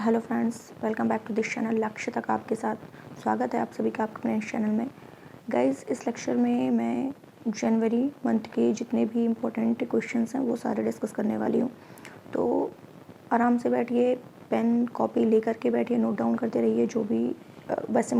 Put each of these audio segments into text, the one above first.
Hello friends, welcome back to this channel. लक्ष्य तक आपके साथ स्वागत है आप सभी का आपके अपने चैनल में। गाइस, इस लेक्चर में मैं जनवरी मंथ के जितने भी इम्पोर्टेंट क्वेश्चंस हैं वो सारे डिस्कस करने वाली हूँ। तो आराम से बैठिए, पेन कॉपी लेकर के बैठिए, नोट डाउन करते रहिए। जो भी वैसे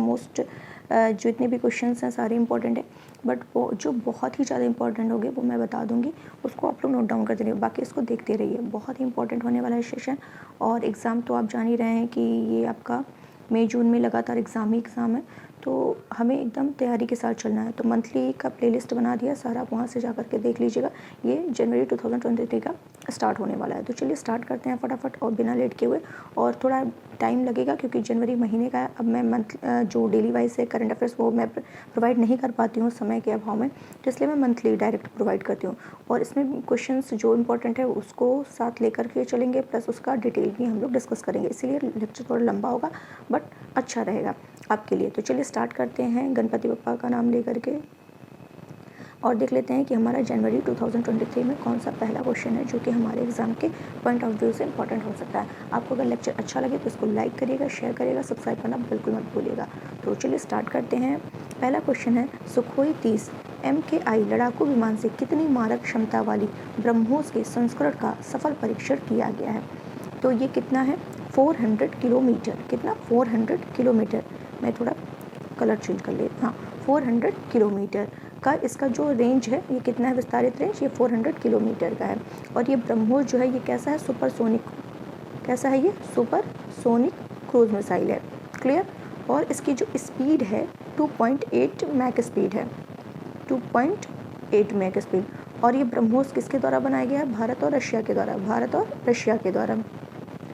जितने भी क्वेश्चंस हैं सारे इंपॉर्टेंट है, बट वो जो बहुत ही ज़्यादा इंपॉर्टेंट होंगे वो मैं बता दूंगी, उसको आप लोग नोट डाउन करते रहिए। बाकी इसको देखते रहिए, बहुत ही इंपॉर्टेंट होने वाला है सेशन। और एग्ज़ाम तो आप जान ही रहे हैं कि ये आपका मई जून में लगातार एग्ज़ाम ही एग्ज़ाम है, तो हमें एकदम तैयारी के साथ चलना है। तो मंथली का प्लेलिस्ट बना दिया सारा, आप वहाँ से जा करके देख लीजिएगा। ये जनवरी 2023 का स्टार्ट होने वाला है। तो चलिए स्टार्ट करते हैं फटाफट और बिना लेट के हुए। और थोड़ा टाइम लगेगा क्योंकि जनवरी महीने का अब मैं जो डेली वाइज है करंट अफेयर्स वो मैं प्रोवाइड नहीं कर पाती हूँ समय के अभाव में, तो इसलिए मैं मंथली डायरेक्ट प्रोवाइड करती हूँ। और इसमें क्वेश्चंस जो इंपॉर्टेंट है उसको साथ लेकर के चलेंगे, प्लस उसका डिटेल भी हम लोग डिस्कस करेंगे। इसीलिए लेक्चर थोड़ा लंबा होगा बट अच्छा रहेगा आपके लिए। तो चलिए स्टार्ट करते हैं गणपति बप्पा का नाम लेकर के और देख लेते हैं कि हमारा जनवरी 2023 में कौन सा पहला क्वेश्चन है जो कि हमारे एग्जाम के पॉइंट ऑफ व्यू से इंपॉर्टेंट हो सकता है। आपको अगर लेक्चर अच्छा लगे तो इसको लाइक करिएगा, शेयर करिएगा, सब्सक्राइब करना बिल्कुल मत भूलिएगा। तो चलिए स्टार्ट करते हैं। पहला क्वेश्चन है, सुखोई 30 MKI लड़ाकू विमान से कितनी मारक क्षमता वाली ब्रह्मोस के संस्करण का सफल परीक्षण किया गया है? तो ये कितना है? 400 किलोमीटर। कितना? 400 किलोमीटर। मैं थोड़ा कलर चेंज कर ले। हाँ, 400 किलोमीटर का इसका जो रेंज है ये कितना है? विस्तारित रेंज ये 400 किलोमीटर का है। और ये ब्रह्मोस जो है ये कैसा है? सुपरसोनिक। कैसा है ये? सुपरसोनिक क्रूज मिसाइल है। क्लियर? और इसकी जो स्पीड है 2.8 मैक स्पीड है। 2.8 मैक स्पीड। और ये ब्रह्मोस किसके द्वारा बनाया गया है? भारत और रशिया के द्वारा। भारत और रशिया के द्वारा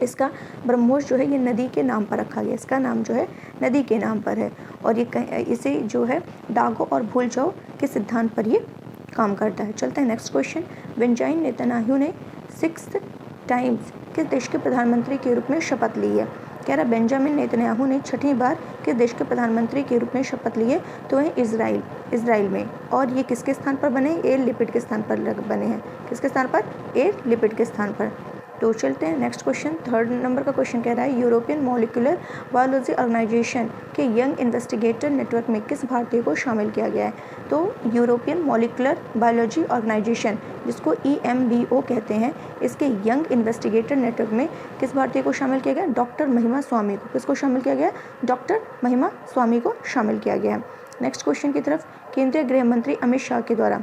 इसका ब्रह्मोस जो है ये नदी के नाम पर रखा गया। इसका नाम जो है नदी के नाम पर है। और ये इसे जो है दागो और भूल जाओ के सिद्धांत पर ये काम करता है। चलते हैं नेक्स्ट क्वेश्चन। बेंजामिन नेतन्याहू ने 6 टाइम्स किस देश के प्रधानमंत्री के रूप में शपथ ली है? कह रहा बेंजामिन नेतन्याहू ने 6वीं बार किस देश के प्रधानमंत्री के रूप में शपथ ली है? तो है इजराइल में। और ये किसके स्थान पर बने? एयर लिपिड के स्थान पर बने हैं। किसके स्थान पर? एयर लिपिड के स्थान पर। तो चलते हैं नेक्स्ट क्वेश्चन। 3rd नंबर का क्वेश्चन कह रहा है, यूरोपियन मॉलिक्यूलर बायोलॉजी ऑर्गेनाइजेशन के यंग इन्वेस्टिगेटर नेटवर्क में किस भारतीय को शामिल किया गया है? तो यूरोपियन मॉलिक्यूलर बायोलॉजी ऑर्गेनाइजेशन जिसको EMBO कहते हैं, इसके यंग इन्वेस्टिगेटर नेटवर्क में किस भारतीय को शामिल किया गया? डॉक्टर महिमा स्वामी को। किसको शामिल किया गया? डॉक्टर महिमा स्वामी को शामिल किया गया है। नेक्स्ट क्वेश्चन की तरफ। केंद्रीय गृह मंत्री अमित शाह के द्वारा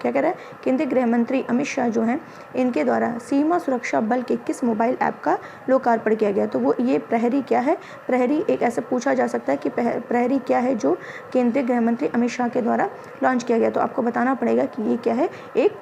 क्या कह रहा है? केंद्रीय गृह मंत्री अमित शाह जो हैं इनके द्वारा सीमा सुरक्षा बल के किस मोबाइल ऐप का लोकार्पण किया गया? तो वो ये प्रहरी क्या है? प्रहरी एक ऐसे पूछा जा सकता है कि प्रहरी क्या है जो केंद्रीय गृह मंत्री अमित शाह के द्वारा लॉन्च किया गया? तो आपको बताना पड़ेगा कि ये क्या है? एक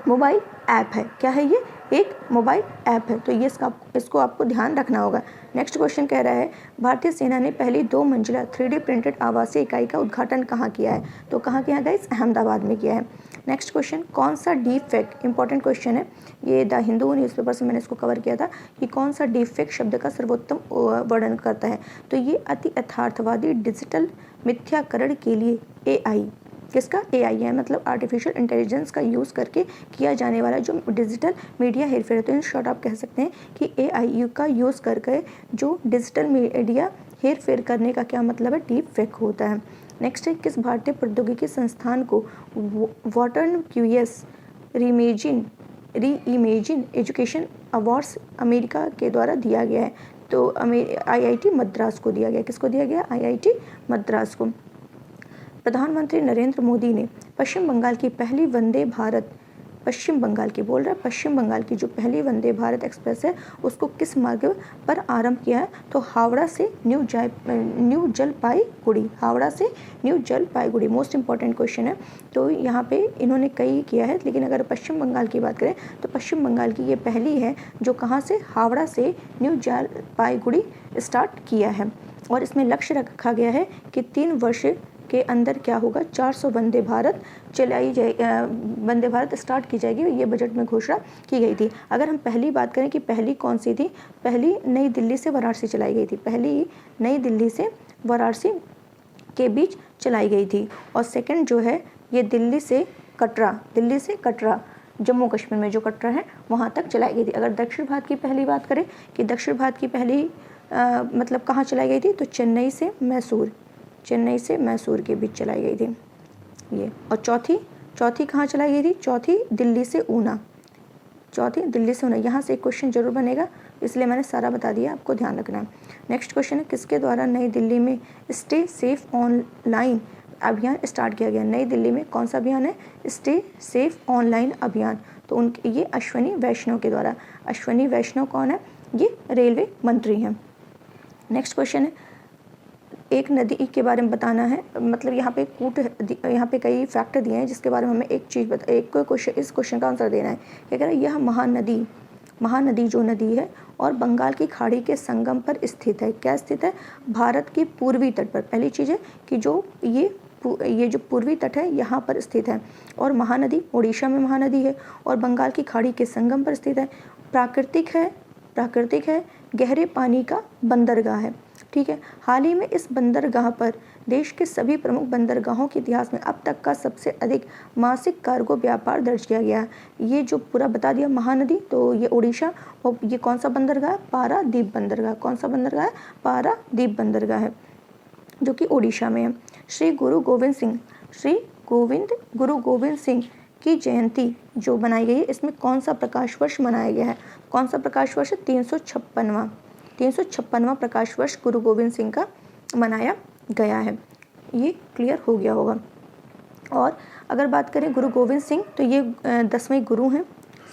मोबाइल ऐप है। क्या है ये? एक मोबाइल ऐप है। तो ये इसको आपको ध्यान रखना होगा। नेक्स्ट क्वेश्चन कह रहा है, भारतीय सेना ने पहली 2 मंजिला 3D प्रिंटेड आवासीय इकाई का उद्घाटन कहाँ किया है? तो कहाँ किया गया? अहमदाबाद में किया है। नेक्स्ट क्वेश्चन, कौन सा डीप फेक, इंपॉर्टेंट क्वेश्चन है ये, द हिंदू न्यूज़पेपर से मैंने इसको कवर किया था कि कौन सा डीप फेक शब्द का सर्वोत्तम वर्णन करता है? तो ये अति यथार्थवादी डिजिटल मिथ्याकरण के लिए AI, किसका? AI है, मतलब आर्टिफिशियल इंटेलिजेंस का यूज़ करके किया जाने वाला जो डिजिटल मीडिया हेरफेर है। तो इन शॉर्ट आप कह सकते हैं कि AI का यूज़ करके जो डिजिटल मीडिया हेरफेर करने का क्या मतलब है? डीप फेक होता है। नेक्स्ट है, किस भारतीय प्रौद्योगिकी संस्थान को वॉटर्न QS reimagine education awards America के द्वारा दिया गया है? तो IIT मद्रास को दिया गया। किसको दिया गया? IIT मद्रास को। प्रधानमंत्री नरेंद्र मोदी ने पश्चिम बंगाल की पहली वंदे भारत पश्चिम बंगाल की जो पहली वंदे भारत एक्सप्रेस है उसको किस मार्ग पर आरंभ किया है? तो हावड़ा से न्यू जलपाईगुड़ी। हावड़ा से new Jalpaiguri most important question है। तो यहाँ पे इन्होंने कई किया है, लेकिन अगर पश्चिम बंगाल की बात करें तो पश्चिम बंगाल की ये पहली है जो कहाँ से? हावड़ा से न्यू जलपाईगुड़ी स्टार्ट किया है। और इसमें लक्ष्य रखा गया है कि 3 वर्ष के अंदर क्या होगा? 400 वंदे भारत वंदे भारत स्टार्ट की जाएगी। ये बजट में घोषणा की गई थी। अगर हम पहली बात करें कि पहली कौन सी थी? पहली नई दिल्ली से वाराणसी चलाई गई थी। पहली नई दिल्ली से वाराणसी के बीच चलाई गई थी। और सेकंड जो है ये दिल्ली से कटरा जम्मू कश्मीर में जो कटरा है वहाँ तक चलाई गई थी। अगर दक्षिण भारत की पहली बात करें कि दक्षिण भारत की पहली मतलब कहाँ चलाई गई थी, तो चेन्नई से मैसूर के बीच चलाई गई थी ये। और चौथी कहाँ चलाई गई थी, चौथी दिल्ली से ऊना, यहाँ से एक क्वेश्चन जरूर बनेगा, इसलिए मैंने सारा बता दिया, आपको ध्यान रखना है। नेक्स्ट क्वेश्चन है, किसके द्वारा नई दिल्ली में स्टे सेफ ऑनलाइन अभियान स्टार्ट किया गया। नई दिल्ली में कौन सा अभियान है, स्टे सेफ ऑनलाइन अभियान, तो उनके ये अश्वनी वैष्णव के द्वारा। अश्वनी वैष्णव कौन है, ये रेलवे मंत्री हैं। नेक्स्ट क्वेश्चन है, एक नदी के बारे में बताना है, मतलब यहाँ पे कई फैक्टर दिए हैं जिसके बारे में हमें इस क्वेश्चन का आंसर देना है। क्या कह रहा है, यह महानदी जो नदी है और बंगाल की खाड़ी के संगम पर स्थित है। क्या स्थित है, भारत के पूर्वी तट पर। पहली चीज़ है कि जो ये जो पूर्वी तट है यहाँ पर स्थित है, और महानदी उड़ीसा में महानदी है और बंगाल की खाड़ी के संगम पर स्थित है। प्राकृतिक है, गहरे पानी का बंदरगाह है, ठीक है। हाल ही में इस बंदरगाह पर देश के सभी प्रमुख बंदरगाहों के इतिहास में अब तक का सबसे अधिक मासिक कार्गो व्यापार दर्ज किया गया है। ये जो पूरा बता दिया महानदी, तो ये उड़ीसा, और ये कौन सा बंदरगाह है, पारादीप बंदरगाह। कौन सा बंदरगाह है, पारादीप बंदरगाह है, जो कि उड़ीसा में है। श्री गुरु गोविंद सिंह की जयंती जो बनाई गई है, इसमें कौन सा प्रकाश वर्ष मनाया गया है, कौन सा प्रकाश वर्ष, 356वां प्रकाश वर्ष गुरु गोविंद सिंह का मनाया गया है। ये क्लियर हो गया होगा। और अगर बात करें गुरु गोविंद सिंह, तो ये 10वें गुरु हैं,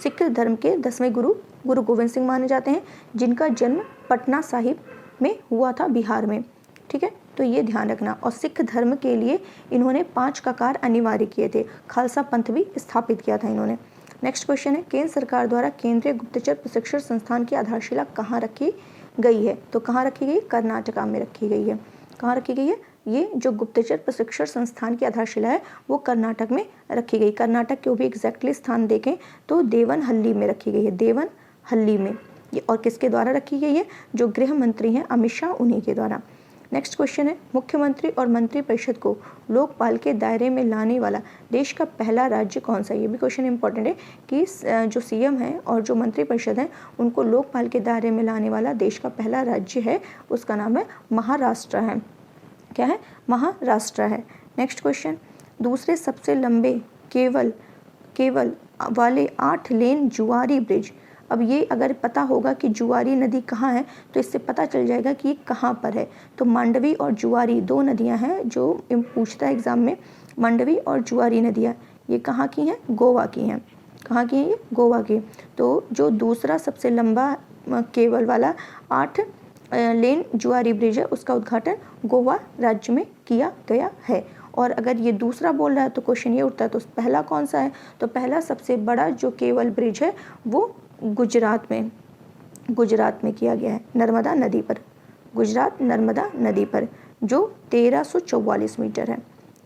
सिख धर्म के 10वें गुरु गोविंद सिंह माने जाते हैं, जिनका जन्म पटना साहिब में हुआ था, बिहार में, ठीक है, तो ये ध्यान रखना। और सिख धर्म के लिए इन्होंने 5 ककार अनिवार्य किए थे, खालसा पंथ भी स्थापित किया था इन्होंने। नेक्स्ट क्वेश्चन है, केंद्र सरकार द्वारा केंद्रीय गुप्तचर प्रशिक्षण संस्थान की आधारशिला कहाँ रखी गई है, तो कहाँ रखी गई, कर्नाटका में रखी गई है। कहाँ रखी गई है, ये जो गुप्तचर प्रशिक्षण संस्थान की आधारशिला है वो कर्नाटक में रखी गई। कर्नाटक के भी एग्जैक्टली स्थान देखें तो देवनहल्ली में रखी गई है, देवनहल्ली में। ये और किसके द्वारा रखी गई है, जो गृह मंत्री हैं अमित शाह, उन्हीं के द्वारा। नेक्स्ट क्वेश्चन है, मुख्यमंत्री और मंत्रिपरिषद को लोकपाल के दायरे में लाने वाला देश का पहला राज्य कौन सा है। ये भी क्वेश्चन इंपॉर्टेंट है कि जो सीएम है और जो मंत्रिपरिषद है उनको लोकपाल के दायरे में लाने वाला देश का पहला राज्य है, उसका नाम है महाराष्ट्र है। क्या है, महाराष्ट्र है। नेक्स्ट क्वेश्चन, दूसरे सबसे लंबे केवल वाले 8 लेन जुआरी ब्रिज। अब ये अगर पता होगा कि जुआरी नदी कहाँ है तो इससे पता चल जाएगा कि ये कहाँ पर है। तो मांडवी और जुआरी 2 नदियाँ हैं जो पूछता है एग्जाम में, मांडवी और जुआरी नदियाँ, ये कहाँ की हैं, गोवा की हैं। कहाँ की हैं, ये गोवा की। तो जो दूसरा सबसे लंबा केबल वाला 8 लेन जुआरी ब्रिज है उसका उद्घाटन गोवा राज्य में किया गया है। और अगर ये दूसरा बोल रहा है तो क्वेश्चन ये उठता है, तो पहला कौन सा है, तो पहला सबसे बड़ा जो केबल ब्रिज है वो गुजरात में किया गया है, नर्मदा नदी पर, गुजरात नर्मदा नदी पर, जो 1344 मीटर है।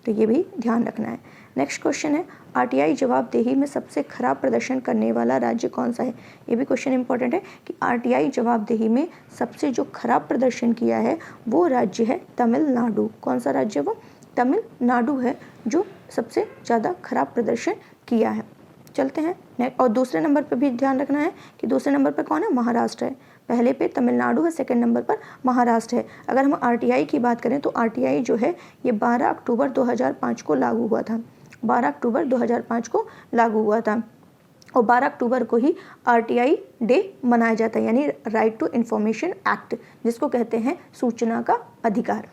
तो ये भी ध्यान रखना है। नेक्स्ट क्वेश्चन है, आरटीआई जवाबदेही में सबसे खराब प्रदर्शन करने वाला राज्य कौन सा है। ये भी क्वेश्चन इंपॉर्टेंट है कि आरटीआई जवाबदेही में सबसे जो खराब प्रदर्शन किया है वो राज्य है तमिलनाडु। कौन सा राज्य, वो तमिलनाडु है जो सबसे ज़्यादा खराब प्रदर्शन किया है। चलते हैं और दूसरे नंबर पर भी ध्यान रखना है कि दूसरे नंबर पर कौन है, महाराष्ट्र है। पहले पे तमिलनाडु है, सेकंड नंबर पर महाराष्ट्र है। अगर हम आरटीआई की बात करें तो आरटीआई जो है ये 12 अक्टूबर 2005 को लागू हुआ था, 12 अक्टूबर 2005 को लागू हुआ था। और 12 अक्टूबर को ही आरटीआई डे मनाया जाता है, यानी राइट टू इंफॉर्मेशन एक्ट, जिसको कहते हैं सूचना का अधिकार।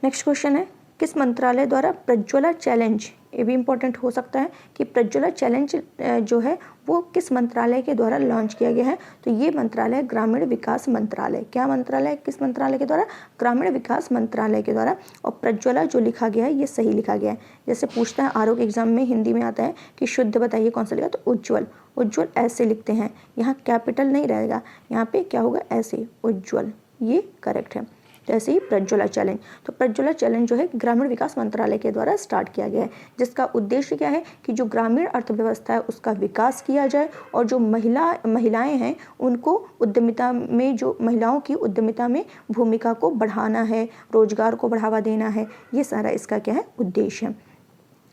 नेक्स्ट क्वेश्चन है, किस मंत्रालय द्वारा प्रज्वला चैलेंज, ये भी इम्पोर्टेंट हो सकता है कि प्रज्वला चैलेंज जो है वो किस मंत्रालय के द्वारा लॉन्च किया गया है। तो ये मंत्रालय ग्रामीण विकास मंत्रालय। क्या मंत्रालय, किस मंत्रालय के द्वारा, ग्रामीण विकास मंत्रालय के द्वारा। और प्रज्वला जो लिखा गया है ये सही लिखा गया है। जैसे पूछता है आरोग्य एग्जाम में हिंदी में आता है कि शुद्ध बताइए कौन सा लिखा, तो उज्ज्वल ऐसे लिखते हैं, यहाँ कैपिटल नहीं रहेगा, यहाँ पे क्या होगा, ऐसे उज्ज्वल, ये करेक्ट है। जैसे ही प्रज्वला चैलेंज, तो प्रज्वला चैलेंज जो है ग्रामीण विकास मंत्रालय के द्वारा स्टार्ट किया गया है, जिसका उद्देश्य क्या है कि जो ग्रामीण अर्थव्यवस्था है उसका विकास किया जाए और जो महिलाएं हैं उनको उद्यमिता में, जो महिलाओं की उद्यमिता में भूमिका को बढ़ाना है, रोजगार को बढ़ावा देना है, ये सारा इसका क्या है, उद्देश्य है।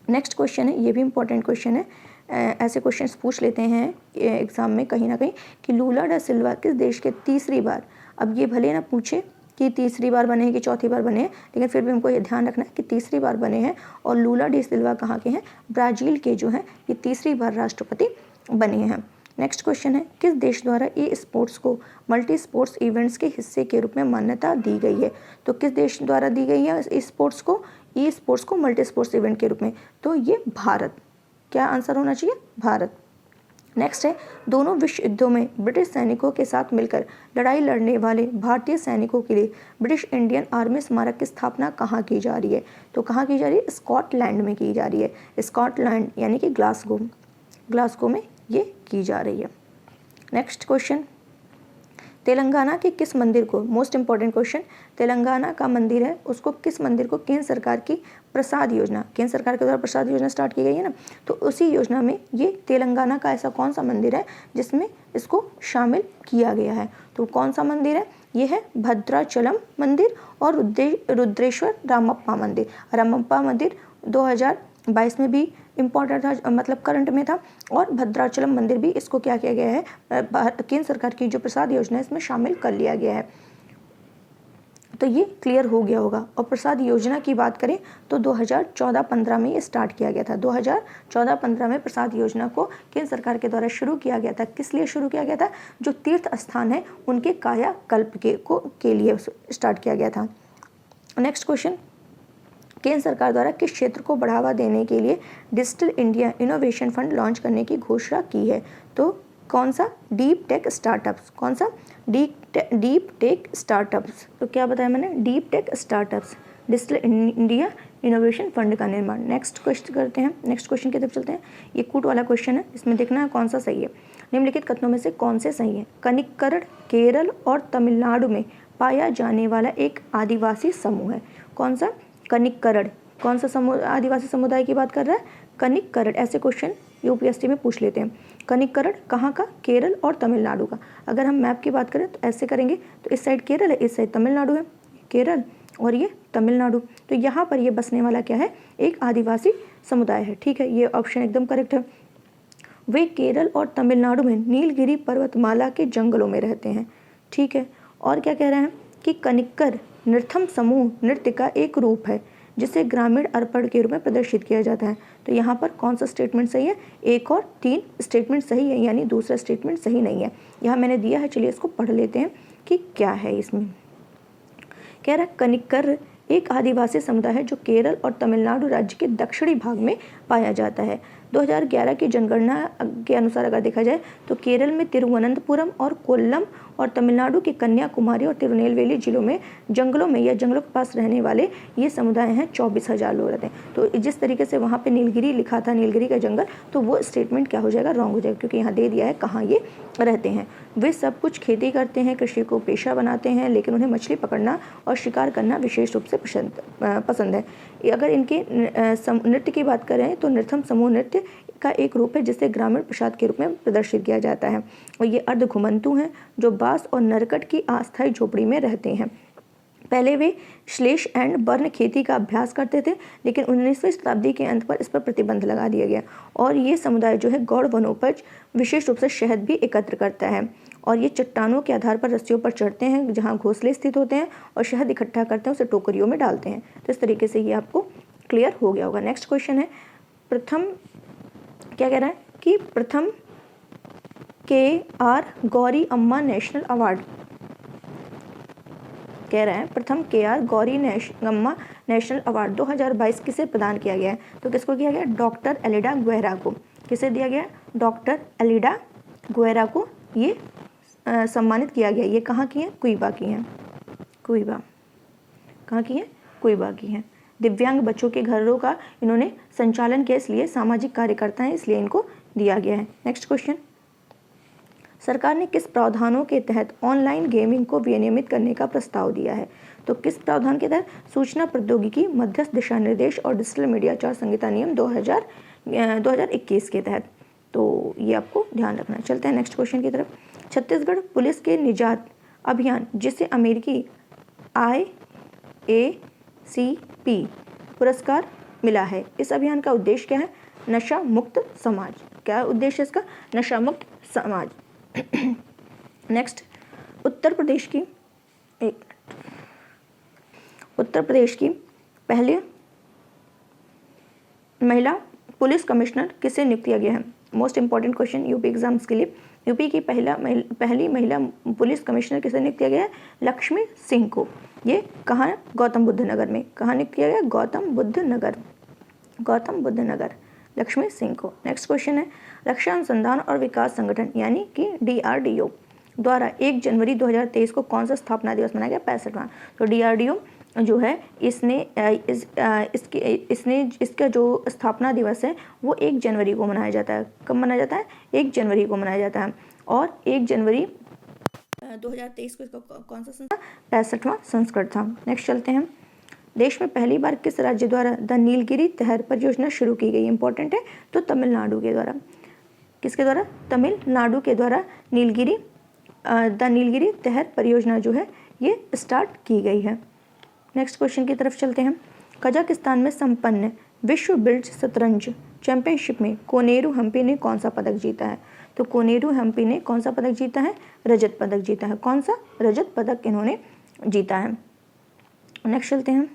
नेक्स्ट क्वेश्चन है, ये भी इंपॉर्टेंट क्वेश्चन है, ऐसे क्वेश्चंस पूछ लेते हैं एग्ज़ाम में कहीं ना कहीं कि लूला डा सिल्वा किस देश के तीसरी बार, अब ये भले ना पूछे कि तीसरी बार बने हैं कि चौथी बार बने हैं, लेकिन फिर भी हमको ये ध्यान रखना है कि तीसरी बार बने हैं। और लूला डी सिल्वा कहाँ के हैं, ब्राज़ील के जो हैं ये तीसरी बार राष्ट्रपति बने हैं। नेक्स्ट क्वेश्चन है किस देश द्वारा ई स्पोर्ट्स को मल्टी स्पोर्ट्स इवेंट्स के हिस्से के रूप में मान्यता दी गई है। तो किस देश द्वारा दी गई है ई स्पोर्ट्स को मल्टी स्पोर्ट्स इवेंट के रूप में, तो ये भारत। क्या आंसर होना चाहिए, भारत। नेक्स्ट है दोनों विश्व युद्धों में ब्रिटिश सैनिकों के साथ मिलकर लड़ाई लड़ने वाले भारतीय सैनिकों के लिए ब्रिटिश इंडियन आर्मी स्मारक की स्थापना कहाँ की जा रही है। तो कहाँ की जा रही है, स्कॉटलैंड में की जा रही है। स्कॉटलैंड यानी कि ग्लासगो में ये की जा रही है। नेक्स्ट क्वेश्चन, तेलंगाना के किस मंदिर को, मोस्ट इंपॉर्टेंट क्वेश्चन, तेलंगाना का मंदिर है उसको किस मंदिर को केंद्र सरकार की प्रसाद योजना, केंद्र सरकार के द्वारा प्रसाद योजना स्टार्ट की गई है ना, तो उसी योजना में ये तेलंगाना का ऐसा कौन सा मंदिर है जिसमें इसको शामिल किया गया है। तो कौन सा मंदिर है, ये है भद्राचलम मंदिर और रुद्रेश्वर रामप्पा मंदिर। रामप्पा मंदिर 2022 में भी इम्पॉर्टेंट था, मतलब करंट में था, और भद्राचलम मंदिर भी इसको क्या किया गया है, केंद्र सरकार की जो प्रसाद योजना है इसमें शामिल कर लिया गया है। तो ये क्लियर हो गया होगा। और प्रसाद योजना की बात करें तो 2014-15 में ये स्टार्ट किया गया था। 2014-15 में प्रसाद योजना को केंद्र सरकार के द्वारा शुरू किया गया था। किस लिए शुरू किया गया था, जो तीर्थ स्थान है उनके कायाकल्प के लिए स्टार्ट किया गया था। नेक्स्ट क्वेश्चन, केंद्र सरकार द्वारा किस क्षेत्र को बढ़ावा देने के लिए digital India innovation fund launch करने की घोषणा की है। तो कौन सा, डीप टेक स्टार्टअप्स। कौन सा, डीप टेक स्टार्टअप्स। तो क्या बताया मैंने, deep tech startups, digital India innovation fund का निर्माण। नेक्स्ट क्वेश्चन करते हैं, नेक्स्ट क्वेश्चन की तरफ चलते हैं। ये कूट वाला क्वेश्चन है, इसमें देखना है कौन सा सही है। निम्नलिखित कथनों में से कौन से सही है। कनिक्कड़ केरल और तमिलनाडु में पाया जाने वाला एक आदिवासी समूह है। कौन सा, कनिक्कड़। कौन सा आदिवासी समुदाय की बात कर रहा है, कनिक्कड़। ऐसे क्वेश्चन यूपीएससी में पूछ लेते हैं। कनिक्कड़ कहाँ का, केरल और तमिलनाडु का। अगर हम मैप की बात करें तो ऐसे करेंगे, तो इस साइड केरल है, इस साइड तमिलनाडु है, केरल और ये तमिलनाडु। तो यहाँ पर ये बसने वाला क्या है, एक आदिवासी समुदाय है। ठीक है, ये ऑप्शन एकदम करेक्ट है। वे केरल और तमिलनाडु में नीलगिरी पर्वतमाला के जंगलों में रहते हैं। ठीक है, और क्या कह रहे हैं कि कनिक्कड़ नृत्यम समूह नृत्य का एक रूप है जिसे ग्रामीण अर्पण के रूप में प्रदर्शित किया जाता है। तो यहाँ पर कौन सा स्टेटमेंट सही है, 1 और 3 स्टेटमेंट सही है, यानी दूसरा स्टेटमेंट सही नहीं है। यहाँ मैंने दिया है, चलिए इसको पढ़ लेते हैं कि क्या है इसमें। कह रहा है कनिक्कड़ एक आदिवासी समुदाय है जो केरल और तमिलनाडु राज्य के दक्षिणी भाग में पाया जाता है। 2011 की जनगणना के अनुसार अगर देखा जाए तो केरल में तिरुवनंतपुरम और कोल्लम और तमिलनाडु के कन्याकुमारी और तिरुनेलवेली जिलों में जंगलों में या जंगलों के पास रहने वाले ये समुदाय हैं 24,000 लोग रहते हैं। तो जिस तरीके से वहाँ पे नीलगिरी लिखा था, नीलगिरी का जंगल, तो वो स्टेटमेंट क्या हो जाएगा, रॉन्ग हो जाएगा, क्योंकि यहाँ दे दिया है कहाँ ये रहते हैं। वे सब कुछ खेती करते हैं, कृषि को पेशा बनाते हैं, लेकिन उन्हें मछली पकड़ना और शिकार करना विशेष रूप से पसंद है। अगर इनके नृत्य की बात करें तो नृत्यम समूह नृत्य का एक रूप है जिसे ग्रामीण प्रसाद के रूप में प्रदर्शित किया जाता है। और ये अर्ध घुमंतु हैं जो बांस और नरकट की अस्थायी झोपड़ी में रहते हैं। पहले वे श्लेष एंड बर्न खेती का अभ्यास करते थे, लेकिन 19वीं शताब्दी के अंत पर इस पर प्रतिबंध लगा दिया गया। और ये समुदाय जो है गौड़ वनोपज विशेष रूप से शहद भी एकत्र करता है। और ये चट्टानों के आधार पर रस्सियों पर चढ़ते हैं जहाँ घोंसले स्थित होते हैं और शहद इकट्ठा करते हैं, उसे टोकरियों में डालते हैं। तो इस तरीके से ये आपको क्लियर हो गया होगा। नेक्स्ट क्वेश्चन है, प्रथम क्या कह रहा है कि प्रथम KR गौरी अम्मा नेशनल अवार्ड, कह रहा है प्रथम KR गौरी अम्मा नेशनल अवार्ड 2022 किसे प्रदान किया गया है। तो किसको किया गया, डॉक्टर एलिडा गुएरा को। किसे दिया गया, डॉक्टर एलिडा गुएरा को ये सम्मानित किया गया। ये कहाँ की हैं, क्यूबा की हैं। क्यूबा कहाँ की हैं, क्यूबा की हैं। दिव्यांग बच्चों के घरों का इन्होंने संचालन किया, इसलिए सामाजिक कार्यकर्ता हैं, इसलिए इनको दिया गया है। नेक्स्ट क्वेश्चन, सरकार ने किस प्रावधानों के तहत ऑनलाइन गेमिंग को विनियमित करने का प्रस्ताव दिया है। तो किस प्रावधान के तहत, सूचना प्रौद्योगिकी मध्यस्थ दिशा निर्देश और डिजिटल मीडिया आचार संहिता नियम 2021 के तहत। तो ये आपको ध्यान रखना है। चलते हैं नेक्स्ट क्वेश्चन की तरफ। छत्तीसगढ़ पुलिस के निजात अभियान जिसे अमेरिकी IACP पुरस्कार मिला है, इस अभियान का उद्देश्य क्या है, नशा मुक्त समाज। क्या उद्देश्य है इसका? नशा मुक्त समाज। नेक्स्ट, उत्तर प्रदेश की पहली महिला पुलिस कमिश्नर किसे नियुक्त किया गया है? Most important question UP exams के लिए। यूपी की पहली महिला पुलिस कमिश्नर किसे नियुक्त किया गया है? लक्ष्मी सिंह को। ये कहाँ है? गौतम बुद्ध नगर में। कहाँ नियुक्त किया गया? गौतम बुद्ध नगर, लक्ष्मी सिंह को। नेक्स्ट क्वेश्चन है, रक्षा अनुसंधान और विकास संगठन यानी कि DRDO द्वारा 1 जनवरी 2023 को कौन सा स्थापना दिवस मनाया गया? 65वां। तो DRDO जो है इसका जो स्थापना दिवस है वो 1 जनवरी को मनाया जाता है। कब मनाया जाता है? 1 जनवरी को मनाया जाता है। और 1 जनवरी 2023 को इसका कौन सा संस्करण? 65वां संस्करण था। नेक्स्ट चलते हैं, देश में पहली बार किस राज्य द्वारा द नीलगिरी तहर परियोजना शुरू की गई? इंपॉर्टेंट है। तो तमिलनाडु के द्वारा। किसके द्वारा? तमिलनाडु के द्वारा द नीलगिरी तहर परियोजना जो है ये स्टार्ट की गई है। नेक्स्ट क्वेश्चन की तरफ चलते हैं, कजाकिस्तान में संपन्न विश्व ब्रिज शतरंज चैंपियनशिप में कोनेरू हम्पी ने कौन सा पदक जीता है? तो कोनेरू हम्पी ने कौन सा पदक जीता है? रजत पदक जीता है। कौन सा? रजत पदक इन्होंने जीता है। नेक्स्ट चलते हैं,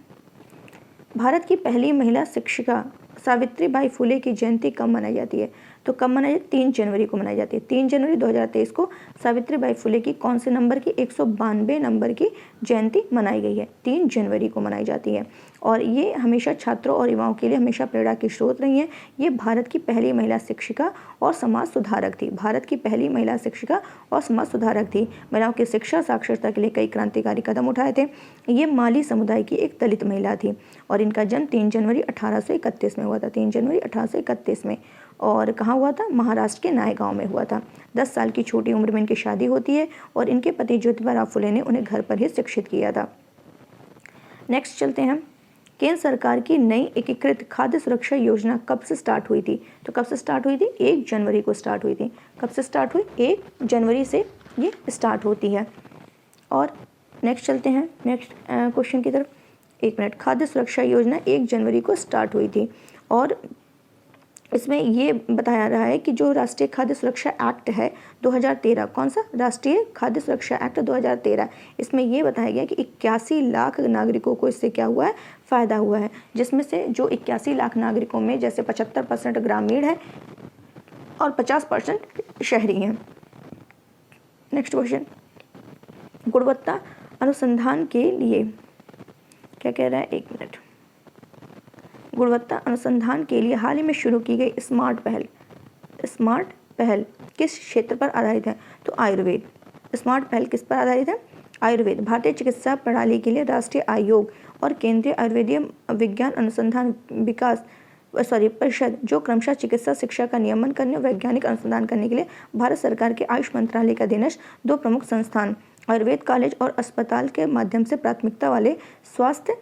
भारत की पहली महिला शिक्षिका सावित्रीबाई फुले की जयंती कब मनाई जाती है? तो कब मनाई जाती है? 3 जनवरी को मनाई जाती है। 3 जनवरी 2023 को सावित्रीबाई फुले की कौन से नंबर की? 192 नंबर की जयंती मनाई गई है। 3 जनवरी को मनाई जाती है और ये हमेशा छात्रों और युवाओं के लिए हमेशा प्रेरणा की स्रोत रही हैं। ये भारत की पहली महिला शिक्षिका और समाज सुधारक थी। भारत की पहली महिला शिक्षिका और समाज सुधारक थी। महिलाओं की शिक्षा साक्षरता के लिए कई क्रांतिकारी कदम उठाए थे। ये माली समुदाय की एक दलित महिला थी और इनका जन्म 3 जनवरी 1831 में हुआ था। 3 जनवरी 1831 में। और कहाँ हुआ था? महाराष्ट्र के नायगांव में हुआ था। 10 साल की छोटी उम्र में इनकी शादी होती है और इनके पति ज्योतिबा फुले ने उन्हें घर पर ही शिक्षित किया था। नेक्स्ट चलते हैं, केंद्र सरकार की नई एकीकृत खाद्य सुरक्षा योजना कब से स्टार्ट हुई थी? तो कब से स्टार्ट हुई थी? 1 जनवरी को स्टार्ट हुई थी। कब से स्टार्ट हुई? 1 जनवरी से ये स्टार्ट होती है। और नेक्स्ट चलते हैं नेक्स्ट क्वेश्चन की तरफ। 1 मिनट। खाद्य सुरक्षा योजना 1 जनवरी को स्टार्ट हुई थी और इसमें ये बताया रहा है कि जो राष्ट्रीय खाद्य सुरक्षा एक्ट है 2013, कौन सा? राष्ट्रीय खाद्य सुरक्षा एक्ट 2013, इसमें ये बताया गया कि 81 लाख नागरिकों को इससे क्या हुआ है? फ़ायदा हुआ है। जिसमें से जो 81 लाख नागरिकों में जैसे 75% ग्रामीण है और 50% शहरी हैं। नेक्स्ट क्वेश्चन, गुणवत्ता अनुसंधान के लिए क्या कह रहा है? 1 मिनट। गुणवत्ता अनुसंधान के लिए हाल ही में शुरू की गई स्मार्ट पहल किस क्षेत्र पर आधारित है? तो आयुर्वेद। स्मार्ट पहल किस पर आधारित है? आयुर्वेद। भारतीय चिकित्सा प्रणाली के लिए राष्ट्रीय आयोग और केंद्रीय आयुर्वेदीय विज्ञान अनुसंधान परिषद जो क्रमशः चिकित्सा शिक्षा का नियमन करने और वैज्ञानिक अनुसंधान करने के लिए भारत सरकार के आयुष मंत्रालय का अधीनस्थ 2 प्रमुख संस्थान आयुर्वेद कॉलेज और अस्पताल के माध्यम से प्राथमिकता वाले स्वास्थ्य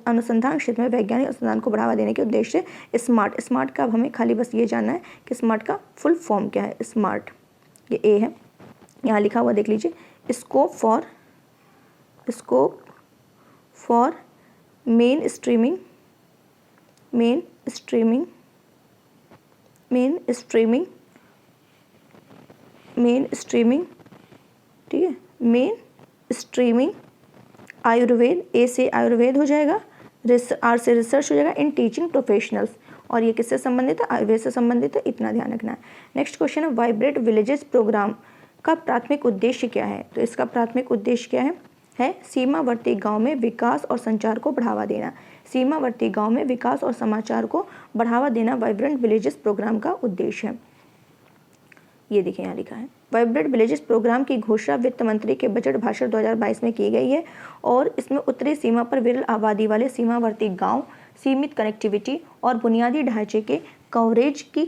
अनुसंधान क्षेत्र में वैज्ञानिक अनुसंधान को बढ़ावा देने के उद्देश्य से स्मार्ट का अब हमें खाली बस ये जानना है कि स्मार्ट का फुल फॉर्म क्या है। स्मार्ट, ये ए है, यहाँ लिखा हुआ देख लीजिए, स्कोप फॉर मेन स्ट्रीमिंग, ठीक है, मेन स्ट्रीमिंग आयुर्वेद, ए से आयुर्वेद हो जाएगा, आर से रिसर्च हो जाएगा इन टीचिंग प्रोफेशनल्स, और ये किससे संबंधित है? आयुर्वेद से संबंधित है, इतना ध्यान रखना है। नेक्स्ट क्वेश्चन है, वाइब्रेंट विलेजेस प्रोग्राम का प्राथमिक उद्देश्य क्या है? तो इसका प्राथमिक उद्देश्य क्या है सीमावर्ती गांव में विकास और संचार को बढ़ावा देना। सीमावर्ती गांव में विकास और समाचार को बढ़ावा देना वाइब्रेंट विलेजेस प्रोग्राम का उद्देश्य है। ये देखिए यहाँ लिखा है, वाइब्रेंट विलेजेस प्रोग्राम की घोषणा वित्त मंत्री के बजट भाषण 2022 में की गई है और इसमें उत्तरी सीमा पर विरल आबादी वाले सीमावर्ती गांव, सीमित कनेक्टिविटी और बुनियादी ढांचे के कवरेज की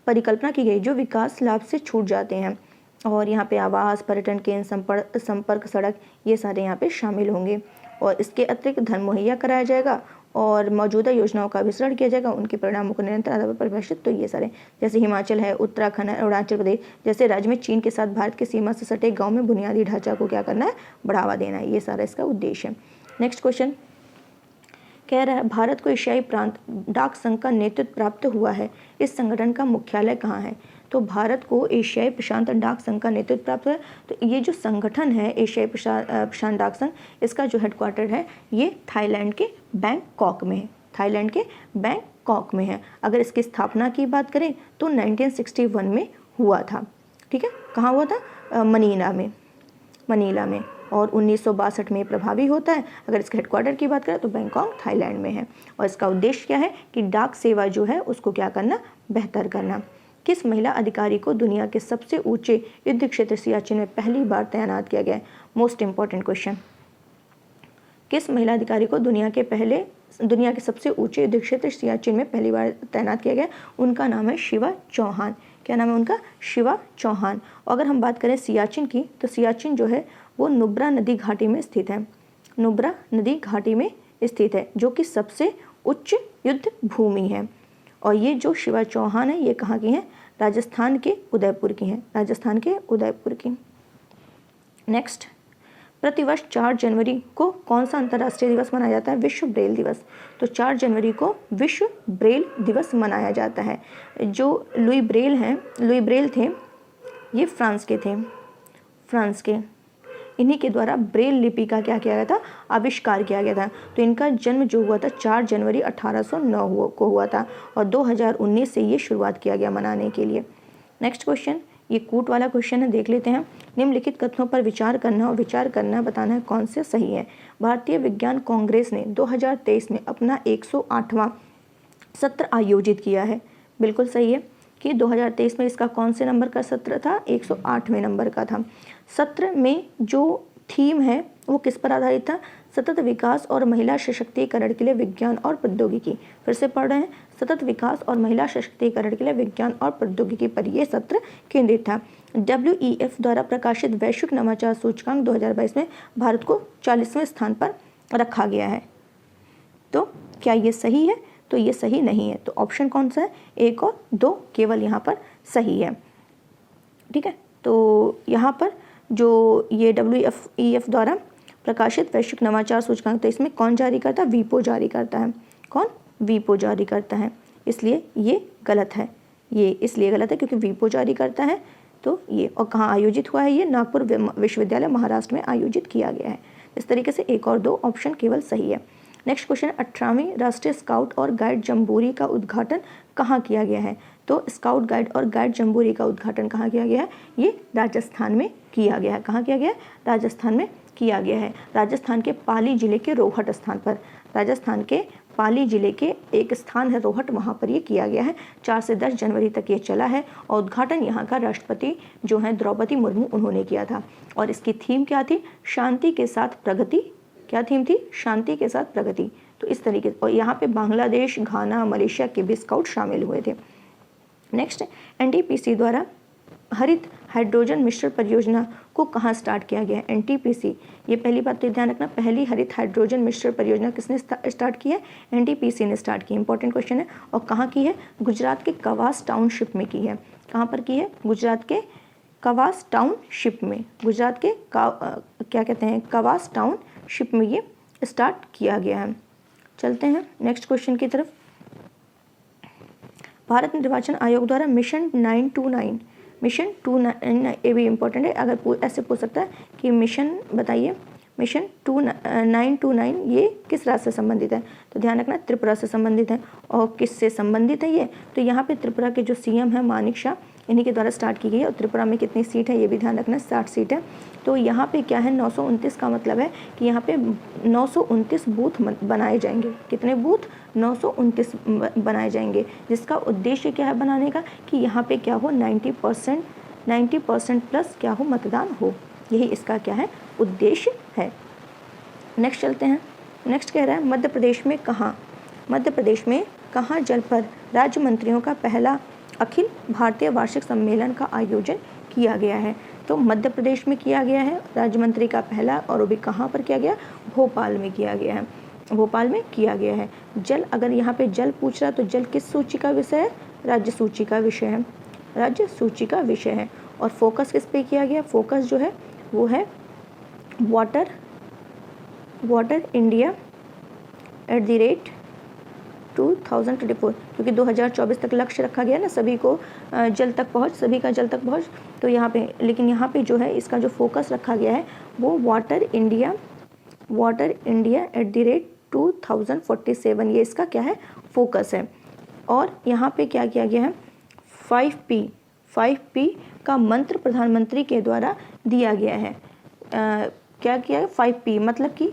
परिकल्पना की गई जो विकास लाभ से छूट जाते हैं। और यहाँ पे आवास, पर्यटन केंद्र, संपर्क सड़क, ये सारे यहाँ पे शामिल होंगे। और इसके अतिरिक्त धन मुहैया कराया जाएगा और मौजूदा योजनाओं का विश्लेषण किया जाएगा, उनके परिणामों को निरंतर आधार पर परिभाषित। तो ये सारे जैसे हिमाचल है, उत्तराखंड है, अरुणाचल प्रदेश जैसे राज्य में चीन के साथ भारत की सीमा से सटे गाँव में बुनियादी ढांचा को क्या करना है? बढ़ावा देना है। ये सारा इसका उद्देश्य है। नेक्स्ट क्वेश्चन, कह रहा है भारत को एशियाई प्रांत डाक संघ का नेतृत्व प्राप्त हुआ है, इस संगठन का मुख्यालय कहाँ है? तो भारत को एशियाई प्रशांत डाक संघ का नेतृत्व प्राप्त हुआ है। तो ये जो संगठन है एशियाई प्रशांत डाक संघ, इसका जो हेडक्वार्टर है ये थाईलैंड के बैंकॉक में है, थाईलैंड के बैंकॉक में है। अगर इसकी स्थापना की बात करें तो 1961 में हुआ था। ठीक है, कहाँ हुआ था? मनीला में और 1962 में प्रभावी होता है। अगर इसके हेडक्वार्टर की बात करें तो बैंकॉक थाईलैंड में है। और इसका उद्देश्य क्या है कि डाक सेवा जो है उसको क्या करना? बेहतर करना। किस महिला अधिकारी को दुनिया के सबसे ऊंचे युद्ध क्षेत्र सियाचिन में पहली बार तैनात किया गया है? Most important question. किस महिला अधिकारी को दुनिया के सबसे ऊंचे युद्ध क्षेत्र सियाचिन में पहली बार तैनात किया गया? उनका नाम है शिवा चौहान। क्या नाम है उनका? शिवा चौहान। और अगर हम बात करें सियाचिन की, तो सियाचिन जो है वो नुब्रा नदी घाटी में स्थित है, नुब्रा नदी घाटी में स्थित है, जो कि सबसे उच्च युद्ध भूमि है। और ये जो शिवा चौहान है ये कहाँ की हैं? राजस्थान के उदयपुर की हैं, राजस्थान के उदयपुर की। नेक्स्ट, प्रतिवर्ष 4 जनवरी को कौन सा अंतर्राष्ट्रीय दिवस मनाया जाता है? विश्व ब्रेल दिवस। तो 4 जनवरी को विश्व ब्रेल दिवस मनाया जाता है। जो लुई ब्रेल थे, ये फ्रांस के इन्हीं के द्वारा ब्रेल लिपि का क्या किया गया था? आविष्कार किया गया था। तो इनका जन्म जो हुआ था 4 जनवरी 1809 को हुआ था और 2019 से ये शुरुआत किया गया मनाने के लिए। नेक्स्ट क्वेश्चन, ये कूट वाला क्वेश्चन है, देख लेते हैं। निम्नलिखित कथनों पर विचार करना और विचार करना बताना है कौन से सही है। भारतीय विज्ञान कांग्रेस ने 2023 में अपना 108वां सत्र आयोजित किया है। बिल्कुल सही है कि 2023 में इसका कौन से नंबर का सत्र था? 108वें नंबर का था। सत्र में जो थीम है वो किस पर आधारित था? सतत विकास और महिला सशक्तिकरण के लिए विज्ञान और प्रौद्योगिकी। फिर से पढ़ रहे हैं, सतत विकास और महिला सशक्तिकरण के लिए विज्ञान और प्रौद्योगिकी पर यह सत्र केंद्रित था। WEF द्वारा प्रकाशित वैश्विक नवाचार सूचकांक 2022 में भारत को 40वें स्थान पर रखा गया है। तो क्या ये सही है? तो ये सही नहीं है। तो ऑप्शन कौन सा है? 1 और 2 केवल यहाँ पर सही है। ठीक है, तो यहाँ पर जो ये WEF द्वारा प्रकाशित वैश्विक नवाचार सूचकांक, तो इसमें कौन जारी करता है? वीपो जारी करता है। कौन? वीपो जारी करता है। इसलिए ये गलत है, ये इसलिए गलत है क्योंकि वीपो जारी करता है। तो ये, और कहाँ आयोजित हुआ है? ये नागपुर विश्वविद्यालय महाराष्ट्र में आयोजित किया गया है। इस तरीके से 1 और 2 ऑप्शन केवल सही है। नेक्स्ट क्वेश्चन, 18वीं राष्ट्रीय स्काउट और गाइड जम्बूरी का उद्घाटन कहाँ किया गया है? तो स्काउट गाइड और गाइड जम्बूरी का उद्घाटन कहाँ किया गया है? ये राजस्थान में किया गया है। कहाँ किया गया है? राजस्थान में किया गया है। राजस्थान के पाली जिले के रोहट स्थान पर, राजस्थान के पाली जिले के एक स्थान है रोहट, वहाँ पर ये किया गया है। 4 से 10 जनवरी तक ये चला है और उद्घाटन यहाँ का राष्ट्रपति जो है द्रौपदी मुर्मू, उन्होंने किया था। और इसकी थीम क्या थी? शांति के साथ प्रगति। क्या थीम थी? शांति के साथ प्रगति। तो इस तरीके, और यहाँ पे बांग्लादेश, घाना, मलेशिया के भी स्काउट शामिल हुए थे। नेक्स्ट, NTPC द्वारा हरित हाइड्रोजन मिश्रण परियोजना को कहाँ स्टार्ट किया गया है? NTPC, ये पहली बात तो ध्यान रखना, पहली हरित हाइड्रोजन मिश्रण परियोजना किसने स्टार्ट की है? NTPC ने स्टार्ट की। इंपॉर्टेंट क्वेश्चन है। और कहाँ की है? गुजरात के कवास टाउनशिप में की है। कहाँ पर की है? गुजरात के कवास टाउनशिप में, गुजरात के क्या कहते हैं, कवास टाउनशिप में ये स्टार्ट किया गया है। चलते हैं नेक्स्ट क्वेश्चन की तरफ। भारत निर्वाचन आयोग द्वारा मिशन 929, मिशन 29, ये भी इम्पोर्टेंट है, अगर ऐसे पूछ सकता है कि मिशन बताइए, मिशन 929 ये किस राज्य से संबंधित है? तो ध्यान रखना त्रिपुरा से संबंधित है। और किससे संबंधित है ये? तो यहाँ पे त्रिपुरा के जो CM है मानिक शाह, इन्हीं के द्वारा स्टार्ट की गई है। और त्रिपुरा में कितनी सीट है ये भी ध्यान रखना, 60 सीट है। तो यहाँ पे क्या है, 929 का मतलब है कि यहाँ पे 929 बूथ बनाए जाएंगे। कितने बूथ? 929 बनाए जाएंगे, जिसका उद्देश्य क्या है बनाने का, कि यहाँ पे क्या हो, 90% प्लस क्या हो, मतदान हो। यही इसका क्या है, उद्देश्य है। नेक्स्ट चलते हैं। नेक्स्ट कह रहा है मध्य प्रदेश में कहाँ जल पर राज्य मंत्रियों का पहला अखिल भारतीय वार्षिक सम्मेलन का आयोजन किया गया है? तो मध्य प्रदेश में किया गया है राज्य मंत्री का पहला, और वो भी कहाँ पर किया गया? भोपाल में किया गया है, भोपाल में किया गया है। जल, अगर यहाँ पे जल पूछ रहा तो जल किस सूची का विषय है? राज्य सूची का विषय है, राज्य सूची का विषय है। और फोकस किस पे किया गया? फोकस जो है वो है वाटर इंडिया 2024, क्योंकि 2024 तक लक्ष्य रखा गया ना सभी को जल तक पहुँच, सभी का जल तक पहुँच, तो यहाँ पे, लेकिन यहाँ पे जो है इसका जो फोकस रखा गया है वो वाटर इंडिया @2047, ये इसका क्या है, फोकस है। और यहाँ पे क्या किया गया है, 5P का मंत्र प्रधानमंत्री के द्वारा दिया गया है। क्या किया है, 5P मतलब कि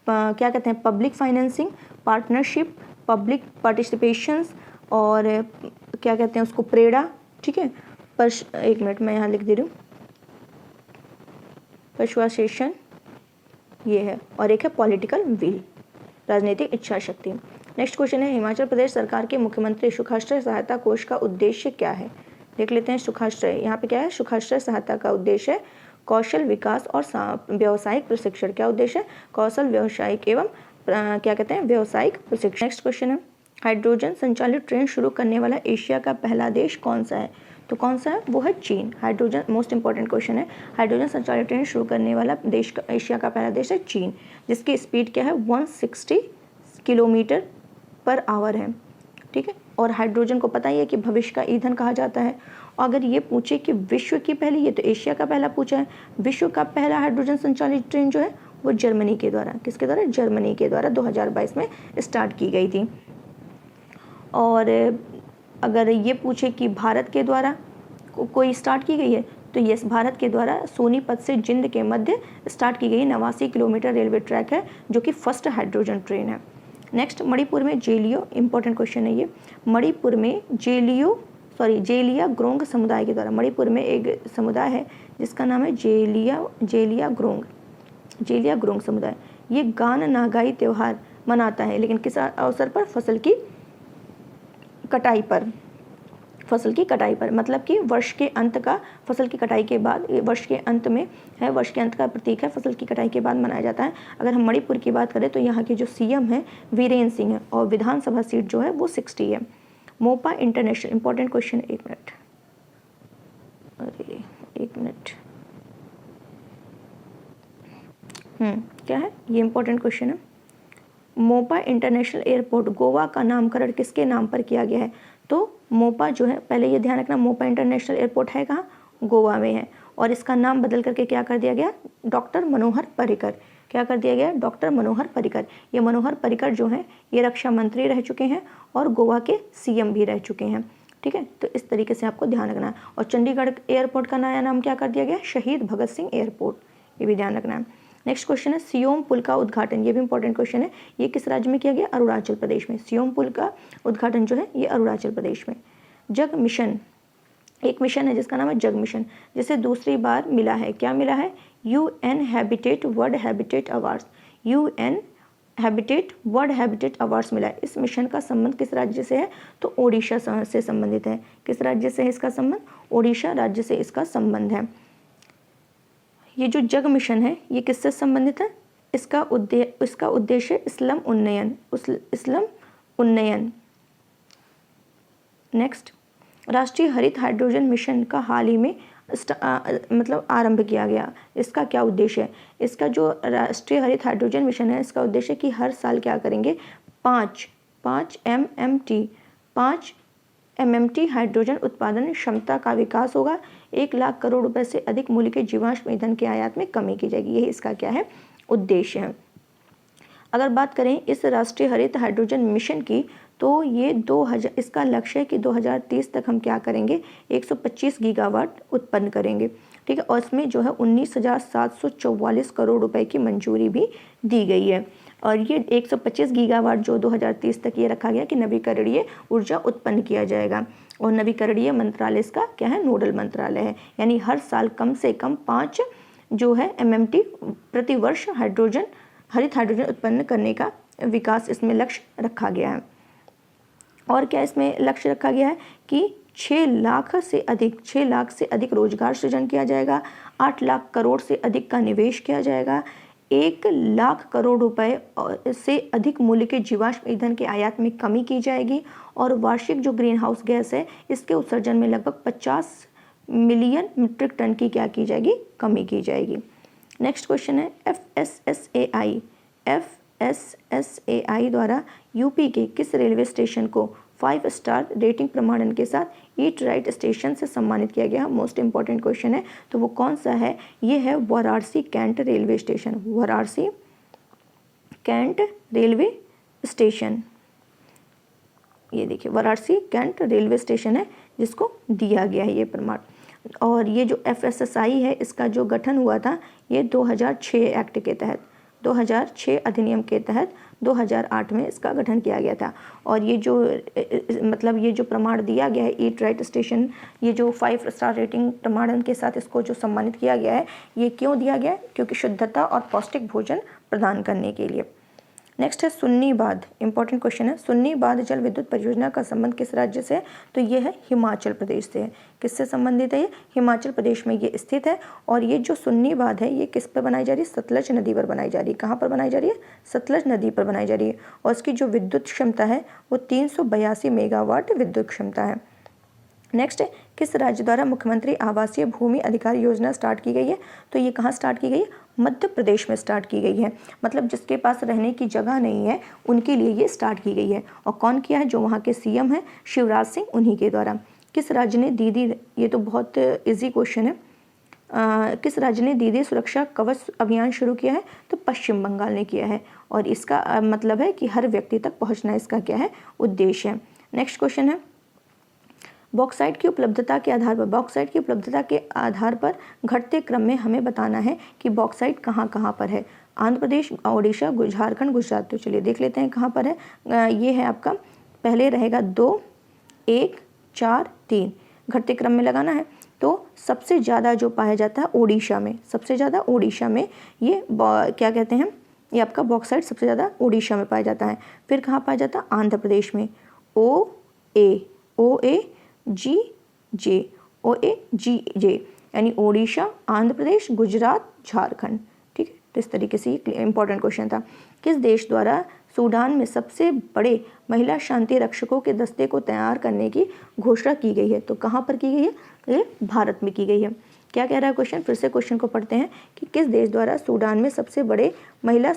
क्या कहते हैं, public financing, partnership, public participations, और क्या कहते हैं उसको, प्रेरणा, ठीक है, एक मिनट मैं यहाँ लिख दे रही हूँ, पर्सुएशन ये है, और एक है पॉलिटिकल विल, राजनीतिक इच्छा शक्ति। नेक्स्ट क्वेश्चन है, हिमाचल प्रदेश सरकार के मुख्यमंत्री सुखाश्रय सहायता कोष का उद्देश्य क्या है। देख लेते हैं सुखाश्रय, यहाँ पे क्या है, सुखाश्रय सहायता का उद्देश्य है कौशल विकास और व्यावसायिक प्रशिक्षण। क्या उद्देश्य है, कौशल व्यावसायिक एवं क्या कहते हैं, व्यावसायिक प्रशिक्षण। नेक्स्ट क्वेश्चन है, हाइड्रोजन संचालित ट्रेन शुरू करने वाला एशिया का पहला देश कौन सा है। तो कौन सा है, वो है चीन। हाइड्रोजन, मोस्ट इंपॉर्टेंट क्वेश्चन है, हाइड्रोजन संचालित ट्रेन शुरू करने वाला देश का, एशिया का पहला देश है चीन, जिसकी स्पीड क्या है, 160 km/h है, ठीक है। और हाइड्रोजन को पता ही है कि भविष्य का ईंधन कहा जाता है। अगर ये पूछे कि विश्व की पहली, ये तो एशिया का पहला पूछा है, विश्व का पहला हाइड्रोजन संचालित ट्रेन जो है वो जर्मनी के द्वारा, किसके द्वारा, जर्मनी के द्वारा 2022 में स्टार्ट की गई थी। और अगर ये पूछे कि भारत के द्वारा कोई स्टार्ट की गई है, तो यस, भारत के द्वारा सोनीपत से जिंद के मध्य स्टार्ट की गई 89 किलोमीटर रेलवे ट्रैक है, जो कि फर्स्ट हाइड्रोजन ट्रेन है। नेक्स्ट, मणिपुर में जेलियो, इंपॉर्टेंट क्वेश्चन है ये, मणिपुर में जेलिया ग्रोंग समुदाय के द्वारा, मणिपुर में एक समुदाय है जिसका नाम है जेलिया ग्रोंग समुदाय। ये गान नागाई त्यौहार मनाता है, लेकिन किस अवसर पर, फसल की कटाई पर, मतलब कि वर्ष के अंत का, फसल की कटाई के बाद, वर्ष के अंत में है, वर्ष के अंत का प्रतीक है, फसल की कटाई के बाद मनाया जाता है। अगर हम मणिपुर की बात करें तो यहाँ के जो सीएम है वीरेंद्र सिंह है, और विधानसभा सीट जो है वो 60 है। मोपा इंटरनेशनल, इंपॉर्टेंट क्वेश्चन है, एक मिनट, क्या है ये, इंपॉर्टेंट क्वेश्चन है। मोपा इंटरनेशनल एयरपोर्ट गोवा का नामकरण किसके नाम पर किया गया है। तो मोपा जो है, पहले ये ध्यान रखना, मोपा इंटरनेशनल एयरपोर्ट है कहाँ, गोवा में है, और इसका नाम बदल करके क्या कर दिया गया, डॉक्टर मनोहर पर्रिकर। क्या कर दिया गया, डॉक्टर मनोहर पर्रिकर। ये मनोहर पर्रिकर जो हैं ये रक्षा मंत्री रह चुके हैं और गोवा के सीएम भी रह चुके हैं, ठीक है। तो इस तरीके से आपको ध्यान रखना है। और चंडीगढ़ एयरपोर्ट का नया नाम क्या कर दिया गया, शहीद भगत सिंह एयरपोर्ट, ये भी ध्यान रखना है। नेक्स्ट क्वेश्चन है, सियोम पुल का उद्घाटन, ये भी इंपॉर्टेंट क्वेश्चन है, ये किस राज्य में किया गया, अरुणाचल प्रदेश में। सियोम पुल का उद्घाटन जो है ये अरुणाचल प्रदेश में। जग मिशन, एक मिशन है जिसका नाम है जग मिशन, जिसे दूसरी बार मिला है, क्या मिला है, UN habitat world habitat awards, UN habitat world habitat awards मिला है। इस मिशन का संबंध किस राज्य से है, तो ओडिशा से संबंधित है। किस राज्य से है इसका संबंध, ओडिशा राज्य से इसका संबंध है। ये जो जग मिशन है ये किससे संबंधित है, इसका उद्देश्य इस्लाम उन्नयन। नेक्स्ट, राष्ट्रीय हरित हाइड्रोजन मिशन का हाल ही में मतलब आरंभ किया गया, इसका क्या उद्देश्य है। इसका जो राष्ट्रीय हरित हाइड्रोजन मिशन है इसका उद्देश्य कि हर साल क्या करेंगे, 5 MMT हाइड्रोजन उत्पादन क्षमता का विकास होगा। 1 लाख करोड़ रुपए से अधिक मूल्य के जीवाश्म ईंधन के आयात में कमी की जाएगी, यही इसका क्या है, उद्देश्य है। अगर बात करें इस राष्ट्रीय हरित हाइड्रोजन मिशन की, तो ये 2000, इसका लक्ष्य है कि 2030 तक हम क्या करेंगे, 125 गीगावाट उत्पन्न करेंगे, ठीक है। और इसमें जो है 19,744 करोड़ रुपए की मंजूरी भी दी गई है। और ये 125 गीगावाट जो 2030 तक ये रखा गया कि नवीकरणीय ऊर्जा उत्पन्न किया जाएगा। और नवीकरणीय मंत्रालय इसका क्या है, नोडल मंत्रालय है। यानी हर साल कम से कम 5 जो है MMT प्रति वर्ष हरित हाइड्रोजन उत्पन्न करने का विकास इसमें लक्ष्य रखा गया है। और क्या इसमें लक्ष्य रखा गया है कि 6 लाख से अधिक रोजगार सृजन किया जाएगा, 8 लाख करोड़ से अधिक का निवेश किया जाएगा, 1 लाख करोड़ रुपए से अधिक मूल्य के जीवाश्म ईंधन के आयात में कमी की जाएगी, और वार्षिक जो ग्रीन हाउस गैस है इसके उत्सर्जन में लगभग 50 मिलियन मीट्रिक टन की क्या की जाएगी, कमी की जाएगी। नेक्स्ट क्वेश्चन है, FSSAI द्वारा यूपी के किस रेलवे स्टेशन को 5 स्टार रेटिंग प्रमाणन के साथ ईट राइट स्टेशन से सम्मानित किया गया? मोस्ट इंपॉर्टेंट क्वेश्चन है, तो वो कौन सा है? ये है Varanasi cantt railway station, Varanasi cantt railway station. ये देखिए वाराणसी कैंट रेलवे स्टेशन है जिसको दिया गया है ये प्रमाण। और ये जो FSSAI है इसका जो गठन हुआ था ये 2006 एक्ट के तहत, 2006 अधिनियम के तहत 2008 में इसका गठन किया गया था। और ये जो मतलब ये जो प्रमाण दिया गया है ईट राइट स्टेशन, ये जो 5 स्टार रेटिंग प्रमाणन के साथ इसको जो सम्मानित किया गया है, ये क्यों दिया गया है? क्योंकि शुद्धता और पौष्टिक भोजन प्रदान करने के लिए। नेक्स्ट है सुन्नी बांध, इंपॉर्टेंट क्वेश्चन है। सुन्नी बांध जल विद्युत परियोजना का संबंध किस राज्य से है? तो ये है हिमाचल प्रदेश से है। किससे संबंधित है ये? हिमाचल प्रदेश में ये स्थित है। और ये जो सुन्नी बांध है ये किस पर बनाई जा रही है? सतलज नदी पर बनाई जा रही है। कहाँ पर बनाई जा रही है? सतलज नदी पर बनाई जा रही है। और इसकी जो विद्युत क्षमता है वो 382 मेगावाट विद्युत क्षमता है। नेक्स्ट है किस राज्य द्वारा मुख्यमंत्री आवासीय भूमि अधिकार योजना स्टार्ट की गई है? तो ये कहाँ स्टार्ट की गई है? मध्य प्रदेश में स्टार्ट की गई है। मतलब जिसके पास रहने की जगह नहीं है उनके लिए ये स्टार्ट की गई है। और कौन किया है? जो वहाँ के CM हैं शिवराज सिंह, उन्हीं के द्वारा। किस राज्य ने दीदी, ये तो बहुत इजी क्वेश्चन है, किस राज्य ने दीदी सुरक्षा कवच अभियान शुरू किया है? तो पश्चिम बंगाल ने किया है। और इसका मतलब है कि हर व्यक्ति तक पहुँचना इसका क्या है? उद्देश्य है। नेक्स्ट क्वेश्चन है बॉक्साइट की उपलब्धता के आधार पर, बॉक्साइट की उपलब्धता के आधार पर घटते क्रम में हमें बताना है कि बॉक्साइट कहाँ कहाँ पर है। आंध्र प्रदेश, ओडिशा, झारखंड, गुजरात। तो चलिए देख लेते हैं कहाँ पर है। ये है आपका, पहले रहेगा 2, 1, 4, 3, घटते क्रम में लगाना है। तो सबसे ज़्यादा जो पाया जाता है ओडिशा में, सबसे ज़्यादा ओडिशा में ये क्या कहते हैं, ये आपका बॉक्साइट सबसे ज़्यादा ओडिशा में पाया जाता है। फिर कहाँ पाया जाता है? आंध्र प्रदेश में, OAGJ यानी ओडिशा, आंध्र प्रदेश, गुजरात, झारखंड। ठीक है, तो इस तरीके से ये इंपॉर्टेंट क्वेश्चन था। किस देश द्वारा सूडान में सबसे बड़े महिला शांति रक्षकों के दस्ते को तैयार करने की घोषणा की गई है? तो कहाँ पर की गई है? ये भारत में की गई है। क्या कह रहा है क्वेश्चन? फिर से क्वेश्चन को पढ़ते हैं कि किस देश द्वारा सूडान में सबसे बड़े महिला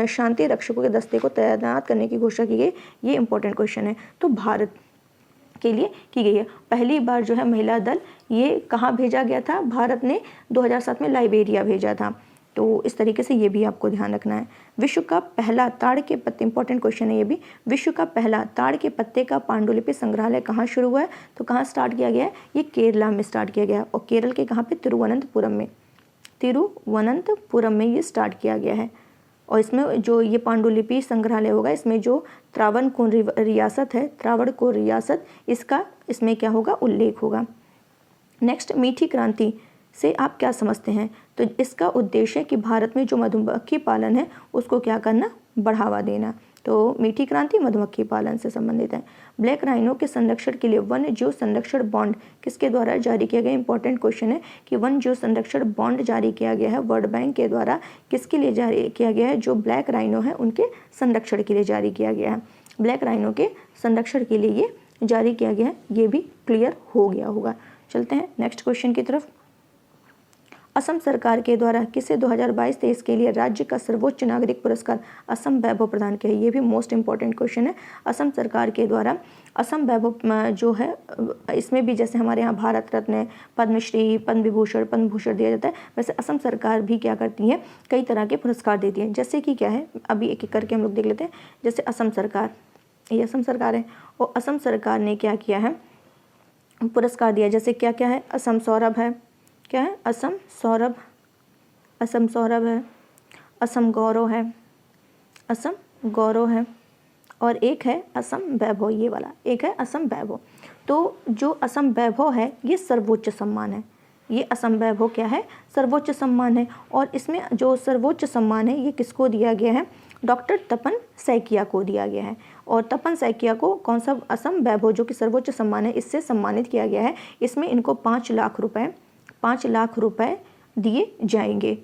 शांति रक्षकों के दस्ते को तैनात करने की घोषणा की गई? ये इंपॉर्टेंट क्वेश्चन है। तो भारत के लिए की गई है। पहली बार जो है महिला दल ये कहाँ भेजा गया था? भारत ने 2007 में लाइबेरिया भेजा था। तो इस तरीके से ये भी आपको ध्यान रखना है। विश्व का पहला ताड़ के पत्ते, इंपॉर्टेंट क्वेश्चन है ये भी, विश्व का पहला ताड़ के पत्ते का पांडुलिपि संग्रहालय कहाँ शुरू हुआ है? तो कहाँ स्टार्ट किया गया है? ये केरला में स्टार्ट किया गया है। और केरल के कहाँ पे? तिरुवनंतपुरम में, तिरुवनंतपुरम में ये स्टार्ट किया गया है। और इसमें जो ये पांडुलिपि संग्रहालय होगा, इसमें जो त्रावणकोर रियासत है, त्रावणकोर रियासत, इसका इसमें क्या होगा? उल्लेख होगा। नेक्स्ट, मीठी क्रांति से आप क्या समझते हैं? तो इसका उद्देश्य है कि भारत में जो मधुमक्खी पालन है उसको क्या करना? बढ़ावा देना। तो मीठी क्रांति मधुमक्खी पालन से संबंधित है। ब्लैक राइनो के संरक्षण के लिए वन्य जीव संरक्षण बॉन्ड किसके द्वारा जारी किया गया? इंपॉर्टेंट क्वेश्चन है कि वन्य जीव संरक्षण बॉन्ड जारी किया गया है वर्ल्ड बैंक के द्वारा। किसके लिए जारी किया गया है? जो ब्लैक राइनो है उनके संरक्षण के लिए जारी किया गया है। ब्लैक राइनो के संरक्षण के लिए ये जारी किया गया है, ये भी क्लियर हो गया होगा। चलते हैं नेक्स्ट क्वेश्चन की तरफ। असम सरकार के द्वारा किसे 2022-23 के लिए राज्य का सर्वोच्च नागरिक पुरस्कार असम वैभव प्रदान किया है? ये भी मोस्ट इंपॉर्टेंट क्वेश्चन है। असम सरकार के द्वारा असम वैभव जो है, इसमें भी जैसे हमारे यहाँ भारत रत्न, पद्मश्री, पद्म विभूषण, पद्म भूषण दिया जाता है, वैसे असम सरकार भी क्या करती है? कई तरह के पुरस्कार देती है। जैसे कि क्या है, अभी एक एक करके हम लोग देख लेते हैं। जैसे असम सरकार, ये असम सरकार है, और असम सरकार ने क्या किया है? पुरस्कार दिया। जैसे क्या क्या है? असम सौरभ है, क्या है? असम सौरभ, असम सौरभ है, असम गौरव है, असम गौरव है, और एक है असम वैभव, ये वाला एक है असम वैभव। तो जो असम वैभव है ये सर्वोच्च सम्मान है। ये असम वैभव क्या है? सर्वोच्च सम्मान है। और इसमें जो सर्वोच्च सम्मान है ये किसको दिया गया है? डॉक्टर तपन सैकिया को दिया गया है। और तपन सैकिया को कौन सा? असम वैभव जो कि सर्वोच्च सम्मान है, इससे सम्मानित किया गया है। इसमें इनको 5 लाख रुपए दिए जाएंगे।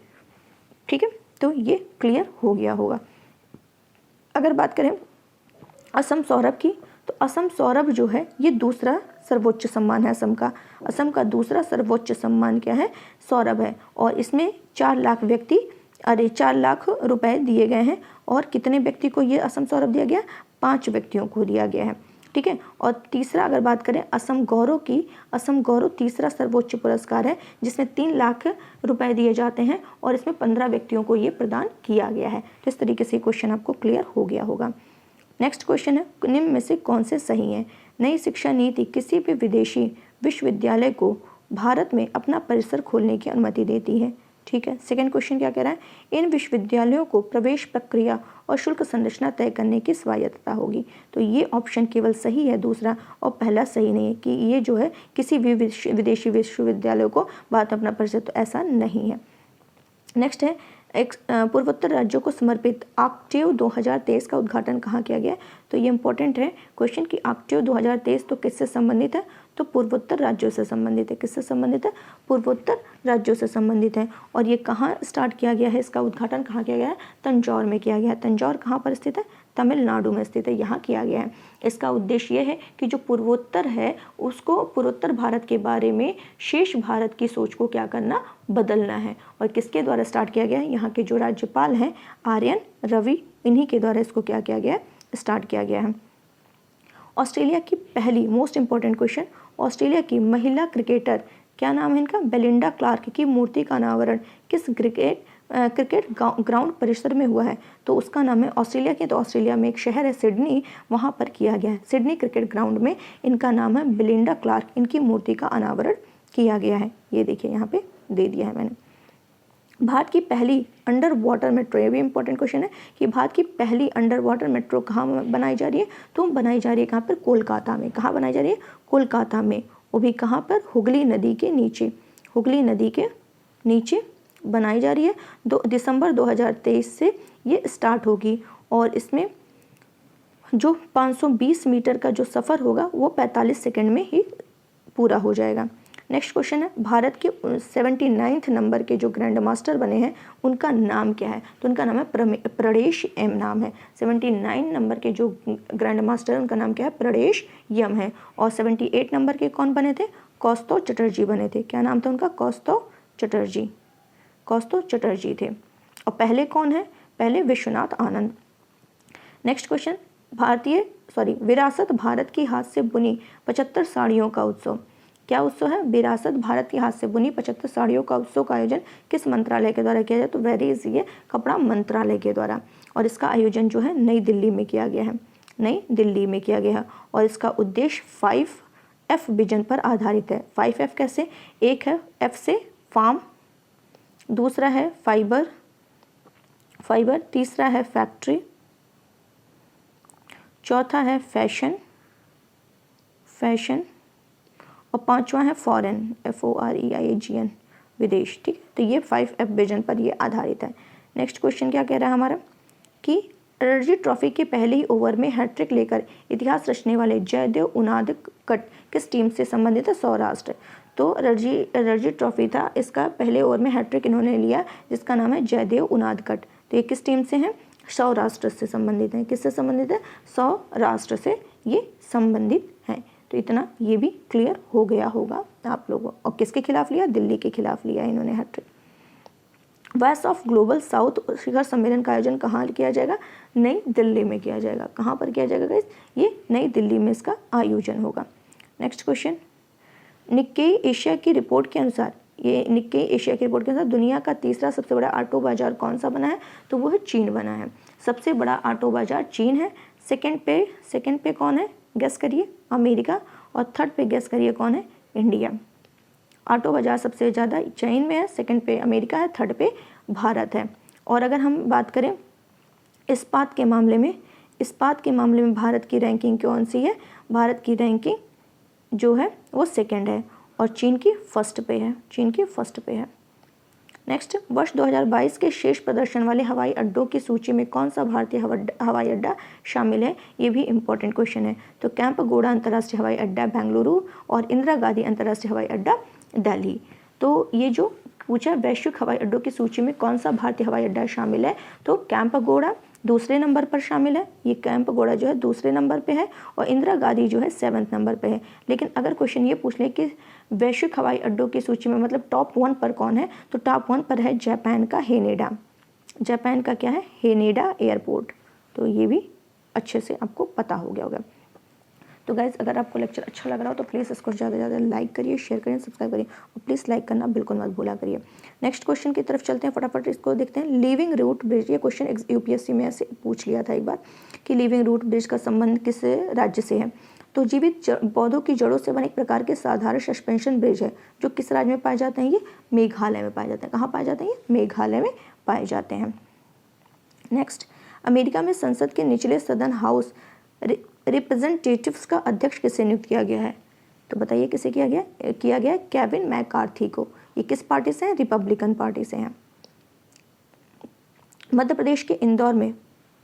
ठीक है, तो ये क्लियर हो गया होगा। अगर बात करें असम सौरभ की, तो असम सौरभ जो है ये दूसरा सर्वोच्च सम्मान है असम का। असम का दूसरा सर्वोच्च सम्मान क्या है? सौरभ है। और इसमें 4 लाख व्यक्ति अरे 4 लाख रुपए दिए गए हैं। और कितने व्यक्ति को ये असम सौरभ दिया गया? 5 व्यक्तियों को दिया गया है, ठीक है। और तीसरा अगर बात करें असम गौरव की, असम गौरव तीसरा सर्वोच्च पुरस्कार है जिसमें 3 लाख रुपए दिए जाते हैं और इसमें 15 व्यक्तियों को ये प्रदान किया गया है। तो इस तरीके से क्वेश्चन आपको क्लियर हो गया होगा। नेक्स्ट क्वेश्चन है, निम्न में से कौन से सही है? नई शिक्षा नीति किसी भी विदेशी विश्वविद्यालय को भारत में अपना परिसर खोलने की अनुमति देती है, ठीक है। सेकंड क्वेश्चन क्या कह रहा है? इन विश्वविद्यालयों को प्रवेश प्रक्रिया और शुल्क संरचना तय करने की स्वायत्तता होगी। तो ये ऑप्शन केवल सही है दूसरा, और पहला सही नहीं है कि ये जो है किसी भी विदेशी विश्वविद्यालयों को भारत में अपना परिसर, तो ऐसा नहीं है। नेक्स्ट है, एक पूर्वोत्तर राज्यों को समर्पित आक्टेव 2023 का उद्घाटन कहाँ किया गया? तो ये इंपॉर्टेंट है क्वेश्चन कि आक्टेव 2023 तो किससे संबंधित है? तो पूर्वोत्तर राज्यों से संबंधित है। किससे संबंधित है? पूर्वोत्तर राज्यों से संबंधित है। और ये कहाँ स्टार्ट किया गया है? इसका उद्घाटन कहाँ किया गया है? तंजौर में किया गया है। तंजौर कहाँ पर स्थित है? तमिलनाडु में स्थित है, यहाँ किया गया है। इसका उद्देश्य ये है कि जो पूर्वोत्तर है उसको, पूर्वोत्तर भारत के बारे में शेष भारत की सोच को क्या करना? बदलना है। और किसके द्वारा स्टार्ट किया गया है? यहाँ के जो राज्यपाल हैं आर्यन रवि, इन्हीं के द्वारा इसको क्या किया गया है? स्टार्ट किया गया है। ऑस्ट्रेलिया की पहली, मोस्ट इंपॉर्टेंट क्वेश्चन, ऑस्ट्रेलिया की महिला क्रिकेटर, क्या नाम है इनका? बेलिंडा क्लार्क की मूर्ति का अनावरण किस क्रिकेट ग्राउंड परिसर में हुआ है? तो उसका नाम है ऑस्ट्रेलिया के, तो ऑस्ट्रेलिया में एक शहर है सिडनी, वहाँ पर किया गया है। सिडनी क्रिकेट ग्राउंड में इनका नाम है बेलिंडा क्लार्क, इनकी मूर्ति का अनावरण किया गया है। ये देखिए यहाँ पे दे दिया है मैंने। भारत की पहली अंडर वाटर मेट्रो, ये भी इंपॉर्टेंट क्वेश्चन है कि भारत की पहली अंडर वाटर मेट्रो कहाँ बनाई जा रही है? तो बनाई जा रही है कहाँ पर? कोलकाता में। कहाँ बनाई जा रही है? कोलकाता में। वो भी कहाँ पर? हुगली नदी के नीचे, हुगली नदी के नीचे बनाई जा रही है। दिसंबर 2023 से ये स्टार्ट होगी और इसमें जो 520 मीटर का जो सफ़र होगा वो 45 सेकंड में ही पूरा हो जाएगा। नेक्स्ट क्वेश्चन है, भारत के 79 नंबर के जो ग्रैंड मास्टर बने हैं उनका नाम क्या है? तो उनका नाम है प्रणेश एम नाम है। 79 नंबर के जो ग्रैंड मास्टर उनका नाम क्या है? प्रणेश एम है। और 78 नंबर के कौन बने थे? कौस्तुभ चटर्जी बने थे। क्या नाम था उनका? कौस्तुभ चटर्जी, कौस्तुभ चटर्जी थे। और पहले कौन है? पहले विश्वनाथ आनंद। नेक्स्ट क्वेश्चन, विरासत भारत की हाथ से बुनी 75 साड़ियों का उत्सव, क्या उत्सव है? विरासत भारत की हाथ से बुनी 75 साड़ियों का उत्सव का आयोजन किस मंत्रालय के द्वारा किया जाए? तो वेरी इजी है, कपड़ा मंत्रालय के द्वारा। और इसका आयोजन जो है नई दिल्ली में किया गया है, नई दिल्ली में किया गया है। और इसका उद्देश्य 5F विजन पर आधारित है। 5F कैसे? एक है F से फार्म, दूसरा है फाइबर, तीसरा है फैक्ट्री, चौथा है फैशन, और पांचवा है फॉरेन, FOREIGN, विदेश, ठीक है। तो ये 5F विजन पर ये आधारित है। नेक्स्ट क्वेश्चन क्या कह रहा है हमारा कि रणजी ट्रॉफी के पहले ही ओवर में हैट्रिक लेकर इतिहास रचने वाले जयदेव उनादकट किस टीम से संबंधित है? सौराष्ट्र। तो रणजी ट्रॉफी था, इसका पहले ओवर में हैट्रिक इन्होंने लिया जिसका नाम है जयदेव उनादकट। तो ये किस टीम से हैं? सौराष्ट्र से संबंधित हैं। किससे संबंधित है? सौराष्ट्र से ये संबंधित हैं। तो इतना ये भी क्लियर हो गया होगा आप लोगों। और किसके खिलाफ लिया? दिल्ली के खिलाफ लिया इन्होंने hat trick. Voice of global south शिखर सम्मेलन का आयोजन कहाँ किया जाएगा? नई दिल्ली में किया जाएगा। कहाँ पर किया जाएगा गाइस? ये नई दिल्ली में इसका आयोजन होगा। नेक्स्ट क्वेश्चन, निक्केई एशिया की रिपोर्ट के अनुसार, ये निक्केई एशिया की रिपोर्ट के अनुसार दुनिया का तीसरा सबसे बड़ा ऑटो बाजार कौन सा बना है? तो वो है चीन बना है। सबसे बड़ा ऑटो बाजार चीन है। सेकंड पे कौन है? गेस करिए। अमेरिका। और थर्ड पे गेस करिए कौन है? इंडिया। ऑटो बाजार सबसे ज़्यादा चीन में है, सेकंड पे अमेरिका है, थर्ड पे भारत है। और अगर हम बात करें इस्पात के मामले में भारत की रैंकिंग कौन सी है? भारत की रैंकिंग जो है वो सेकंड है और चीन की फर्स्ट पे है। नेक्स्ट, वर्ष 2022 के शेष प्रदर्शन वाले हवाई अड्डों की सूची में कौन सा भारतीय हवाई अड्डा शामिल है? ये भी इंपॉर्टेंट क्वेश्चन है। तो कैंपगोड़ा अंतर्राष्ट्रीय हवाई अड्डा बेंगलुरु और इंदिरा गांधी अंतर्राष्ट्रीय हवाई अड्डा दिल्ली। तो ये जो पूछा वैश्विक हवाई अड्डों की सूची में कौन सा भारतीय हवाई अड्डा शामिल है? तो कैंपगोड़ा दूसरे नंबर पर शामिल है। ये कैंपगोड़ा जो है दूसरे नंबर पे है और इंदिरा गांधी जो है 7वें नंबर पे है। लेकिन अगर क्वेश्चन ये पूछ ले कि वैश्विक हवाई अड्डों की सूची में मतलब टॉप 1 पर कौन है? तो टॉप 1 पर है जापान का हेनेडा। जापान का क्या है, हेनेडा एयरपोर्ट। तो ये भी अच्छे से आपको पता हो गया होगा। तो गाइज़ अगर आपको लेक्चर अच्छा लग रहा हो तो प्लीज़ इसको ज़्यादा से ज़्यादा लाइक करिए, शेयर करिए, सब्सक्राइब करिए और प्लीज़ लाइक करना बिल्कुल मत भूला करिए। नेक्स्ट क्वेश्चन की तरफ चलते हैं, फटाफट इसको देखते हैं। लिविंग रूट ब्रिज, ये क्वेश्चन यूपीएससी में ऐसे पूछ लिया था एक बार कि लिविंग रूट ब्रिज का संबंध किस राज्य से है। तो जीवित पौधों की जड़ों से बने एक प्रकार के साधारण सस्पेंशन ब्रिज है जो किस राज्य में पाए जाते हैं, ये मेघालय में पाए जाते हैं। कहाँ पाए जाते हैं, ये मेघालय में पाए जाते हैं। नेक्स्ट, अमेरिका में संसद के निचले सदन हाउस रिप्रेजेंटेटिव्स का अध्यक्ष किसे नियुक्त किया गया है। तो बताइए किसे किया गया है केविन मैकार्थी को। ये किस पार्टी से हैं, रिपब्लिकन पार्टी से हैं। मध्य प्रदेश के इंदौर में,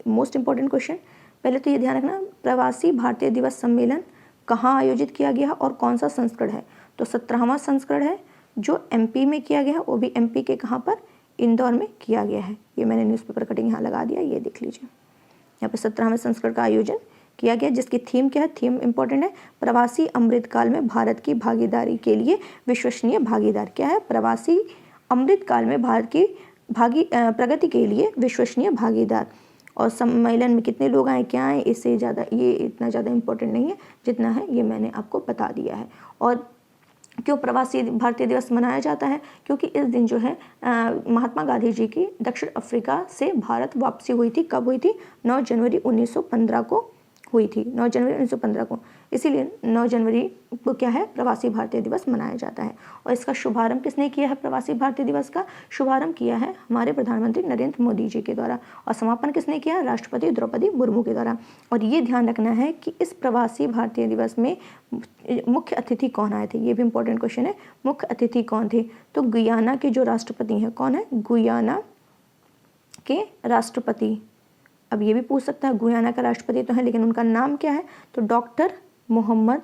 मोस्ट इंपॉर्टेंट क्वेश्चन, पहले तो ये ध्यान रखना, प्रवासी भारतीय दिवस सम्मेलन कहाँ आयोजित किया गया और कौन सा संस्करण है। तो 17वां संस्करण है जो एमपी में किया गया है, वो भी एमपी के कहाँ पर, इंदौर में किया गया है। ये मैंने न्यूज़पेपर कटिंग यहाँ लगा दिया, ये देख लीजिए। यहाँ पे 17वें संस्करण का आयोजन किया गया, जिसकी थीम क्या है, थीम इंपॉर्टेंट है, प्रवासी अमृतकाल में भारत की भागीदारी के लिए विश्वसनीय भागीदार। क्या है, प्रवासी अमृतकाल में भारत की प्रगति के लिए विश्वसनीय भागीदार। और सम्मेलन में कितने लोग आए, क्या आए, इससे ज़्यादा ये इतना ज़्यादा इंपॉर्टेंट नहीं है जितना है ये मैंने आपको बता दिया है। और क्यों प्रवासी भारतीय दिवस मनाया जाता है, क्योंकि इस दिन जो है महात्मा गांधी जी की दक्षिण अफ्रीका से भारत वापसी हुई थी। कब हुई थी, 9 जनवरी 1915 को हुई थी, 9 जनवरी 1915 को। इसीलिए 9 जनवरी को क्या है, प्रवासी भारतीय दिवस मनाया जाता है। और इसका शुभारंभ किसने किया है, प्रवासी भारतीय दिवस का शुभारंभ किया है हमारे प्रधानमंत्री नरेंद्र मोदी जी के द्वारा। और समापन किसने किया, राष्ट्रपति द्रौपदी मुर्मू के द्वारा। और ये ध्यान रखना है कि इस प्रवासी भारतीय दिवस में मुख्य अतिथि कौन आए थे, ये भी इंपॉर्टेंट क्वेश्चन है। मुख्य अतिथि कौन थे, तो गुयाना के जो राष्ट्रपति हैं, कौन है, गुयाना के राष्ट्रपति। अब ये भी पूछ सकता है, गुयाना का राष्ट्रपति तो है लेकिन उनका नाम क्या है, तो डॉक्टर मोहम्मद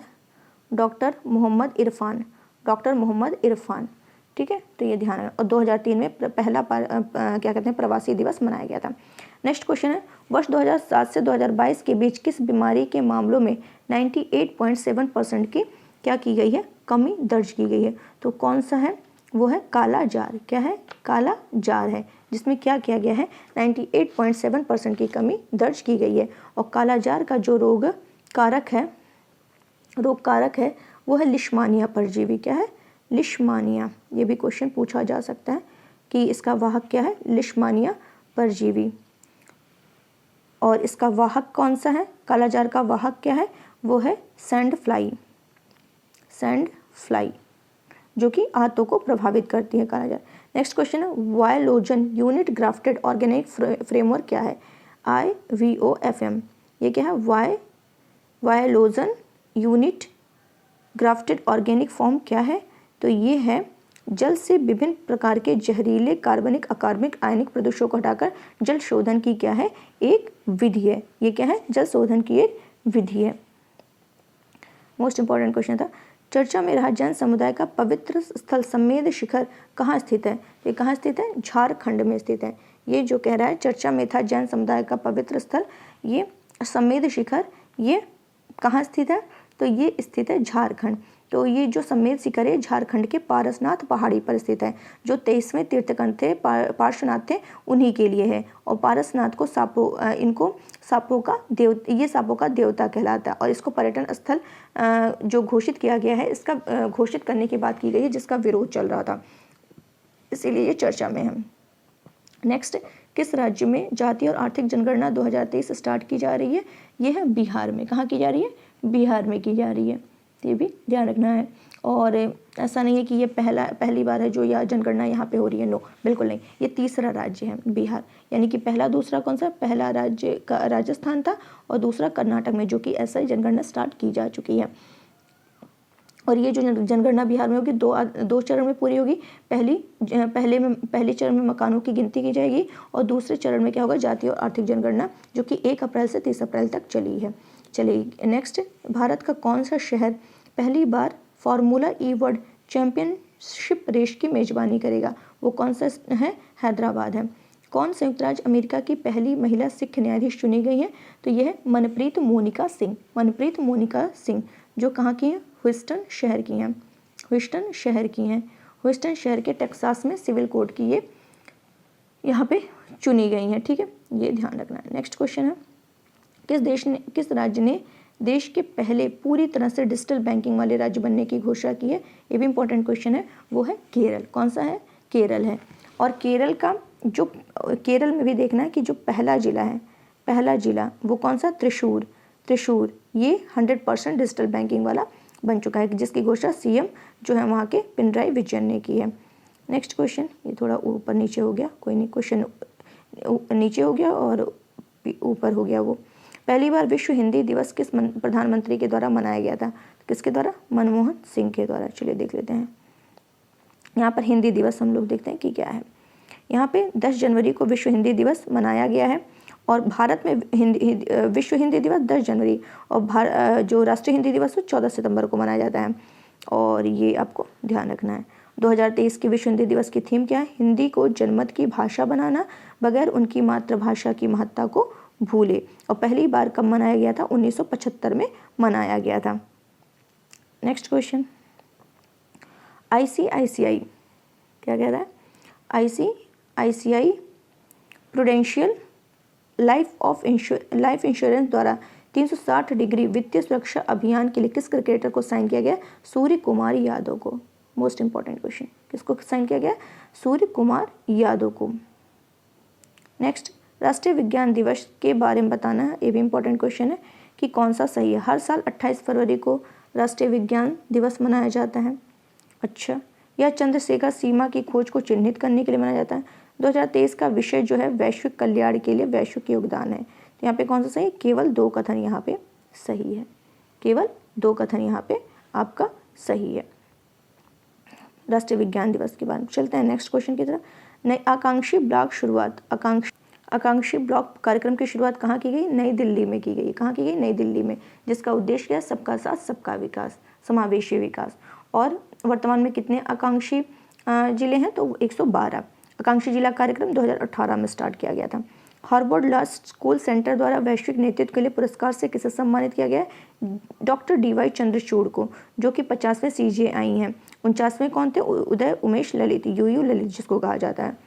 इरफान। ठीक है, तो ये ध्यान है। और 2003 में पहला क्या कहते हैं, प्रवासी दिवस मनाया गया था। नेक्स्ट क्वेश्चन है, वर्ष 2007 से 2022 के बीच किस बीमारी के मामलों में 98.7% की क्या की गई है, कमी दर्ज की गई है। तो कौन सा है, वो है काला जार। क्या है, काला जार है, जिसमें क्या किया गया है, 98.7% की कमी दर्ज की गई है। और काला जार का जो रोग कारक है वो है लिशमानिया परजीवी। क्या है, लिशमानिया। ये भी क्वेश्चन पूछा जा सकता है कि इसका वाहक क्या है, लिशमानिया परजीवी। और इसका वाहक कौन सा है, काला जार का वाहक क्या है, वो है सैंड फ्लाई, जो कि आंतों को प्रभावित करती है काला जार। नेक्स्ट क्वेश्चन है, वायलोजन यूनिट ग्राफ्टेड ऑर्गेनिक फ्रेमवर्क क्या है, IVOFM। ये क्या है, वायलोजन यूनिट ग्राफ्टेड ऑर्गेनिक फॉर्म क्या है, तो ये है जल से विभिन्न प्रकार के जहरीले कार्बनिक अकार्बनिक आयनिक प्रदूषकों को हटाकर जल शोधन की क्या है, एक विधि है। ये क्या है, जल शोधन की एक विधि है। मोस्ट इंपॉर्टेंट क्वेश्चन था, चर्चा में रहा जैन समुदाय का पवित्र स्थल समेध शिखर कहाँ स्थित है। ये कहाँ स्थित है, झारखंड में स्थित है। ये जो कह रहा है चर्चा में था जैन समुदाय का पवित्र स्थल, ये समेध शिखर, ये कहाँ स्थित है, तो ये स्थित है झारखंड। तो ये जो समेध शिखर है झारखंड के पारसनाथ पहाड़ी पर स्थित है। जो 23वें तीर्थंकर थे, पार्श्वनाथ थे, उन्हीं के लिए है। और पारसनाथ को सांपों का देवता कहलाता है। और इसको पर्यटन स्थल जो घोषित किया गया है, इसका घोषित करने की बात की गई है जिसका विरोध चल रहा था, इसीलिए ये चर्चा में है। नेक्स्ट, किस राज्य में जातीय और आर्थिक जनगणना 2023 स्टार्ट की जा रही है, ये है बिहार में। कहाँ की जा रही है, बिहार में की जा रही है, ये भी ध्यान रखना है। और ऐसा नहीं है कि ये पहली बार है जो यह जनगणना यहाँ पे हो रही है, नो, बिल्कुल नहीं। ये तीसरा राज्य है बिहार, यानी कि पहला दूसरा कौन सा, पहला राज्य का राजस्थान था और दूसरा कर्नाटक में, जो कि ऐसा ही जनगणना स्टार्ट की जा चुकी है। और ये जो जनगणना बिहार में होगी दो चरण में पूरी होगी। पहले चरण में मकानों की गिनती की जाएगी और दूसरे चरण में क्या होगा, जातीय और आर्थिक जनगणना, जो कि 1 अप्रैल से 30 अप्रैल तक चलेगी। नेक्स्ट, भारत का कौन सा शहर पहली बार फार्मूला ई वर्ल्ड चैंपियनशिप रेस की मेजबानी करेगा, वो कौन सा है, हैदराबाद है। कौन संयुक्त राज्य अमेरिका की पहली महिला सिख न्यायाधीश चुनी गई है, तो यह है मनप्रीत मोनिका सिंह, जो कहाँ की हैं, ह्यूस्टन शहर की हैं। ह्यूस्टन शहर के टेक्सास में सिविल कोर्ट की ये यहाँ पे चुनी गई हैं। ठीक है, ये ध्यान रखना है। नेक्स्ट क्वेश्चन है, किस राज्य ने देश के पहले पूरी तरह से डिजिटल बैंकिंग वाले राज्य बनने की घोषणा की है? ये भी इंपॉर्टेंट क्वेश्चन है, वो है केरल। कौन सा है? केरल है। और केरल का जो, केरल में भी देखना है कि जो पहला जिला है, पहला जिला वो कौन सा? त्रिशूर। त्रिशूर ये 100% डिजिटल बैंकिंग वाला बन चुका है, जिसकी घोषणा सीएम जो है वहाँ के पिनराई विजयन ने की है। नेक्स्ट क्वेश्चन, ये थोड़ा ऊपर नीचे हो गया, कोई नहीं, क्वेश्चन नीचे हो गया और ऊपर हो गया। वो पहली बार विश्व हिंदी दिवस किस प्रधानमंत्री के द्वारा मनाया गया था? किसके द्वारा? मनमोहन सिंह के द्वारा। चलिए देख लेते हैं। यहाँ पर हिंदी दिवस हम लोग देखते हैं कि क्या है। यहाँ पे 10 जनवरी को विश्व हिंदी दिवस मनाया गया है और भारत में विश्व हिंदी दिवस 10 जनवरी और जो राष्ट्रीय हिंदी दिवस वो 14 सितंबर को मनाया जाता है। और ये आपको ध्यान रखना है। 2023 के विश्व हिंदी दिवस की थीम क्या है? हिंदी को जनमत की भाषा बनाना, बगैर उनकी मातृभाषा की महत्ता को भूले। और पहली बार कब मनाया गया था? 1975 में मनाया गया था। नेक्स्ट क्वेश्चन, ICICI क्या कह रहा है? ICICI प्रूडेंशियल लाइफ इंश्योरेंस द्वारा 360 डिग्री वित्तीय सुरक्षा अभियान के लिए किस क्रिकेटर को साइन किया गया? सूर्य कुमार यादव को। मोस्ट इंपॉर्टेंट क्वेश्चन, किसको साइन किया गया? सूर्य कुमार यादव को। नेक्स्ट, राष्ट्रीय विज्ञान दिवस के बारे में बताना है। ये भी इंपॉर्टेंट क्वेश्चन है कि कौन सा सही है। हर साल 28 फरवरी को राष्ट्रीय विज्ञान दिवस मनाया जाता है। अच्छा, यह चंद्रशेखर सीमा की खोज को चिन्हित करने के लिए मनाया जाता है। 2023 का विषय जो है वैश्विक कल्याण के लिए वैश्विक योगदान है। तो यहाँ पे कौन सा सही है? केवल 2 कथन यहाँ पे सही है। केवल 2 कथन यहाँ पे आपका सही है राष्ट्रीय विज्ञान दिवस के बारे में। चलते हैं नेक्स्ट क्वेश्चन की तरफ। नई आकांक्षी ब्लॉक शुरुआत, आकांक्षी ब्लॉक कार्यक्रम की शुरुआत कहाँ की गई? नई दिल्ली में की गई। कहाँ की गई? नई दिल्ली में, जिसका उद्देश्य है सबका साथ सबका विकास, समावेशी विकास। और वर्तमान में कितने आकांक्षी जिले हैं? तो 112। आकांक्षी जिला कार्यक्रम 2018 में स्टार्ट किया गया था। हार्वर्ड लॉ स्कूल सेंटर द्वारा वैश्विक नेतृत्व के लिए पुरस्कार से किसे सम्मानित किया गया है? डॉक्टर DY चंद्रचूड़ को, जो कि 50वें CJI हैं। 49वें कौन थे? उदय उमेश ललित, UU ललित जिसको कहा जाता है।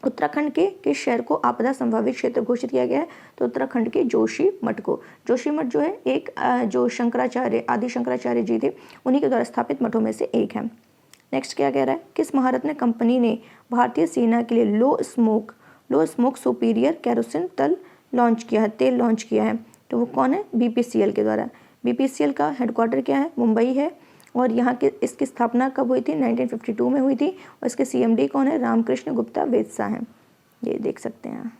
उत्तराखंड के किस शहर को आपदा संभावित क्षेत्र घोषित किया गया है? तो उत्तराखंड के जोशीमठ को। जोशीमठ जो है एक जो शंकराचार्य, आदि शंकराचार्य जी थे, उन्हीं के द्वारा स्थापित मठों में से एक है। नेक्स्ट क्या कह रहा है? किस महारत्न कंपनी ने भारतीय सेना के लिए लो स्मोक सुपीरियर कैरोसिन तेल लॉन्च किया है? तो वो कौन है? BPCL के द्वारा। BPCL का हेडक्वार्टर क्या है? मुंबई है। और यहाँ के इसकी स्थापना कब हुई थी? 1952 में हुई थी। और इसके CMD कौन है? रामकृष्ण गुप्ता वेधसा हैं। ये देख सकते हैं।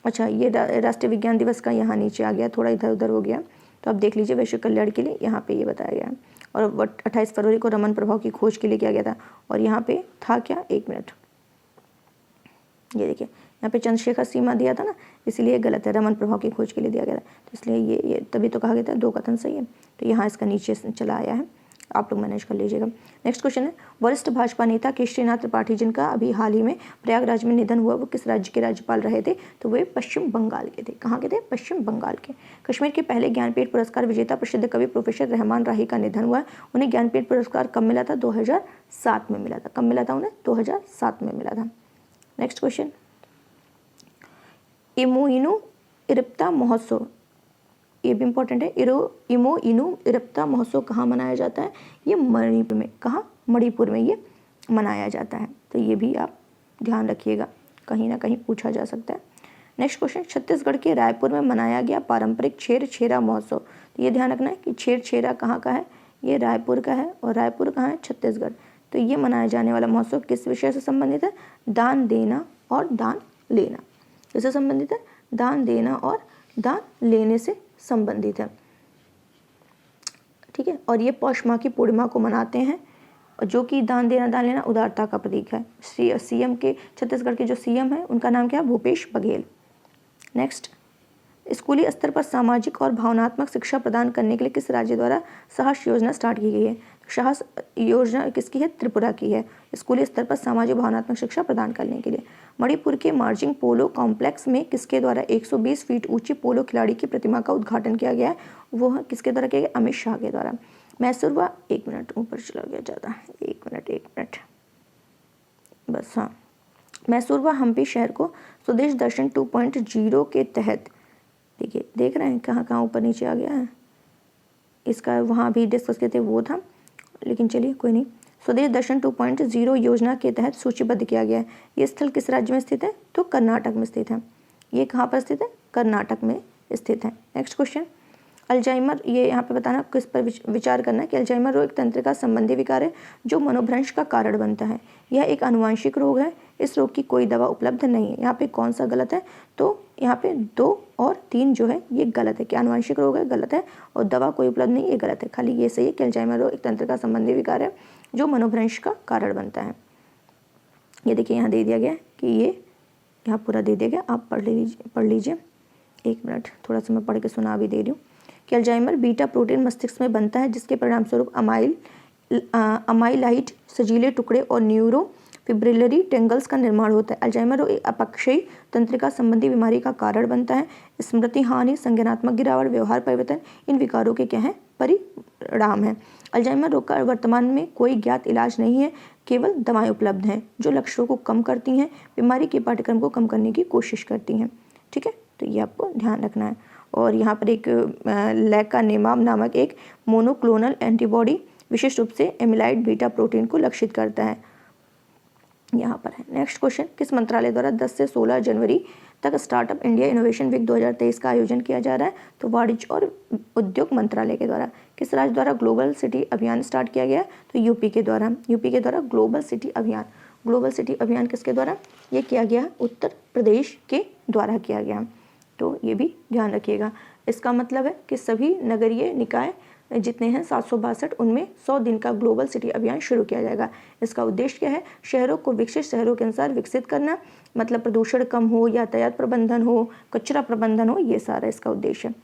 अच्छा, ये राष्ट्रीय विज्ञान दिवस का यहाँ नीचे आ गया, थोड़ा इधर उधर हो गया, तो आप देख लीजिए। वैश्विक कल्याण के लिए यहाँ पे ये बताया गया है। और 28 फरवरी को रमन प्रभाव की खोज के लिए किया गया था। और यहाँ पे था क्या? 1 मिनट, ये देखिए यहाँ पे चंद्रशेखर सीमा दिया था ना, इसीलिए गलत है। रमन प्रभाव की खोज के लिए दिया गया था, तो इसलिए ये तभी तो कहा गया था 2 कथन सही है। तो यहाँ इसका नीचे चला आया है, आप लोग मैनेज कर लीजिएगा। नेक्स्ट क्वेश्चन है, वरिष्ठ भाजपा नेता केशरीनाथ त्रिपाठी जिनका अभी हाल ही में प्रयागराज में निधन हुआ, वो किस राज्य के राज्यपाल रहे थे? तो वे पश्चिम बंगाल के थे। कहाँ के थे? पश्चिम बंगाल के। कश्मीर के पहले ज्ञानपीठ पुरस्कार विजेता प्रसिद्ध कवि प्रोफेसर रहमान राही का निधन हुआ। उन्हें ज्ञानपीठ पुरस्कार कब मिला था? 2007 में मिला था। कब मिला था उन्हें? 2007 में मिला था। नेक्स्ट क्वेश्चन, इमोइनु इरप्ता महोत्सव, ये भी इंपॉर्टेंट है। इमोइनु इरप्ता महोत्सव कहाँ मनाया जाता है? ये मणिपुर में। कहाँ? मणिपुर में ये मनाया जाता है। तो ये भी आप ध्यान रखिएगा, कहीं ना कहीं पूछा जा सकता है। नेक्स्ट क्वेश्चन, छत्तीसगढ़ के रायपुर में मनाया गया पारंपरिक छेर छेरा महोत्सव। तो ये ध्यान रखना है कि छेर छेरा कहाँ का है? ये रायपुर का है। और रायपुर कहाँ है? छत्तीसगढ़। तो ये मनाया जाने वाला महोत्सव किस विषय से संबंधित है? दान देना और दान लेना। किससे संबंधित है? दान देना और दान लेने से संबंधित है। ठीक है। और ये पौष माह की पूर्णिमा को मनाते हैं, जो कि दान देना दान लेना उदारता का प्रतीक है। CM के छत्तीसगढ़ के जो CM है उनका नाम क्या है? भूपेश बघेल। नेक्स्ट, स्कूली स्तर पर सामाजिक और भावनात्मक शिक्षा प्रदान करने के लिए किस राज्य द्वारा साहस योजना स्टार्ट की गई है? साहस योजना किसकी है? त्रिपुरा की है। स्कूली स्तर पर सामाजिक भावनात्मक शिक्षा प्रदान करने के लिए। मणिपुर के मार्जिंग पोलो कॉम्प्लेक्स में किसके द्वारा 120 फीट ऊंची पोलो खिलाड़ी की प्रतिमा का उद्घाटन किया गया है? वो किसके द्वारा किया गया? अमित शाह के द्वारा। मैसूर हुआ, 1 मिनट ऊपर चला गया ज़्यादा, 1 मिनट, 1 मिनट, बस बस, हाँ। मैसूर व हम्पी शहर को स्वदेश दर्शन 2.0 के तहत, देखिए देख रहे हैं कहाँ कहाँ ऊपर नीचे आ गया है, इसका वहाँ भी डिस्कस किए थे वो था, लेकिन चलिए कोई नहीं। स्वदेश दर्शन 2.0 योजना के तहत सूचीबद्ध किया गया है। ये स्थल किस राज्य में स्थित है? तो कर्नाटक में स्थित है। ये कहाँ पर स्थित है? कर्नाटक में स्थित है। नेक्स्ट क्वेश्चन, अल्जाइमर, ये यहाँ पे बताना किस पर विचार करना है कि अल्जाइमर रोग एक तंत्रिका संबंधी विकार है जो मनोभ्रंश का कारण बनता है। यह एक आनुवंशिक रोग है। इस रोग की कोई दवा उपलब्ध नहीं है। यहाँ पे कौन सा गलत है? तो यहाँ पे 2 और 3 जो है ये गलत है कि आनुवंशिक रोग है, गलत है, और दवा कोई उपलब्ध नहीं, ये गलत है। खाली ये सही है कि अल्जाइमर रोग एक तंत्रिका संबंधी विकार है जो मनोभ्रंश का कारण बनता है। ये देखिए यहाँ दे दिया गया है कि ये यहाँ पूरा दे दिया गया, आप पढ़ लीजिए। 1 मिनट, थोड़ा सा मैं पढ़ के सुना भी दे रही हूँ कि अल्जाइमर बीटा प्रोटीन मस्तिष्क में बनता है जिसके परिणाम स्वरूप अमाइलाइड सजीले टुकड़े और न्यूरो फिब्रिलरी टेंगल्स का निर्माण होता है। अल्जाइमर रोग एक अपक्षयी तंत्रिका संबंधी बीमारी का कारण बनता है। स्मृति हानि, संज्ञानात्मक गिरावट, व्यवहार परिवर्तन इन विकारों के क्या है? परिणाम है। अल्जाइमर रोग का वर्तमान में कोई ज्ञात इलाज नहीं है, केवल दवाएं उपलब्ध हैं जो लक्षणों को कम करती हैं, बीमारी के पाठ्यक्रम को कम करने की कोशिश करती हैं। ठीक है, तो ये आपको ध्यान रखना है। और यहाँ पर एक लेकानेमाब नामक एक मोनोक्लोनल एंटीबॉडी विशेष रूप से एमिलाइड बीटा प्रोटीन को लक्षित करता है, यहाँ पर है। नेक्स्ट क्वेश्चन, किस मंत्रालय द्वारा 10 से 16 जनवरी तक स्टार्टअप इंडिया इनोवेशन वीक 2023 का आयोजन किया जा रहा है? तो वाणिज्य और उद्योग मंत्रालय के द्वारा। किस राज्य द्वारा ग्लोबल सिटी अभियान स्टार्ट किया गया? तो यूपी के द्वारा ग्लोबल सिटी अभियान। ग्लोबल सिटी अभियान किसके द्वारा ये किया गया? उत्तर प्रदेश के द्वारा किया गया। तो ये भी ध्यान रखिएगा। इसका मतलब है कि सभी नगरीय निकाय जितने हैं 762, उनमें 100 दिन का ग्लोबल सिटी अभियान शुरू किया जाएगा। इसका उद्देश्य क्या है? शहरों को विकसित शहरों के अनुसार विकसित करना, मतलब प्रदूषण कम हो, यातायात प्रबंधन हो, कचरा प्रबंधन हो, ये सारा इसका उद्देश्य है।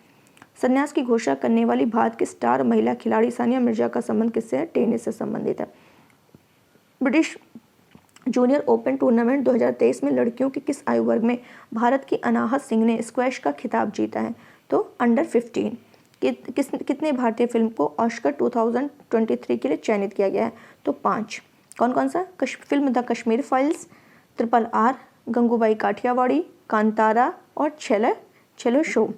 संन्यास की घोषणा करने वाली भारत की स्टार महिला खिलाड़ी सानिया मिर्जा का संबंध किससे है? टेनिस से संबंधित है। ब्रिटिश जूनियर ओपन टूर्नामेंट 2023 में लड़कियों के किस आयु वर्ग में भारत की अनाहत सिंह ने स्क्वैश का खिताब जीता है? तो अंडर 15। कितने भारतीय फिल्म को ऑस्कर 2023 के लिए चयनित किया गया है? तो 5। कौन कौन सा? Film the Kashmir files, RRR, Gangubai Kathiawadi, Kantara और छेलो शो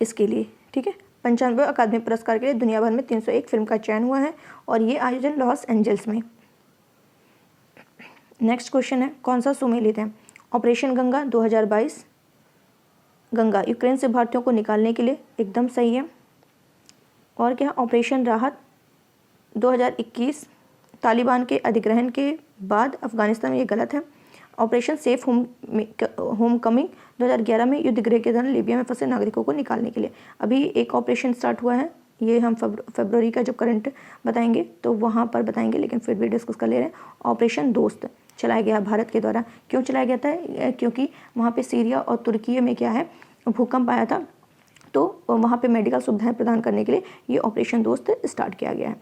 इसके लिए। ठीक है, 95वें अकादमी पुरस्कार के लिए दुनिया भर में 301 फिल्म का चयन हुआ है और ये आयोजन लॉस एंजल्स में। नेक्स्ट क्वेश्चन है, कौन सा सुमेलित है? ऑपरेशन गंगा 2022, गंगा यूक्रेन से भारतीयों को निकालने के लिए, एकदम सही है। और क्या? ऑपरेशन राहत 2021, तालिबान के अधिग्रहण के बाद अफगानिस्तान में, ये गलत है। ऑपरेशन सेफ होम कमिंग 2011 में युद्ध गृह के दौरान लीबिया में फंसे नागरिकों को निकालने के लिए। अभी एक ऑपरेशन स्टार्ट हुआ है, ये हम फरवरी का जब करंट बताएंगे तो वहाँ पर बताएंगे, लेकिन फिर भी डिस्कस कर ले रहे हैं। ऑपरेशन दोस्त चलाया गया भारत के द्वारा। क्यों चलाया गया था? क्योंकि वहाँ पे सीरिया और तुर्की में क्या है, भूकंप आया था, तो वहाँ पे मेडिकल सुविधाएं प्रदान करने के लिए ये ऑपरेशन दोस्त स्टार्ट किया गया है।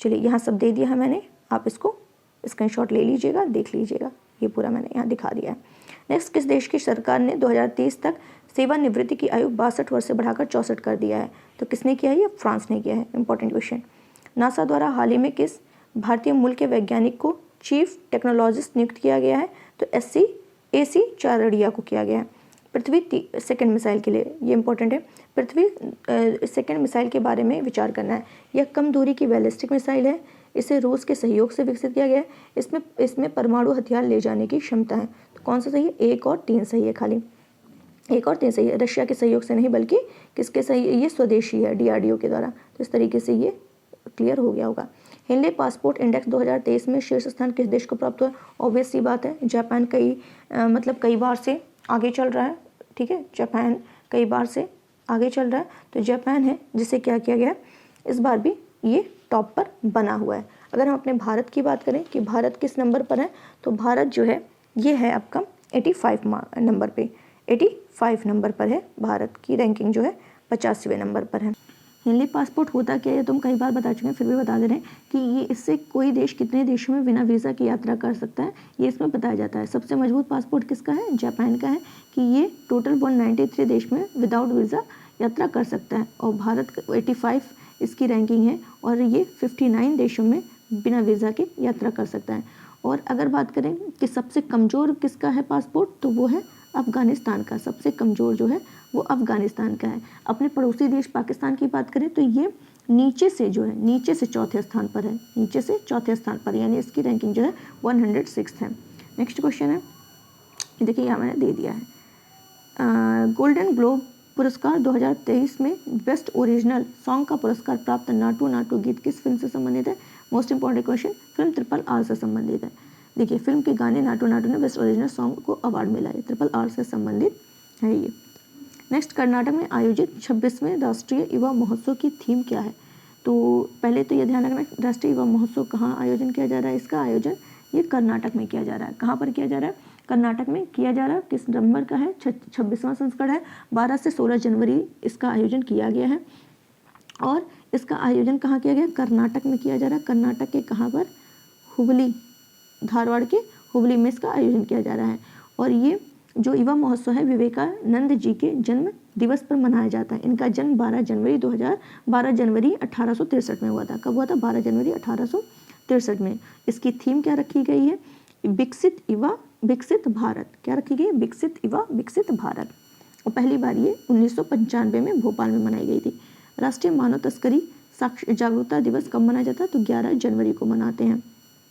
चलिए, यहाँ सब दे दिया है मैंने, आप इसको स्क्रीनशॉट ले लीजिएगा, देख लीजिएगा, ये पूरा मैंने यहाँ दिखा दिया है। नेक्स्ट, किस देश की सरकार ने 2030 तक सेवानिवृत्ति की आयु 62 वर्ष से बढ़ाकर 64 कर दिया है? तो किसने किया है? ये फ्रांस ने किया है। Important question. नासा द्वारा हाल ही में किस भारतीय मूल के वैज्ञानिक को चीफ टेक्नोलॉजिस्ट नियुक्त किया गया है? तो AC चारड़िया को किया गया है। पृथ्वी सेकंड मिसाइल के लिए, ये इंपॉर्टेंट है, पृथ्वी सेकंड मिसाइल के बारे में विचार करना है। यह कम दूरी की बैलिस्टिक मिसाइल है, इसे रूस के सहयोग से विकसित किया गया है। इसमें परमाणु हथियार ले जाने की क्षमता है। तो कौन सा सही है? 1 और 3 सही है, खाली 1 और 3 सही है। रशिया के सहयोग से नहीं बल्कि किसके सही है? ये स्वदेशी है, DRDO के द्वारा। तो इस तरीके से ये क्लियर हो गया होगा। हिंले पासपोर्ट इंडेक्स 2023 में शीर्ष स्थान किस देश को प्राप्त हुआ? ऑब्वियस सी बात है, जापान कई बार से आगे चल रहा है। ठीक है, जापान कई बार से आगे चल रहा है, तो जापान है जिसे क्या किया गया, इस बार भी ये टॉप पर बना हुआ है। अगर हम अपने भारत की बात करें कि भारत किस नंबर पर है, तो भारत जो है ये है आपका 85 नंबर पे, 85 नंबर पर है। भारत की रैंकिंग जो है 85वें नंबर पर है। हिंदी पासपोर्ट होता क्या है, तुम कई बार बता चुके हैं, फिर भी बता दे रहे हैं कि ये इससे कोई देश कितने देशों में बिना वीज़ा की यात्रा कर सकता है, ये इसमें बताया जाता है। सबसे मजबूत पासपोर्ट किसका है? जापान का है कि ये टोटल 193 देश में विदाउट वीज़ा यात्रा कर सकता है। और भारत का 85 इसकी रैंकिंग है और ये 59 देशों में बिना वीज़ा के यात्रा कर सकता है। और अगर बात करें कि सबसे कमज़ोर किसका है पासपोर्ट, तो वो है अफ़गानिस्तान का। सबसे कमज़ोर जो है वो अफ़गानिस्तान का है। अपने पड़ोसी देश पाकिस्तान की बात करें तो ये नीचे से जो है, नीचे से चौथे स्थान पर है, नीचे से चौथे स्थान पर, यानी इसकी रैंकिंग जो है 106 है। नेक्स्ट क्वेश्चन है, देखिए यहाँ मैंने दे दिया है। गोल्डन ग्लोब पुरस्कार 2023 में बेस्ट ओरिजिनल सॉन्ग का पुरस्कार प्राप्त नाटू नाटू गीत किस फिल्म से संबंधित है? Most important question, film RRR से संबंधित है। देखिए फिल्म के गाने नाटू नाटू ने बेस्ट ओरिजिनल सॉन्ग को अवार्ड मिला है, RRR से संबंधित है ये। नेक्स्ट, कर्नाटक में आयोजित 26वें राष्ट्रीय युवा महोत्सव की थीम क्या है? तो पहले तो ये ध्यान रखना, राष्ट्रीय युवा महोत्सव कहाँ आयोजन किया जा रहा है? इसका आयोजन ये कर्नाटक में किया जा रहा है। कहाँ पर किया जा रहा है? कर्नाटक में किया जा रहा है। किस नंबर का है? 26वां संस्करण है। 12 से 16 जनवरी इसका आयोजन किया गया है। और इसका आयोजन कहाँ किया गया? कर्नाटक में किया जा रहा है। कर्नाटक के कहाँ पर? हुबली, धारवाड़ के हुबली में इसका आयोजन किया जा रहा है। और ये जो युवा महोत्सव है विवेकानंद जी के जन्म दिवस पर मनाया जाता है। इनका जन्म 12 जनवरी 1863 में हुआ था। कब हुआ था? 12 जनवरी 1863 में। इसकी थीम क्या रखी गई है? विकसित युवा विकसित भारत। क्या रखी गई? विकसित युवा विकसित भारत। और पहली बार ये 1995 में भोपाल में मनाई गई थी। राष्ट्रीय मानव तस्करी जागरूकता दिवस कब मनाया जाता है? तो 11 जनवरी को मनाते हैं।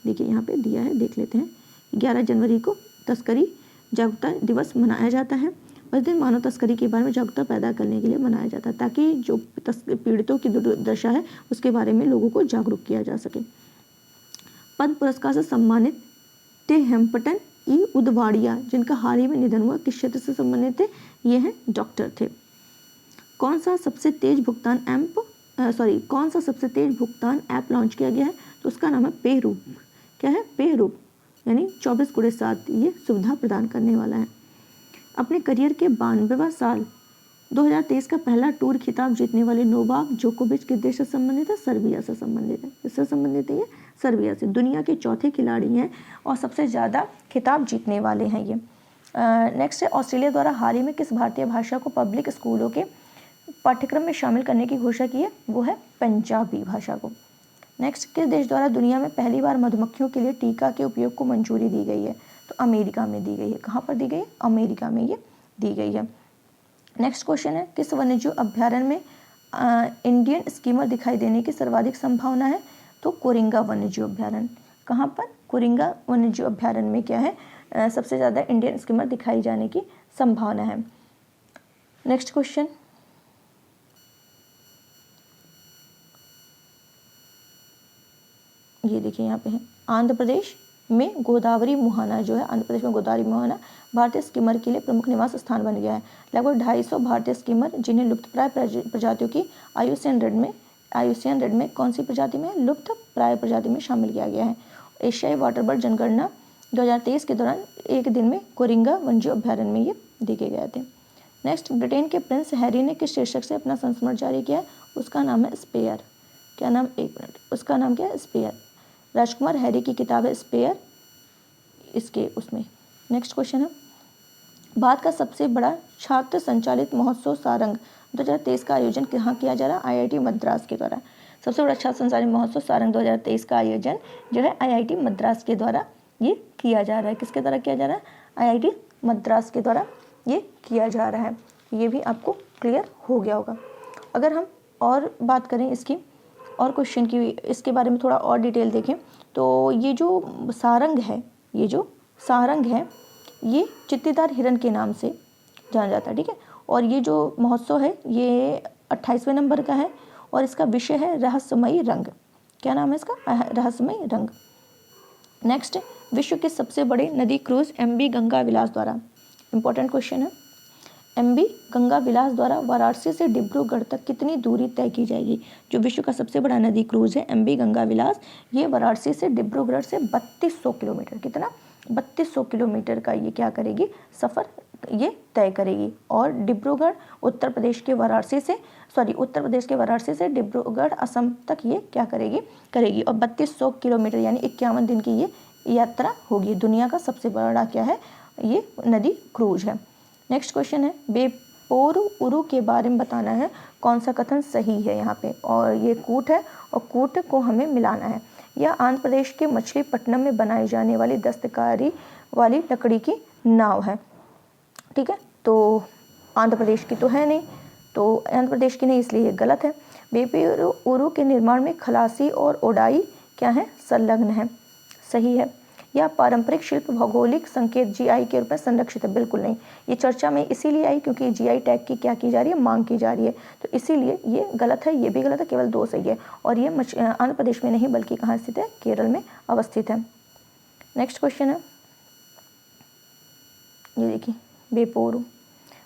देखिए यहाँ पे दिया है, देख लेते हैं। 11 जनवरी को तस्करी जागरूकता दिवस मनाया जाता है। उस दिन मानव तस्करी के बारे में जागरूकता पैदा करने के लिए मनाया जाता है, ताकि जो पीड़ितों की दुर्दशा है उसके बारे में लोगों को जागरूक किया जा सके। पद्म पुरस्कार से सम्मानित टे हेम्पटन ई उदवाड़िया, जिनका हाल ही में निधन हुआ, किस क्षेत्र से संबंधित थे? ये हैं डॉक्टर थे। कौन सा सबसे तेज भुगतान ऐप लॉन्च किया गया है? तो उसका नाम है पेरूप। क्या है? पेरूप, यानी 24x7 ये सुविधा प्रदान करने वाला है। अपने करियर के 92वां साल 2023 का पहला टूर खिताब जीतने वाले नोवाक जोकोविच किस देश से संबंधित है? सर्बिया से संबंधित है। इससे संबंधित है ये? सर्बिया से। दुनिया के चौथे खिलाड़ी हैं और सबसे ज़्यादा खिताब जीतने वाले हैं ये। नेक्स्ट है, ऑस्ट्रेलिया द्वारा हाल ही में किस भारतीय भाषा को पब्लिक स्कूलों के पाठ्यक्रम में शामिल करने की घोषणा की है? वो है पंजाबी भाषा को। नेक्स्ट, किस देश द्वारा दुनिया में पहली बार मधुमक्खियों के लिए टीका के उपयोग को मंजूरी दी गई है? तो अमेरिका में दी गई है। कहाँ पर दी गई है? अमेरिका में ये दी गई है। नेक्स्ट क्वेश्चन है, किस वन्यजीव अभ्यारण्य में इंडियन स्कीमर दिखाई देने की सर्वाधिक संभावना है? तो कोरिंगा वन्यजीव अभ्यारण्य। कहाँ पर? कोरिंगा वन्यजीव अभ्यारण्य में क्या है? सबसे ज़्यादा इंडियन स्कीमर दिखाई जाने की संभावना है। नेक्स्ट क्वेश्चन, ये देखिए यहाँ पे है, आंध्र प्रदेश में गोदावरी मुहाना जो है, आंध्र प्रदेश में गोदावरी मुहाना भारतीय स्कीमर के लिए प्रमुख निवास स्थान बन गया है। लगभग 250 भारतीय स्कीमर, जिन्हें लुप्तप्राय प्रजातियों की आयुसियन रेड में कौन सी प्रजाति में? लुप्तप्राय प्रजाति में शामिल किया गया है। एशियाई वाटर बर्ड जनगणना 2023 के दौरान एक दिन में कोरिंगा वन्यजीव अभ्यारण्य में ये देखे गए थे। नेक्स्ट, ब्रिटेन के प्रिंस हैरी ने किस शीर्षक से अपना संस्मरण जारी किया है? उसका नाम है स्पेयर। क्या नाम? एक मिनट, उसका नाम क्या है? स्पेयर। राजकुमार हैरी की किताब है स्पेयर, इसके उसमें। नेक्स्ट क्वेश्चन है, भारत का सबसे बड़ा छात्र संचालित महोत्सव सारंग 2023 का आयोजन कहाँ किया जा रहा है? IIT मद्रास के द्वारा। सबसे बड़ा छात्र संचालित महोत्सव सारंग 2023 का आयोजन जो है IIT मद्रास के द्वारा ये किया जा रहा है। किसके द्वारा किया जा रहा है? IIT मद्रास के द्वारा ये किया जा रहा है। ये भी आपको क्लियर हो गया होगा। अगर हम और बात करें इसकी और क्वेश्चन की, इसके बारे में थोड़ा और डिटेल देखें, तो ये जो सारंग है ये चित्तीदार हिरन के नाम से जाना जाता है। ठीक है, और ये जो महोत्सव है ये 28वें नंबर का है और इसका विषय है रहस्यमयी रंग। क्या नाम है इसका? रहस्यमयी रंग। नेक्स्ट, विश्व के सबसे बड़े नदी क्रूज MV गंगा विलास द्वारा, इंपॉर्टेंट क्वेश्चन है, MV गंगा विलास द्वारा वाराणसी से डिब्रूगढ़ तक कितनी दूरी तय की जाएगी? जो विश्व का सबसे बड़ा नदी क्रूज है MV गंगा विलास, ये वाराणसी से डिब्रूगढ़ से 3200 किलोमीटर, कितना? 3200 किलोमीटर का ये क्या करेगी? सफ़र ये तय करेगी। और डिब्रूगढ़ उत्तर प्रदेश के वाराणसी से डिब्रूगढ़ असम तक ये क्या करेगी। और 3200 किलोमीटर यानी 51 दिन की ये यात्रा होगी। दुनिया का सबसे बड़ा क्या है? ये नदी क्रूज है। नेक्स्ट क्वेश्चन है, बेपोरू के बारे में बताना है, कौन सा कथन सही है यहाँ पे? और ये कूट है और कूट को हमें मिलाना है। या आंध्र प्रदेश के मछलीपट्टनम में बनाई जाने वाली दस्तकारी वाली लकड़ी की नाव है। ठीक है, तो आंध्र प्रदेश की तो है नहीं, तो आंध्र प्रदेश की नहीं, इसलिए ये गलत है। बेपीरू के निर्माण में खलासी और ओडाई क्या है, संलग्न है, सही है। या पारंपरिक शिल्प भौगोलिक संकेत जीआई के रूप में संरक्षित है, बिल्कुल नहीं। ये चर्चा में इसीलिए आई क्योंकि जीआई टैग की क्या की जा रही है, मांग की जा रही है, तो इसीलिए ये गलत है, ये भी गलत है, केवल 2 सही है। और ये आंध्र प्रदेश में नहीं बल्कि कहाँ स्थित है, केरल में अवस्थित है। नेक्स्ट क्वेश्चन है, ये देखिए,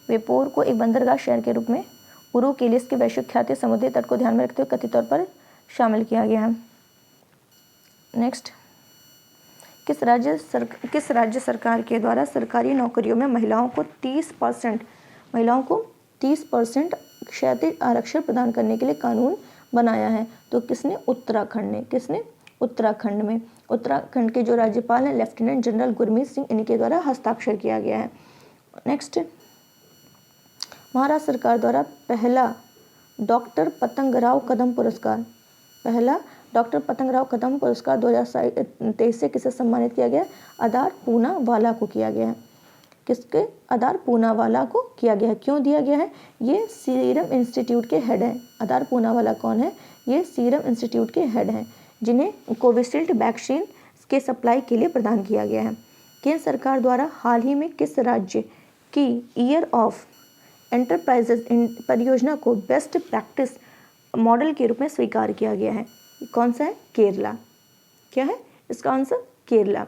बेपोर को एक बंदरगाह शहर के रूप में उरू के लिए इसके वैश्विक ख्याति समुद्री तट को ध्यान में रखते हुए कथित तौर पर शामिल किया गया है। नेक्स्ट, किस राज्य सरकार के द्वारा सरकारी नौकरियों में महिलाओं को 30% क्षैतिज आरक्षण प्रदान करने के लिए कानून बनाया है? तो किसने? उत्तराखंड ने। किसने? उत्तराखंड में। उत्तराखंड के जो राज्यपाल हैं लेफ्टिनेंट जनरल गुरमीत सिंह, इनके द्वारा हस्ताक्षर किया गया है। नेक्स्ट, महाराष्ट्र सरकार द्वारा पहला डॉक्टर पतंगराव कदम पुरस्कार 2023 से किसे सम्मानित किया गया? आधार पूनावाला को किया गया है। किसके? आधार पूनावाला को किया गया है। क्यों दिया गया है? ये सीरम इंस्टीट्यूट के हेड हैं। आधार पूनावाला कौन है? ये सीरम इंस्टीट्यूट के हेड हैं, जिन्हें कोविशील्ड वैक्सीन के सप्लाई के लिए प्रदान किया गया है। केंद्र सरकार द्वारा हाल ही में किस राज्य की ईयर ऑफ एंटरप्राइजेज परियोजना को बेस्ट प्रैक्टिस मॉडल के रूप में स्वीकार किया गया है? कौन सा है? केरला। क्या है इसका आंसर? केरला।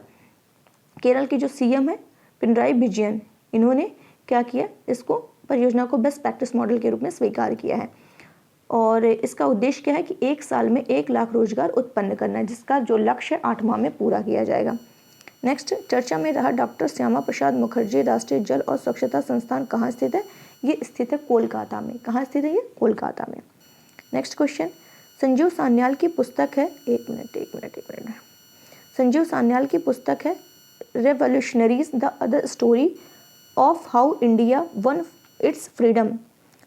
केरल के जो सीएम है पिनराई विजयन, इन्होंने क्या किया? इसको परियोजना को बेस्ट प्रैक्टिस मॉडल के रूप में स्वीकार किया है। और इसका उद्देश्य क्या है कि 1 साल में 1 लाख रोजगार उत्पन्न करना है, जिसका जो लक्ष्य 8 माह में पूरा किया जाएगा। नेक्स्ट, चर्चा में रहा डॉक्टर श्यामा प्रसाद मुखर्जी राष्ट्रीय जल और स्वच्छता संस्थान कहाँ स्थित है? ये स्थित है कोलकाता में। कहाँ स्थित है? ये कोलकाता में। नेक्स्ट क्वेश्चन, संजीव सान्याल की पुस्तक है, एक मिनट, संजीव सान्याल की पुस्तक है revolutionaries the other story of how India one it's freedom.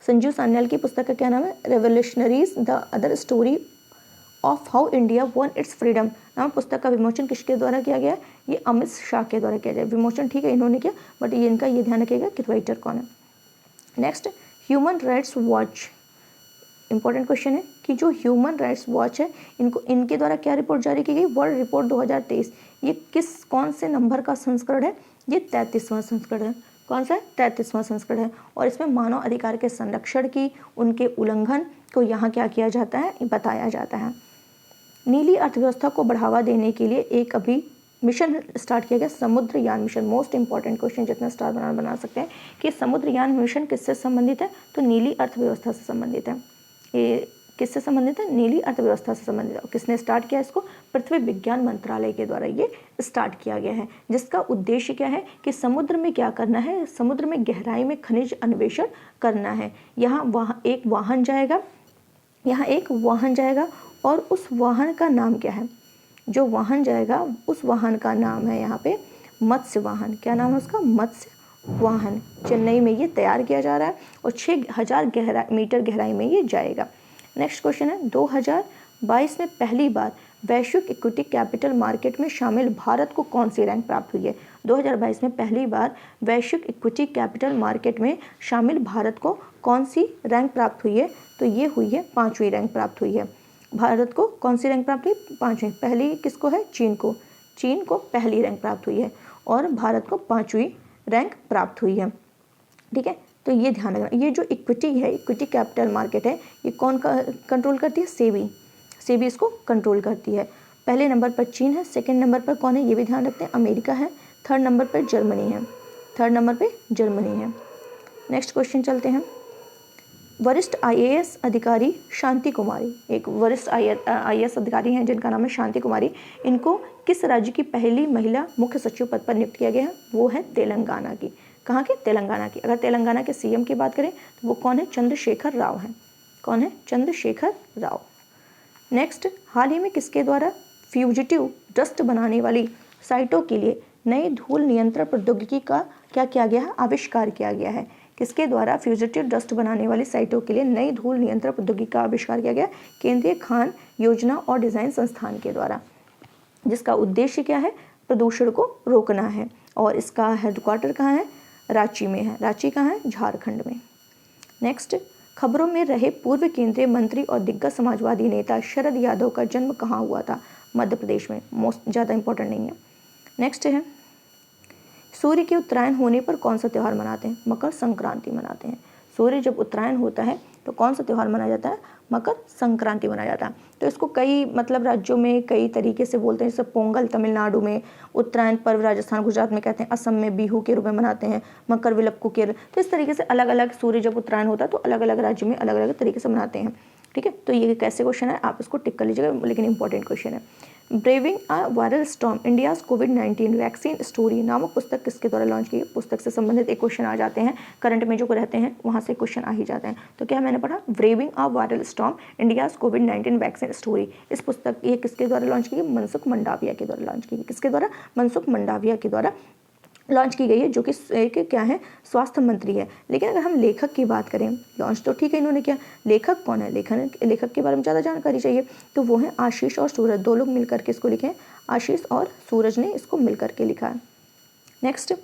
Sanjeev Sanyal की पुस्तक का क्या नाम है? Revolutionaries the other story of how India one it's freedom. नाम पुस्तक का विमोचन किसके द्वारा किया गया? ये अमित शाह के द्वारा किया जाए। विमोचन ठीक है इन्होंने किया, बट ये इनका ये ध्यान रखिएगा कि राइटर कौन है। Next, human rights watch, important question है कि जो ह्यूमन राइट्स वॉच है, इनके द्वारा क्या रिपोर्ट जारी की गई? World report 2023। ये कौन से नंबर का संस्करण है? ये 33वां संस्करण है। कौन सा है? 33वां संस्करण है। और इसमें मानव अधिकार के संरक्षण की, उनके उल्लंघन को यहाँ क्या किया जाता है? बताया जाता है। नीली अर्थव्यवस्था को बढ़ावा देने के लिए एक अभी मिशन स्टार्ट किया गया, Samudrayaan mission. Most important question जितना स्टार बना सकते हैं कि समुद्रयान मिशन किससे संबंधित है? तो नीली अर्थव्यवस्था से संबंधित है। ये किससे संबंधित है? नीली अर्थव्यवस्था से संबंधित है। किसने स्टार्ट किया इसको? पृथ्वी विज्ञान मंत्रालय के द्वारा ये स्टार्ट किया गया है, जिसका उद्देश्य क्या है कि समुद्र में क्या करना है? समुद्र में गहराई में खनिज अन्वेषण करना है। यहाँ एक वाहन जाएगा और उस वाहन का नाम क्या है? जो वाहन जाएगा उस वाहन का नाम है यहाँ पे मत्स्य वाहन। क्या नाम है उसका? मत्स्य वाहन। चेन्नई में ये तैयार किया जा रहा है और 6000 मीटर गहराई में ये जाएगा। नेक्स्ट क्वेश्चन है, 2022 में पहली बार वैश्विक इक्विटी कैपिटल मार्केट में शामिल भारत को कौन सी रैंक प्राप्त हुई है? 2022 में पहली बार वैश्विक इक्विटी कैपिटल मार्केट में शामिल भारत को कौन सी रैंक प्राप्त हुई है? तो ये हुई है 5वीं रैंक प्राप्त हुई है। भारत को कौन सी रैंक प्राप्त हुई? 5वीं। पहली किसको है? चीन को पहली रैंक प्राप्त हुई है और भारत को 5वीं रैंक प्राप्त हुई है। ठीक है, तो ये ध्यान रखना। ये जो इक्विटी है, इक्विटी कैपिटल मार्केट है, ये कौन कंट्रोल करती है? सेबी इसको कंट्रोल करती है। पहले नंबर पर चीन है, सेकंड नंबर पर कौन है ये भी ध्यान रखते हैं? अमेरिका है। थर्ड नंबर पर जर्मनी है। नेक्स्ट क्वेश्चन चलते हैं। वरिष्ठ IAS अधिकारी शांति कुमारी, एक वरिष्ठ IAS अधिकारी हैं जिनका नाम है शांति कुमारी। इनको किस राज्य की पहली महिला मुख्य सचिव पद पर नियुक्त किया गया है? वो है तेलंगाना की। कहाँ के? तेलंगाना की। अगर तेलंगाना के CM की बात करें तो वो कौन है? चंद्रशेखर राव है। कौन है? चंद्रशेखर राव। नेक्स्ट, हाल ही में किसके द्वारा फ्यूजिटिव डस्ट बनाने वाली साइटों के लिए नई धूल नियंत्रण प्रौद्योगिकी का क्या किया गया है? आविष्कार किया गया है। किसके द्वारा फ्यूजिटिव डस्ट बनाने वाली साइटों के लिए नई धूल नियंत्रण प्रौद्योगिकी का आविष्कार किया गया? केंद्रीय खान योजना और डिज़ाइन संस्थान के द्वारा। जिसका उद्देश्य क्या है, प्रदूषण को रोकना है। और इसका हेडक्वार्टर कहाँ है, रांची में है। रांची कहाँ है, झारखंड में। नेक्स्ट, खबरों में रहे पूर्व केंद्रीय मंत्री और दिग्गज समाजवादी नेता शरद यादव का जन्म कहाँ हुआ था, मध्य प्रदेश में। मोस्ट ज़्यादा इंपॉर्टेंट नहीं है। नेक्स्ट है, सूर्य के उत्तरायण होने पर कौन सा त्यौहार मनाते हैं, मकर संक्रांति मनाते हैं। सूर्य जब उत्तरायण होता है तो कौन सा त्यौहार मनाया जाता है, मकर संक्रांति मनाया जाता है। तो इसको कई मतलब राज्यों में कई तरीके से बोलते हैं, जैसे पोंगल तमिलनाडु में, उत्तरायण पर्व राजस्थान गुजरात में कहते हैं, असम में बिहू के रूप में मनाते हैं, मकर विलक्कू केरल। तो इस तरीके से अलग अलग सूर्य जब उत्तरायण होता है तो अलग अलग राज्य में अलग अलग तरीके से मनाते हैं। ठीक है, तो ये कैसे क्वेश्चन है, आप इसको टिक कर लीजिएगा, लेकिन इंपॉर्टेंट क्वेश्चन है। Braving a viral storm, India's covid vaccine story नामक पुस्तक किसके द्वारा लॉन्च की। पुस्तक से संबंधित एक क्वेश्चन आ जाते हैं, करंट में जो रहते हैं वहाँ से क्वेश्चन आ ही जाते हैं। तो क्या मैंने पढ़ा, braving a viral storm India's covid vaccine story. इस पुस्तक ये किसके द्वारा लॉन्च की गई, मनसुख मंडाविया के द्वारा लॉन्च की गई। किसके द्वारा, मनसुख मंडाविया के द्वारा लॉन्च की गई है, जो कि एक क्या है, स्वास्थ्य मंत्री है। लेकिन अगर हम लेखक की बात करें, लॉन्च तो ठीक है इन्होंने किया, लेखक कौन है, लेखक के बारे में ज़्यादा जानकारी चाहिए, तो वो है आशीष और सूरज, दो लोग मिलकर के इसको लिखे हैं, आशीष और सूरज ने इसको मिलकर के लिखा है। Next,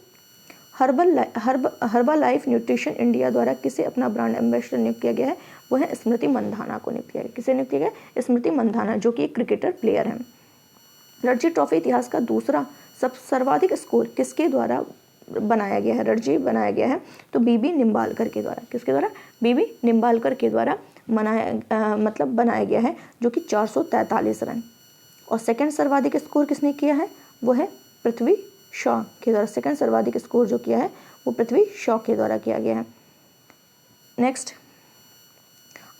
herbal life nutrition India द्वारा किसे अपना ब्रांड एम्बेसडर नियुक्त किया गया है, वो है स्मृति मंधाना को नियुक्त किया गया। किसे नियुक्त किया गया, स्मृति मंधाना, जो कि एक क्रिकेटर प्लेयर है। रणजी ट्रॉफी इतिहास का दूसरा सर्वाधिक स्कोर किसके द्वारा बनाया गया है, रणजी बनाया गया है, तो बीबी निम्बालकर के द्वारा। किसके द्वारा, बीबी निम्बालकर के द्वारा बनाया गया है, जो कि 443 रन। और सेकंड सर्वाधिक स्कोर किसने किया है, वो है पृथ्वी शॉ के द्वारा। सेकंड सर्वाधिक स्कोर जो किया है वो पृथ्वी शॉ के द्वारा किया गया है। नेक्स्ट,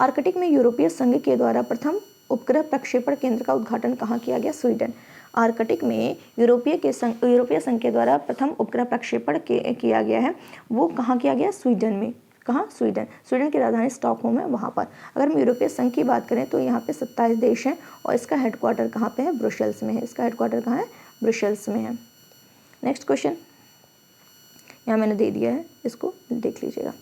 आर्कटिक में यूरोपीय संघ के द्वारा प्रथम उपग्रह प्रक्षेपण केंद्र का उद्घाटन कहाँ किया गया, स्वीडन। आर्कटिक में यूरोपीय संघ के द्वारा प्रथम उपग्रह प्रक्षेपण किया गया है, वो कहाँ किया गया, स्वीडन में। कहाँ, स्वीडन की राजधानी स्टॉकहोम है, वहाँ पर। अगर हम यूरोपीय संघ की बात करें तो यहाँ पे 27 देश हैं और इसका हेडक्वार्टर कहाँ पे है, ब्रुसेल्स में है। इसका हेडक्वार्टर कहाँ है, ब्रुसेल्स में है। नेक्स्ट क्वेश्चन यहाँ मैंने दे दिया है, इसको देख लीजिएगा।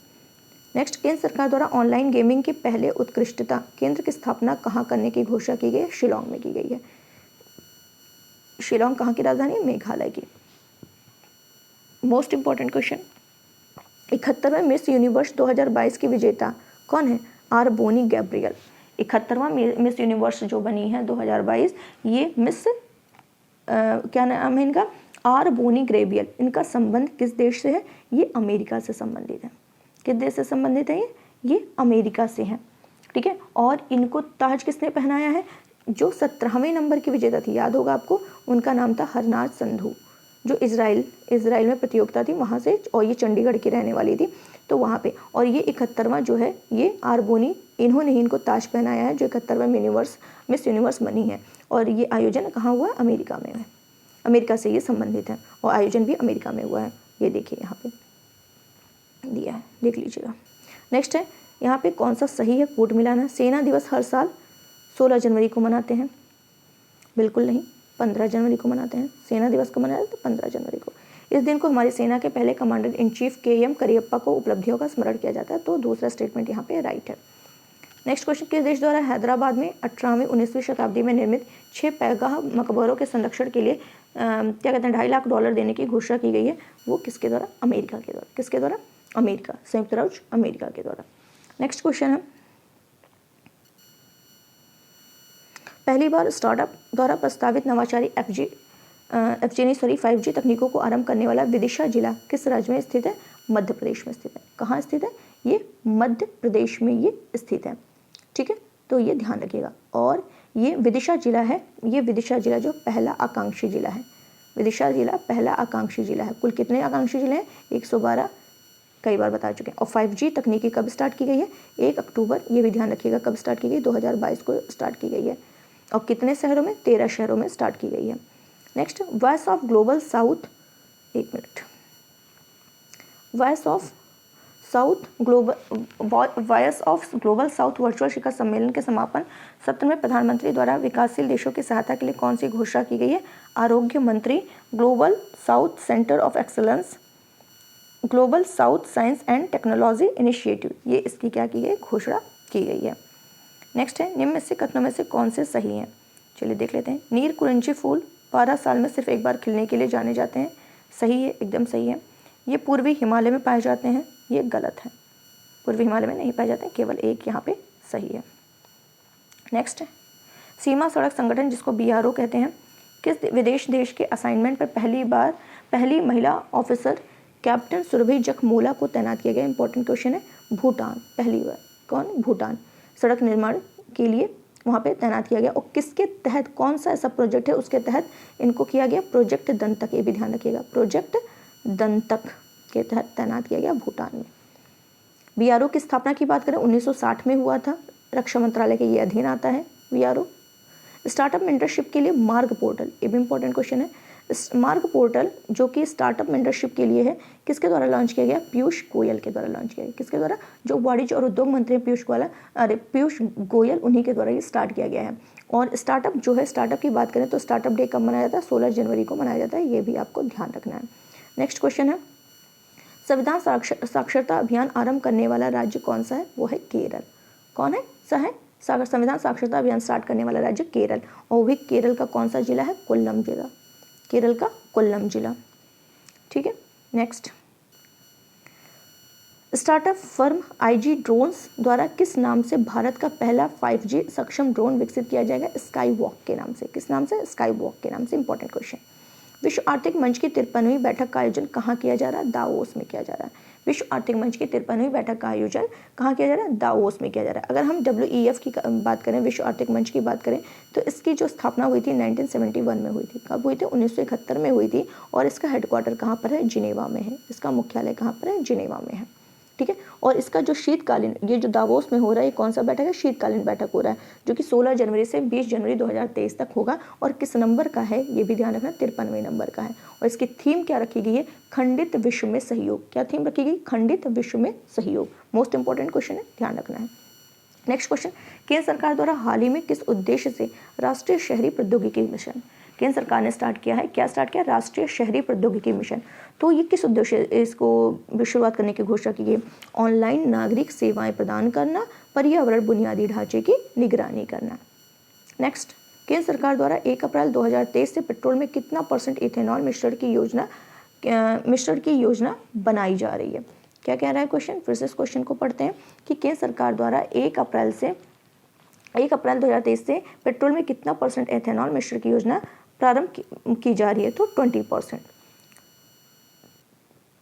नेक्स्ट, केंद्र सरकार द्वारा ऑनलाइन गेमिंग के पहले उत्कृष्टता केंद्र की स्थापना कहाँ करने की घोषणा की गई है, शिलोंग में की गई है। शिलोंग कहाँ की राजधानी है, मेघालय की। मोस्ट इंपॉर्टेंट क्वेश्चन, 71वें मिस यूनिवर्स 2022 की विजेता कौन है, आर बोनी गैब्रियल। 71वां मिस यूनिवर्स जो बनी है 2022, ये मिस क्या नाम है इनका, आर बोनी ग्रेबियल। इनका संबंध किस देश से है, ये अमेरिका से संबंधित है। किस देश से संबंधित है ये अमेरिका से है। ठीक है, और इनको ताज किसने पहनाया है, जो 17वें नंबर की विजेता थी, याद होगा आपको, उनका नाम था हरनाज संधू, जो इजराइल में प्रतियोगिता थी वहाँ से, और ये चंडीगढ़ की रहने वाली थी, तो वहाँ पे। और ये 71वां जो है ये आरबोनी, इन्होंने ही इनको ताज पहनाया है, जो 71वें मिस यूनिवर्स बनी है। और ये आयोजन कहाँ हुआ, अमेरिका में है, अमेरिका से ये संबंधित है, और आयोजन भी अमेरिका में हुआ है। ये देखिए यहाँ पे दिया है, देख लीजिएगा। नेक्स्ट है, यहाँ पे कौन सा सही है, कोड मिलाना। सेना दिवस हर साल 16 जनवरी को मनाते हैं, बिल्कुल नहीं, 15 जनवरी को मनाते हैं। सेना दिवस को मनाया तो 15 जनवरी को। इस दिन को हमारी सेना के पहले commander in chief KM Cariappa को उपलब्धियों का स्मरण किया जाता है, तो दूसरा स्टेटमेंट यहाँ पे राइट है। नेक्स्ट क्वेश्चन, किस देश द्वारा हैदराबाद में 18वीं-19वीं शताब्दी में निर्मित 6 पैगाह मकबरों के संरक्षण के लिए क्या कहते हैं, $2.5 लाख देने की घोषणा की गई है, वो किसके द्वारा, अमेरिका के द्वारा। किसके द्वारा, अमेरिका, संयुक्त राज्य अमेरिका के द्वारा। नेक्स्ट क्वेश्चन है, पहली बार स्टार्टअप द्वारा प्रस्तावित नवाचारी 5G तकनीकों को आरंभ करने वाला विदिशा जिला किस राज्य में स्थित है, मध्य प्रदेश में स्थित है। कहाँ स्थित है, ये मध्य प्रदेश में ये स्थित है। ठीक है, तो ये ध्यान रखिएगा। और ये विदिशा जिला है, ये विदिशा जिला जो पहला आकांक्षी जिला है, विदिशा जिला पहला आकांक्षी जिला है। कुल कितने आकांक्षी जिले हैं, 112, कई बार बता चुके हैं। और 5G तकनीकी कब स्टार्ट की गई है, 1 अक्टूबर, ये भी ध्यान रखिएगा, कब स्टार्ट की गई, 2022 को स्टार्ट की गई है। और कितने शहरों में, 13 शहरों में स्टार्ट की गई है। Next, voice of global south, एक minute, voice of global south virtual शिखर सम्मेलन के समापन सत्र में प्रधानमंत्री द्वारा विकासशील देशों की सहायता के लिए कौन सी घोषणा की गई है, आरोग्य मंत्री, global south centre of excellence, global south science and technology initiative, ये इसकी क्या की गई, घोषणा की गई है। नेक्स्ट है, निम्न में से कथनों में से कौन से सही हैं, चलिए देख लेते हैं। नीर कुरिंची फूल 12 साल में सिर्फ एक बार खिलने के लिए जाने जाते हैं। सही है, एकदम सही है। ये पूर्वी हिमालय में पाए जाते हैं, ये गलत है, पूर्वी हिमालय में नहीं पाए जाते हैं, केवल एक यहाँ पे सही है। नेक्स्ट, सीमा सड़क संगठन जिसको BRO कहते हैं, किस विदेश देश के असाइनमेंट पर पहली महिला ऑफिसर कैप्टन सुरभि जखमोला को तैनात किया गया? इंपॉर्टेंट क्वेश्चन है। भूटान, पहली बार। कौन? भूटान। सड़क निर्माण के लिए वहाँ पे तैनात किया गया। और किसके तहत, कौन सा ऐसा प्रोजेक्ट है उसके तहत इनको किया गया? प्रोजेक्ट दंतक, ये भी ध्यान रखिएगा, प्रोजेक्ट दंतक के तहत तैनात किया गया भूटान में। BRO की स्थापना की बात करें 1960 में हुआ था, रक्षा मंत्रालय के ये अधीन आता है BRO। स्टार्टअप मेंटरशिप के लिए मार्ग पोर्टल, ये भी इंपॉर्टेंट क्वेश्चन है। मार्ग पोर्टल जो कि स्टार्टअप मेंटरशिप के लिए है, किसके द्वारा लॉन्च किया गया? पीयूष गोयल के द्वारा लॉन्च किया गया। किसके द्वारा? जो वाणिज्य और उद्योग मंत्री हैं पीयूष गोयल, उन्हीं के द्वारा ये स्टार्ट किया गया है। और स्टार्टअप जो है, स्टार्टअप की बात करें तो स्टार्टअप डे कब मनाया जाता है? 16 जनवरी को मनाया जाता है, ये भी आपको ध्यान रखना है। नेक्स्ट क्वेश्चन है, संविधान साक्षरता अभियान आरंभ करने वाला राज्य कौन सा है? वो है केरल। कौन है? संविधान साक्षरता अभियान स्टार्ट करने वाला राज्य केरल। और भी केरल का कौन सा जिला है? कोल्लम जिला, केरल का कोल्लम जिला। ठीक है। Next, startup firm IG drones द्वारा किस नाम से भारत का पहला 5G सक्षम ड्रोन विकसित किया जाएगा? स्काई वॉक के नाम से। किस नाम से? स्काई वॉक के नाम से। Important question. विश्व आर्थिक मंच की 53वीं बैठक का आयोजन कहाँ किया जा रहा है? दावोस में किया जा रहा है। विश्व आर्थिक मंच की 53वीं बैठक का आयोजन कहाँ किया जा रहा है? दावोस में किया जा रहा है। अगर हम WEF की बात करें, विश्व आर्थिक मंच की बात करें, तो इसकी जो स्थापना हुई थी 1971 में हुई थी। कब हुई थी? 1971 में हुई थी। और इसका हेडक्वार्टर कहाँ पर है? जिनेवा में है। इसका मुख्यालय कहाँ पर है? जिनेवा में है। ठीक है। और इसका जो शीतकालीन, ये जो दावोस में हो रहा है, ये कौन सा बैठक है? शीतकालीन बैठक हो रहा है, जो कि 16 जनवरी से 20 जनवरी 2023 तक होगा। और किस नंबर का है ये भी ध्यान रखना, 53वें नंबर का है। और इसकी थीम क्या रखी गई है? खंडित विश्व में सहयोग। क्या थीम रखी गई? खंडित विश्व में सहयोग। मोस्ट इंपॉर्टेंट क्वेश्चन है, ध्यान रखना है। नेक्स्ट क्वेश्चन, केंद्र सरकार द्वारा हाल ही में किस उद्देश्य से राष्ट्रीय शहरी प्रौद्योगिकी मिशन केंद्र सरकार ने स्टार्ट किया है? क्या स्टार्ट किया? राष्ट्रीय शहरी प्रौद्योगिकी मिशन। तो ये किस उद्देश्य इसको शुरुआत करने की घोषणा की गई? ऑनलाइन नागरिक सेवाएं प्रदान करना, पर्यावरण बुनियादी ढांचे की निगरानी करना। नेक्स्ट, केंद्र सरकार द्वारा 1 अप्रैल 2023 से पेट्रोल में कितना % इथेनॉल मिश्रण की योजना बनाई जा रही है? क्या कह रहा है क्वेश्चन? फिर से इस क्वेश्चन को पढ़ते हैं कि केंद्र सरकार द्वारा 1 अप्रैल 2023 से पेट्रोल में कितना % एथेनॉल मिश्रण की योजना प्रारंभ की जा रही है? तो 20%।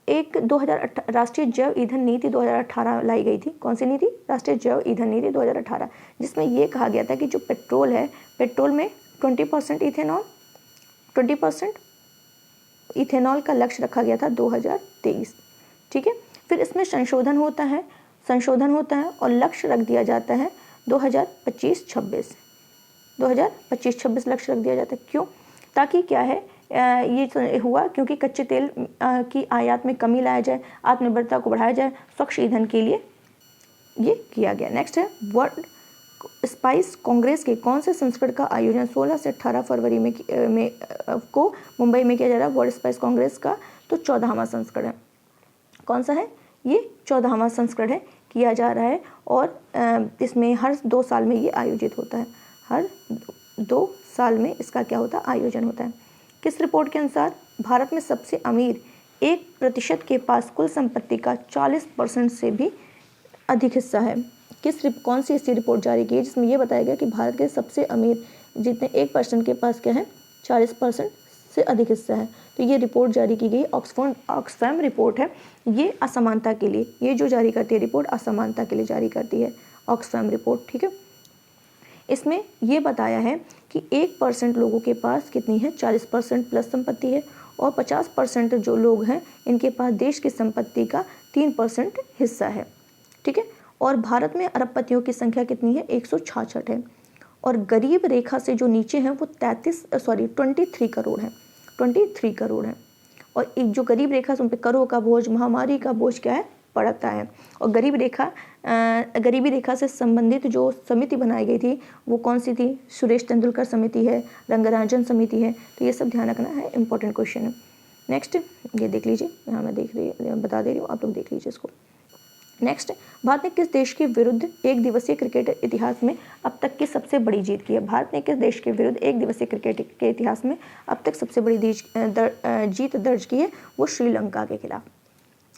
एक 2018 राष्ट्रीय जैव ईंधन नीति 2018 लाई गई थी। कौन सी नीति? राष्ट्रीय जैव ईंधन नीति 2018, जिसमें ये कहा गया था कि जो पेट्रोल है, पेट्रोल में 20% इथेनॉल का लक्ष्य रखा गया था 2023। ठीक है। फिर इसमें संशोधन होता है और लक्ष्य रख दिया जाता है 2025-26 लक्ष्य रख दिया जाता है। क्यों? ताकि क्या है, ये हुआ क्योंकि कच्चे तेल की आयात में कमी लाया जाए, आत्मनिर्भरता को बढ़ाया जाए, स्वच्छ ईंधन के लिए ये किया गया। नेक्स्ट है, वर्ल्ड स्पाइस कांग्रेस के कौन से संस्करण का आयोजन 16 से 18 फरवरी में को मुंबई में किया जा रहा है? वर्ल्ड स्पाइस कांग्रेस का तो 14वां संस्करण है। कौन सा है? ये 14वां संस्करण है, किया जा रहा है। और इसमें हर 2 साल में ये आयोजित होता है। हर 2 साल में इसका क्या होता है? आयोजन होता है। किस रिपोर्ट के अनुसार भारत में सबसे अमीर 1% के पास कुल संपत्ति का 40% से भी अधिक हिस्सा है? कौन सी ऐसी रिपोर्ट जारी की है जिसमें यह बताया गया कि भारत के सबसे अमीर जितने 1% के पास क्या है? 40% से अधिक हिस्सा है? तो ये रिपोर्ट जारी की गई ऑक्सफैम रिपोर्ट है। ये असमानता के लिए, ये जो जारी करती है रिपोर्ट, असमानता के लिए जारी करती है ऑक्सफैम रिपोर्ट। ठीक है। इसमें ये बताया है कि 1% लोगों के पास कितनी है? 40% प्लस संपत्ति है। और 50% जो लोग हैं इनके पास देश की संपत्ति का 3% हिस्सा है। ठीक है। और भारत में अरबपतियों की संख्या कितनी है? 166 है। और गरीब रेखा से जो नीचे हैं वो 23 करोड़ है। 23 करोड़ है। और एक जो गरीब रेखा से उन पर करों का बोझ, महामारी का बोझ क्या है? पड़ता है। और गरीबी रेखा से संबंधित जो समिति बनाई गई थी वो कौन सी थी? सुरेश तेंदुलकर समिति है, रंगराजन समिति है। तो ये सब ध्यान रखना है, इंपॉर्टेंट क्वेश्चन है। नेक्स्ट ये देख लीजिए, यहाँ मैं बता दे रही हूँ, आप लोग देख लीजिए इसको। नेक्स्ट, भारत ने किस देश के विरुद्ध एक दिवसीय क्रिकेट इतिहास में अब तक की सबसे बड़ी जीत की है? भारत ने किस देश के विरुद्ध एक दिवसीय क्रिकेट के इतिहास में अब तक सबसे बड़ी जीत दर्ज की है? वो श्रीलंका के खिलाफ।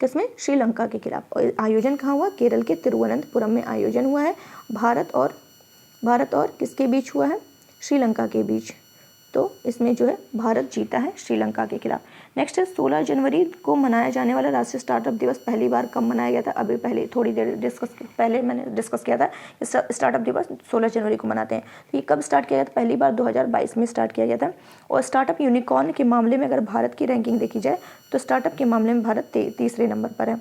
किसमें? श्रीलंका के खिलाफ। और आयोजन कहाँ हुआ? केरल के तिरुवनंतपुरम में आयोजन हुआ है। भारत और किसके बीच हुआ है? श्रीलंका के बीच। तो इसमें जो है भारत जीता है श्रीलंका के खिलाफ। नेक्स्ट है 16 जनवरी को मनाया जाने वाला राष्ट्रीय स्टार्टअप दिवस पहली बार कब मनाया गया था? अभी पहले थोड़ी देर पहले मैंने डिस्कस किया था। स्टार्टअप दिवस 16 जनवरी को मनाते हैं। तो ये कब स्टार्ट किया गया था? पहली बार 2022 में स्टार्ट किया गया था। और स्टार्टअप यूनिकॉर्न के मामले में अगर भारत की रैंकिंग देखी जाए तो स्टार्टअप के मामले में भारत तीसरे नंबर पर है।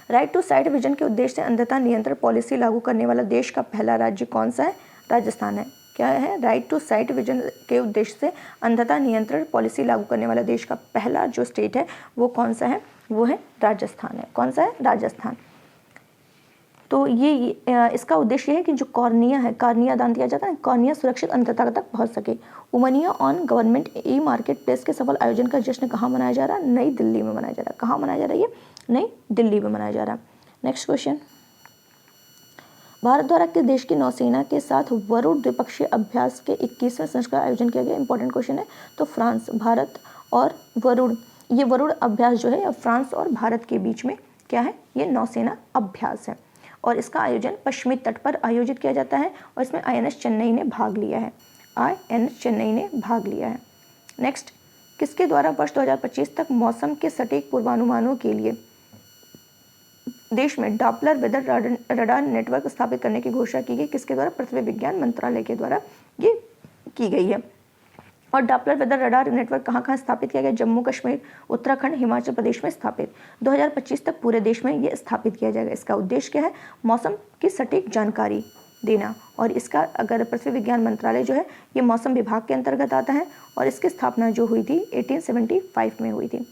राइट टू साइट विजन के उद्देश्य से अंधता नियंत्रण पॉलिसी लागू करने वाला देश का पहला राज्य कौन सा है? राजस्थान है। क्या है? राइट टू साइट विजन के उद्देश्य से अंधता नियंत्रण पॉलिसी लागू करने वाला देश का पहला जो स्टेट है वो कौन सा है? वो है राजस्थान है। कौन सा है? राजस्थान। तो ये इसका उद्देश्य है कि जो कॉर्निया दान दिया जाता है, कॉर्निया सुरक्षित अंधता तक पहुंच सके। उमनिया on government e market place के सफल आयोजन का जश्न कहाँ मनाया जा रहा है? नई दिल्ली में मनाया जा रहा है। कहाँ मनाया जा रहा है? ये नई दिल्ली में मनाया जा रहा है। नेक्स्ट क्वेश्चन, भारत द्वारा किस देश की नौसेना के साथ वरुण द्विपक्षीय अभ्यास के 21वें संस्करण का आयोजन किया गया? इंपॉर्टेंट क्वेश्चन है। तो फ्रांस, भारत और वरुण, ये वरुण अभ्यास जो है फ्रांस और भारत के बीच में क्या है? ये नौसेना अभ्यास है। और इसका आयोजन पश्चिमी तट पर आयोजित किया जाता है और इसमें INS चेन्नई ने भाग लिया है। INS चेन्नई ने भाग लिया है। नेक्स्ट, किसके द्वारा वर्ष 2025 तक मौसम के सटीक पूर्वानुमानों के लिए देश में डॉपलर वेदर रडार नेटवर्क स्थापित करने की घोषणा की गई? किसके द्वारा? पृथ्वी विज्ञान मंत्रालय के द्वारा ये की गई है। और डॉपलर वेदर रडार नेटवर्क कहाँ कहाँ स्थापित किया गया? जम्मू कश्मीर, उत्तराखंड, हिमाचल प्रदेश में स्थापित। 2025 तक पूरे देश में ये स्थापित किया जाएगा। इसका उद्देश्य क्या है? मौसम की सटीक जानकारी देना। और इसका अगर पृथ्वी विज्ञान मंत्रालय जो है ये मौसम विभाग के अंतर्गत आता है और इसकी स्थापना जो हुई थी 1875 में हुई थी।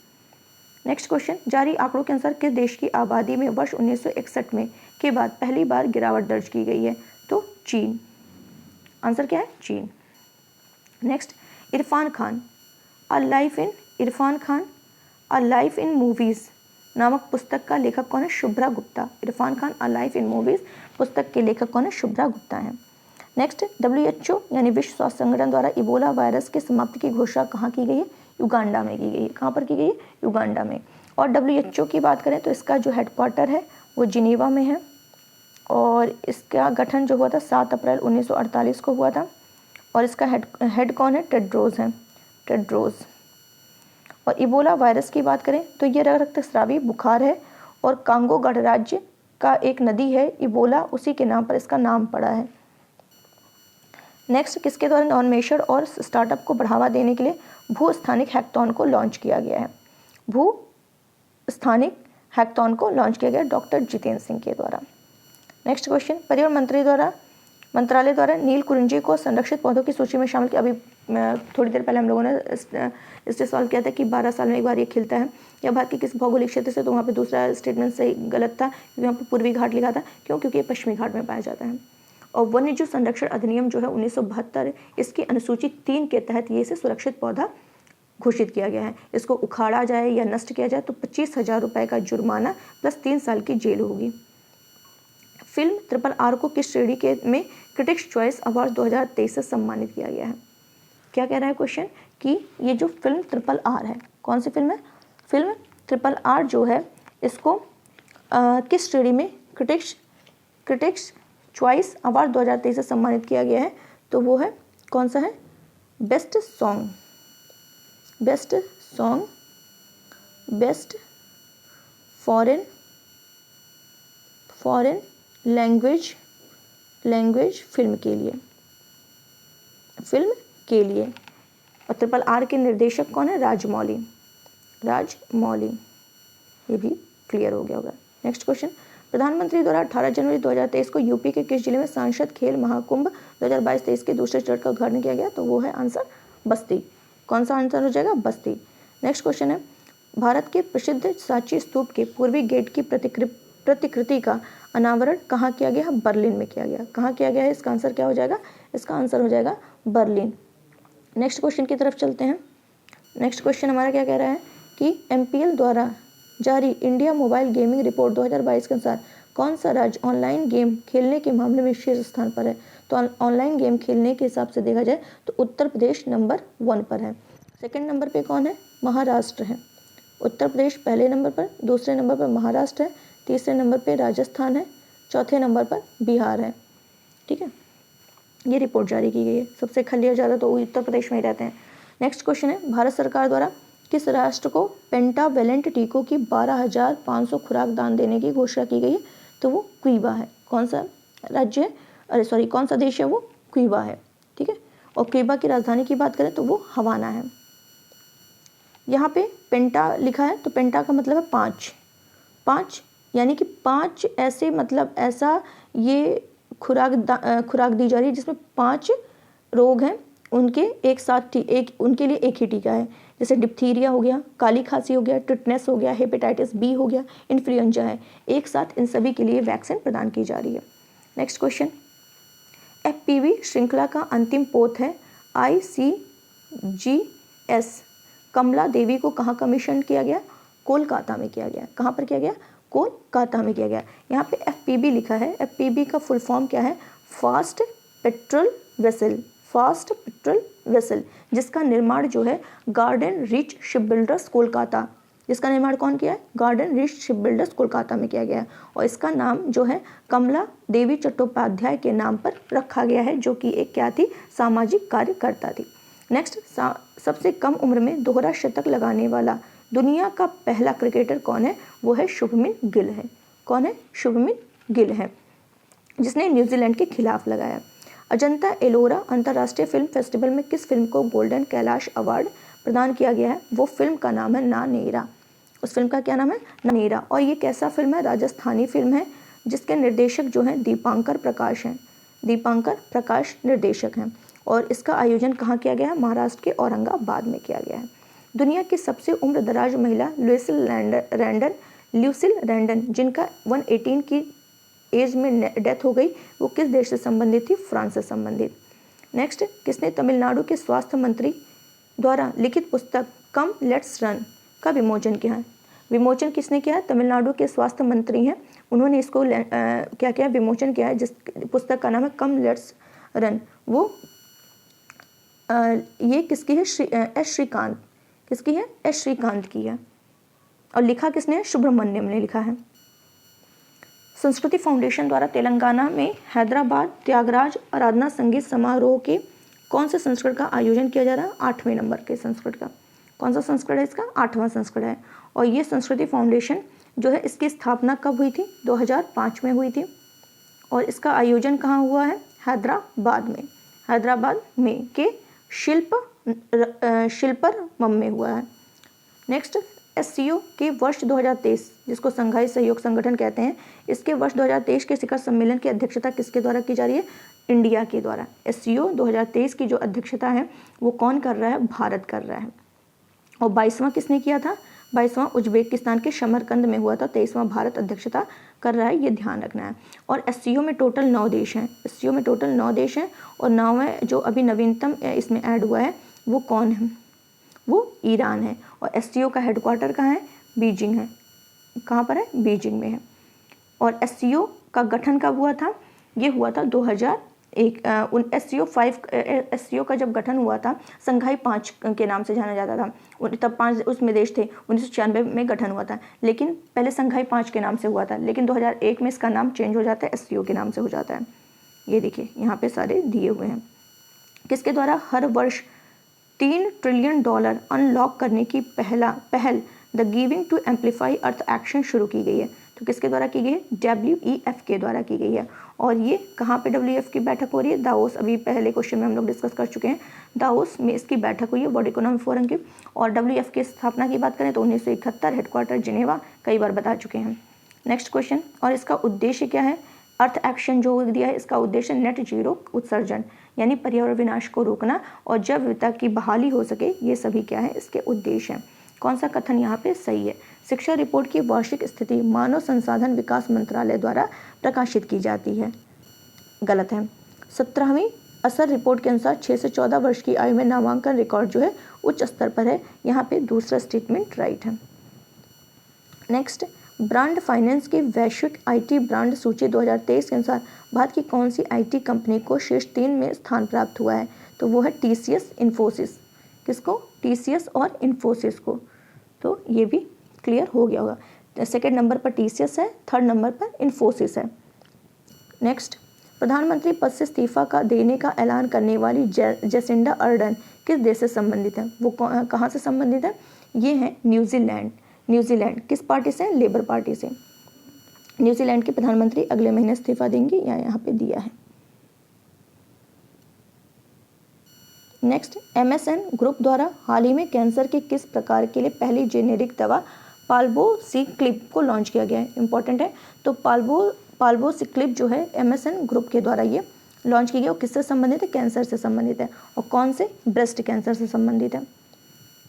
नेक्स्ट क्वेश्चन, जारी आंकड़ों के अनुसार किस देश की आबादी में वर्ष 1961 में के बाद पहली बार गिरावट दर्ज की गई है? तो चीन। आंसर क्या है? चीन। Next, Irfan Khan a life in movies नामक पुस्तक का लेखक कौन है? Shubhra Gupta. Irfan Khan a life in movies पुस्तक के लेखक कौन है? शुभ्रा गुप्ता है। नेक्स्ट, WHO यानी विश्व स्वास्थ्य संगठन द्वारा इबोला वायरस के समाप्ति की घोषणा कहाँ की गई है? युगांडा में की गई है। कहाँ पर की गई है? युगांडा में। और WHO की बात करें तो इसका जो हेडक्वार्टर है वो जिनेवा में है और इसका गठन जो हुआ था 7 अप्रैल 1948 को हुआ था। और इसका हेड कौन है? टेड्रोस है। टेड्रोस। और इबोला वायरस की बात करें तो ये रक्तस्रावी बुखार है और कांगो गणराज्य का एक नदी है इबोला, उसी के नाम पर इसका नाम पड़ा है। नेक्स्ट, किसके द्वारा नॉनमेशन और स्टार्टअप को बढ़ावा देने के लिए भू स्थानिक हैकथॉन को लॉन्च किया गया है? भू स्थानिक हैकथॉन को लॉन्च किया गया डॉक्टर जितेंद्र सिंह के द्वारा। नेक्स्ट क्वेश्चन, पर्यावरण मंत्रालय द्वारा नील कुरिंजे को संरक्षित पौधों की सूची में शामिल किया। अभी थोड़ी देर पहले हम लोगों ने इससे सॉल्व किया था कि 12 साल में एक बार ये खिलता है। या भारत के किस भौगोलिक क्षेत्र से? तो वहाँ पे दूसरा स्टेटमेंट सही गलत था क्योंकि वहाँ पे पूर्वी घाट लिखा था। क्योंकि ये पश्चिमी घाट में पाया जाता है। और वन्यजीव संरक्षण अधिनियम जो है 1972 इसकी अनुसूची 3 के तहत ये इसे सुरक्षित पौधा घोषित किया गया है। इसको उखाड़ा जाए या नष्ट किया जाए तो 25,000 रुपये का जुर्माना प्लस 3 साल की जेल होगी। फिल्म RRR को किस श्रेणी के में क्रिटिक्स चॉइस अवार्ड 2023 से सम्मानित किया गया है? क्या कह रहा है क्वेश्चन कि ये जो फिल्म RRR है, कौन सी फिल्म है? फिल्म RRR जो है इसको किस श्रेणी में क्रिटिक्स चॉइस अवार्ड 2023 से सम्मानित किया गया है? तो वो है कौन सा है? Best song, best foreign language film के लिए। और RRR के निर्देशक कौन है? राजमौली। ये भी क्लियर हो गया होगा। नेक्स्ट क्वेश्चन, प्रधानमंत्री द्वारा 18 जनवरी 2023 को यूपी के किस जिले में सांसद खेल महाकुंभ 2022-23 के दूसरे चरण का उद्घाटन किया गया? तो वो है आंसर बस्ती। कौन सा आंसर हो जाएगा? बस्ती। नेक्स्ट क्वेश्चन है, भारत के प्रसिद्ध सांची स्तूप के पूर्वी गेट की प्रतिकृति का अनावरण कहाँ किया गया? बर्लिन में किया गया। कहाँ किया गया है? इसका आंसर क्या हो जाएगा? इसका आंसर हो जाएगा बर्लिन। नेक्स्ट क्वेश्चन की तरफ चलते हैं। नेक्स्ट क्वेश्चन हमारा क्या कह रहा है कि MPL द्वारा जारी इंडिया मोबाइल गेमिंग रिपोर्ट 2022 के अनुसार कौन सा राज्य ऑनलाइन गेम खेलने के मामले में शीर्ष स्थान पर है? तो ऑनलाइन गेम खेलने के हिसाब से देखा जाए तो उत्तर प्रदेश नंबर 1 पर है। सेकंड नंबर पे कौन है? महाराष्ट्र है। उत्तर प्रदेश पहले नंबर पर, दूसरे नंबर पर महाराष्ट्र है, तीसरे नंबर पे राजस्थान है, चौथे नंबर पर बिहार है। ठीक है, ये रिपोर्ट जारी की गई है। सबसे खलिया ज़्यादा तो उत्तर प्रदेश में ही रहते हैं। नेक्स्ट क्वेश्चन है, भारत सरकार द्वारा किस राष्ट्र को पेंटावेलेंट टीकों की 12,500 खुराक दान देने की घोषणा की गई है? तो वो क्यूबा है। कौन सा राज्य है? कौन सा देश है? वो क्यूबा है। ठीक है, और क्यूबा की राजधानी की बात करें तो वो हवाना है। यहाँ पे पेंटा लिखा है तो पेंटा का मतलब है 5 यानी कि 5 ऐसे, मतलब ऐसा ये खुराक दी जा रही है जिसमें 5 रोग हैं, उनके एक साथ उनके लिए एक ही टीका है। जैसे डिप्थीरिया हो गया, काली खांसी हो गया, टिटनेस हो गया, हेपेटाइटिस बी हो गया, इन्फ्लुएंजा है, एक साथ इन सभी के लिए वैक्सीन प्रदान की जा रही है। नेक्स्ट क्वेश्चन, FPV श्रृंखला का अंतिम पोत है ICGS कमला देवी को कहाँ कमीशन किया गया? कोलकाता में किया गया। कहाँ पर किया गया? कोलकाता में किया गया। यहाँ पे FPV लिखा है, FPV का फुल फॉर्म क्या है? फास्ट पेट्रोल वेसल, जिसका निर्माण जो है garden rich ship builders Kolkata, जिसका निर्माण कौन किया है? Garden rich ship builders Kolkata में किया गया है। और इसका नाम जो है कमला देवी चट्टोपाध्याय के नाम पर रखा गया है, जो कि एक क्या थी? सामाजिक कार्यकर्ता थी। नेक्स्ट, सबसे कम उम्र में दोहरा शतक लगाने वाला दुनिया का पहला क्रिकेटर कौन है? वो है शुभमन गिल है। कौन है? शुभमन गिल है, जिसने न्यूजीलैंड के खिलाफ लगाया। अजंता एलोरा अंतर्राष्ट्रीय फिल्म फेस्टिवल में किस फिल्म को गोल्डन कैलाश अवार्ड प्रदान किया गया है? वो फिल्म का नाम है नानेरा। उस फिल्म का क्या नाम है? नानेरा। और ये कैसा फिल्म है? राजस्थानी फिल्म है, जिसके निर्देशक जो हैं दीपांकर प्रकाश हैं। दीपांकर प्रकाश निर्देशक हैं। और इसका आयोजन कहाँ किया गया है? महाराष्ट्र के औरंगाबाद में किया गया है। दुनिया की सबसे उम्र दराज महिला ल्यूसिल रैंडन, जिनका 118 की एज में डेथ हो गई, वो किस देश से संबंधित थी? फ्रांस से संबंधित। नेक्स्ट, किसने तमिलनाडु के स्वास्थ्य मंत्री द्वारा लिखित पुस्तक कम लेट्स रन का विमोचन किया है? विमोचन किसने किया है? तमिलनाडु के स्वास्थ्य मंत्री हैं, उन्होंने इसको क्या किया? विमोचन किया है, जिस पुस्तक का नाम है कम लेट्स रन। वो ये किसकी है? एस श्रीकांत। किसकी है? एस श्रीकांत की है। और लिखा किसने है? सुब्रमण्यम ने लिखा है। संस्कृति फाउंडेशन द्वारा तेलंगाना में हैदराबाद त्यागराज आराधना संगीत समारोह के कौन से संस्करण का आयोजन किया जा रहा है? 8वें नंबर के संस्करण का। कौन सा संस्करण है इसका? 8वां संस्करण है। और ये संस्कृति फाउंडेशन जो है, इसकी स्थापना कब हुई थी? 2005 में हुई थी। और इसका आयोजन कहाँ हुआ है? हैदराबाद में के शिल्परमम में हुआ है। नेक्स्ट, SCO के वर्ष 2023, जिसको संघाई सहयोग संगठन कहते हैं, इसके वर्ष 2023 के शिखर सम्मेलन की अध्यक्षता किसके द्वारा की जा रही है? इंडिया के द्वारा। SCO 2023 की जो अध्यक्षता है वो कौन कर रहा है? भारत कर रहा है। और 22वां किसने किया था? 22वां उज्बेकिस्तान के समरकंद में हुआ था। 23वां भारत अध्यक्षता कर रहा है, ये ध्यान रखना है। और SCO में टोटल 9 देश हैं। SCO में टोटल 9 देश हैं। और 9वें जो अभी नवीनतम इसमें ऐड हुआ है वो कौन है? वो ईरान है। और SCO का हेडक्वार्टर कहाँ है? बीजिंग है। कहाँ पर है? बीजिंग में है। और SCO का गठन कब हुआ था? ये हुआ था 2001। SCO का जब गठन हुआ था, संघाई 5 के नाम से जाना जाता था। तब 5 उसमें देश थे। 1996 में गठन हुआ था, लेकिन पहले संघाई 5 के नाम से हुआ था, लेकिन 2001 में इसका नाम चेंज हो जाता है, SCO के नाम से हो जाता है। ये देखिए यहाँ पे सारे दिए हुए हैं। किसके द्वारा हर वर्ष $3 ट्रिलियन अनलॉक करने की पहल the giving to amplify earth action शुरू की गई है? तो किसके द्वारा की गई है? WEF के द्वारा की गई है। और ये कहाँ पे WEF की बैठक हो रही है? दावोस। अभी पहले क्वेश्चन में हम लोग डिस्कस कर चुके हैं, दावोस में इसकी बैठक हुई है, वर्ल्ड इकोनॉमिक फोरम की। और WEF की स्थापना की बात करें तो 1971, हेडक्वार्टर जिनेवा, कई बार बता चुके हैं। नेक्स्ट क्वेश्चन, और इसका उद्देश्य क्या है? अर्थ एक्शन जो दिया है, इसका उद्देश्य नेट जीरो उत्सर्जन यानी पर्यावरण विनाश को रोकना और जैव विविधता की बहाली हो सके, ये सभी क्या है? इसके उद्देश्य हैं। कौन सा कथन यहाँ पे सही है? शिक्षा रिपोर्ट की वार्षिक स्थिति मानव संसाधन विकास मंत्रालय द्वारा प्रकाशित की जाती है। गलत है। 17वीं असर रिपोर्ट के अनुसार 6 से 14 वर्ष की आयु में नामांकन रिकॉर्ड जो है उच्च स्तर पर है। यहाँ पे दूसरा स्टेटमेंट राइट है। नेक्स्ट, ब्रांड फाइनेंस की वैश्विक आईटी ब्रांड सूची 2023 के अनुसार भारत की कौन सी आईटी कंपनी को शीर्ष 3 में स्थान प्राप्त हुआ है? तो वो है टीसीएस, इन्फोसिस। किसको? टीसीएस और इन्फोसिस को। तो ये भी क्लियर हो गया होगा। सेकेंड नंबर पर टीसीएस है, थर्ड नंबर पर इन्फोसिस है। नेक्स्ट, प्रधानमंत्री पद से इस्तीफा देने का ऐलान करने वाली जेसिंडा अर्डन किस देश से संबंधित है? वो कहाँ से संबंधित है? ये है न्यूजीलैंड। न्यूजीलैंड किस पार्टी से? लेबर पार्टी से। न्यूजीलैंड के प्रधानमंत्री अगले महीने इस्तीफा देंगे, या यहाँ पे दिया है। नेक्स्ट, एमएसएन ग्रुप द्वारा हाल ही में कैंसर के किस प्रकार के लिए पहली जेनेरिक दवा पाल्बोसिक्लिब को लॉन्च किया गया है? इंपॉर्टेंट है। तो पाल्बोसिक्लिब जो है एमएसएन ग्रुप के द्वारा ये लॉन्च की गई, और किससे संबंधित है? कैंसर से संबंधित है। और कौन से? ब्रेस्ट कैंसर से संबंधित है।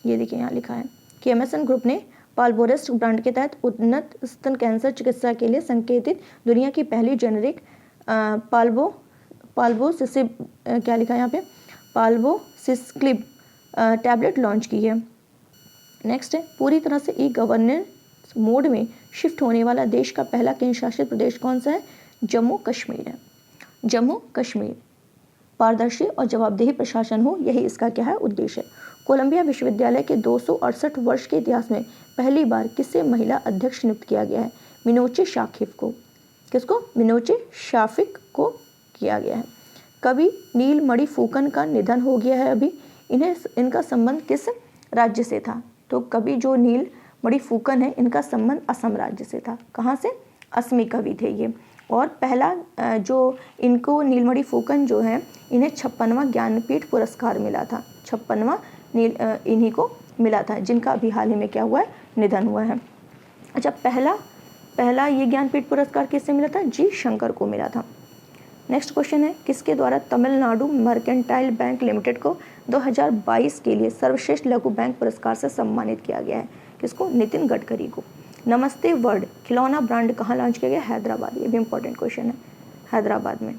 ये देखिए यहाँ लिखा है कि एमएसएन ग्रुप ने पाल्बोरेस्ट ब्रांड के तहत उन्नत स्तन कैंसर चिकित्सा के लिए संकेतित दुनिया की पहली जेनेरिक क्या लिखा है यहाँ पे? पाल्बोसिक्लिब टैबलेट लॉन्च की है। नेक्स्ट है, पूरी तरह से ई गवर्नेंस मोड में शिफ्ट होने वाला देश का पहला केंद्र शासित प्रदेश कौन सा है? जम्मू कश्मीर है। जम्मू कश्मीर। पारदर्शी और जवाबदेही प्रशासन हो, यही इसका क्या है? उद्देश्य है। कोलंबिया विश्वविद्यालय के 268 वर्ष के इतिहास में पहली बार किसे महिला अध्यक्ष नियुक्त किया गया है? मिनोचे शाकिफ को। किसको? मिनोचे शाकिफ को किया गया है। कवि नीलमणि फूकन का निधन हो गया है अभी। इनका संबंध किस राज्य से था? तो कवि जो नीलमणि फूकन है, इनका संबंध असम राज्य से था। कहाँ से? असमी कवि थे ये। और पहला जो इनको नीलमणि फूकन जो है, इन्हें 56वां ज्ञानपीठ पुरस्कार मिला था। 56वां इन्हीं को मिला था, जिनका अभी हाल ही में क्या हुआ है? निधन हुआ है। अच्छा, पहला ये ज्ञानपीठ पुरस्कार किससे मिला था? जी शंकर को मिला था। नेक्स्ट क्वेश्चन है, किसके द्वारा तमिलनाडु मर्केंटाइल बैंक लिमिटेड को 2022 के लिए सर्वश्रेष्ठ लघु बैंक पुरस्कार से सम्मानित किया गया है? किसको? नितिन गडकरी को। नमस्ते वर्ड खिलौना ब्रांड कहाँ लॉन्च किया गया? हैदराबाद। ये भी इंपॉर्टेंट क्वेश्चन है, हैदराबाद में।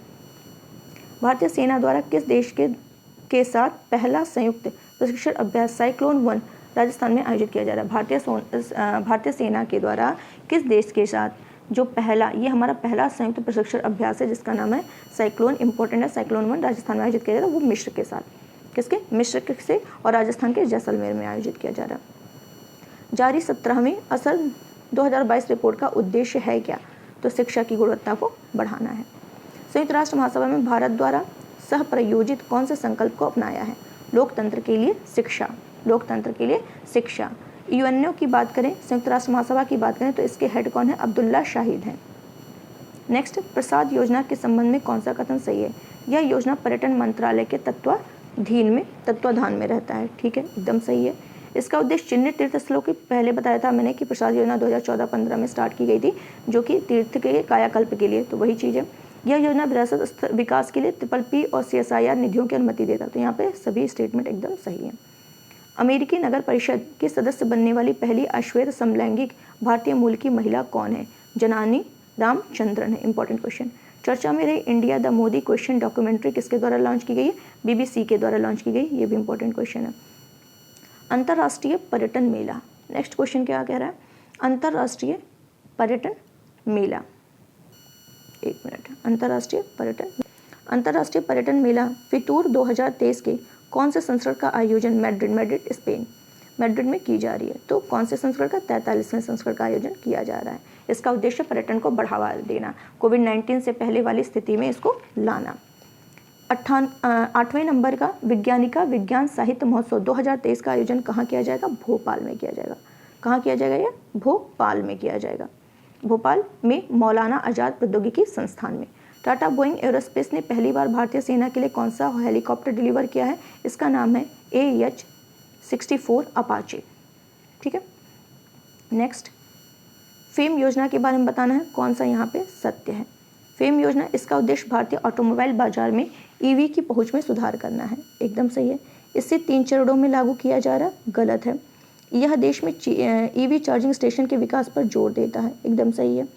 भारतीय सेना द्वारा किस देश के साथ पहला संयुक्त प्रशिक्षण अभ्यास साइक्लोन 1 राजस्थान में आयोजित किया जा रहा है? भारतीय सेना के द्वारा किस देश के साथ जो पहला, ये हमारा पहला संयुक्त प्रशिक्षण अभ्यास है, जिसका नाम है साइक्लोन, इंपॉर्टेंट है, साइक्लोन 1 राजस्थान में आयोजित किया जा रहा है। वो मिस्र के साथ। किसके? मिस्र से, और राजस्थान के जैसलमेर में आयोजित किया जा रहा है। जारी 17वीं असल 2022 रिपोर्ट का उद्देश्य है क्या? तो शिक्षा की गुणवत्ता को बढ़ाना है। संयुक्त राष्ट्र महासभा में भारत द्वारा सह प्रायोजित कौन से संकल्प को अपनाया है? लोकतंत्र के लिए शिक्षा। लोकतंत्र के लिए शिक्षा। यूएनओ की बात करें, संयुक्त राष्ट्र महासभा की बात करें, तो इसके हेड कौन है? अब्दुल्ला शाहिद हैं। नेक्स्ट, प्रसाद योजना के संबंध में कौन सा कथन सही है? यह योजना पर्यटन मंत्रालय के तत्वाधान में रहता है। ठीक है, एकदम सही है। इसका उद्देश्य चिन्हित तीर्थ स्थलों की, पहले बताया था मैंने कि प्रसाद योजना 2014-15 में स्टार्ट की गई थी, जो कि तीर्थ के कायाकल्प के लिए, तो वही चीज़ है। यह योजना विरासत विकास के लिए PPP और CSIR निधियों की अनुमति देता है। तो यहाँ पे सभी स्टेटमेंट एकदम सही है। अमेरिकी नगर परिषद के सदस्य बनने वाली पहली अश्वेत समलैंगिक भारतीय मूल की महिला कौन है? जनानी रामचंद्रन है। Important question. चर्चा में रही India the Modi question documentary किसके द्वारा लॉन्च की गई है? BBC के द्वारा लॉन्च की गई। ये भी इंपॉर्टेंट क्वेश्चन है। अंतर्राष्ट्रीय पर्यटन मेला। नेक्स्ट क्वेश्चन क्या कह रहा है? अंतर्राष्ट्रीय पर्यटन मेला, एक मिनट। अंतर्राष्ट्रीय पर्यटन मेला फितूर 2023 के कौन से संस्करण का आयोजन मैड्रिड स्पेन में की जा रही है? तो कौन से संस्करण का? 43वें संस्करण का आयोजन किया जा रहा है। इसका उद्देश्य पर्यटन को बढ़ावा देना, कोविड-19 से पहले वाली स्थिति में इसको लाना। 8वें नंबर का विज्ञानिका विज्ञान साहित्य महोत्सव 2023 का आयोजन कहाँ किया जाएगा? भोपाल में किया जाएगा। कहाँ किया जाएगा? ये भोपाल में किया जाएगा। भोपाल में मौलाना आज़ाद प्रौद्योगिकी संस्थान में। टाटा बोइंग एरोस्पेस ने पहली बार भारतीय सेना के लिए कौन सा हेलीकॉप्टर डिलीवर किया है? इसका नाम है AH-64 अपाचे। ठीक है। नेक्स्ट, फेम योजना के बारे में बताना है, कौन सा यहाँ पे सत्य है। फेम योजना, इसका उद्देश्य भारतीय ऑटोमोबाइल बाजार में EV की पहुँच में सुधार करना है। एकदम सही है। इससे 3 चरणों में लागू किया जा रहा, गलत है। यह देश में EV चार्जिंग स्टेशन के विकास पर जोर देता है। एकदम सही है।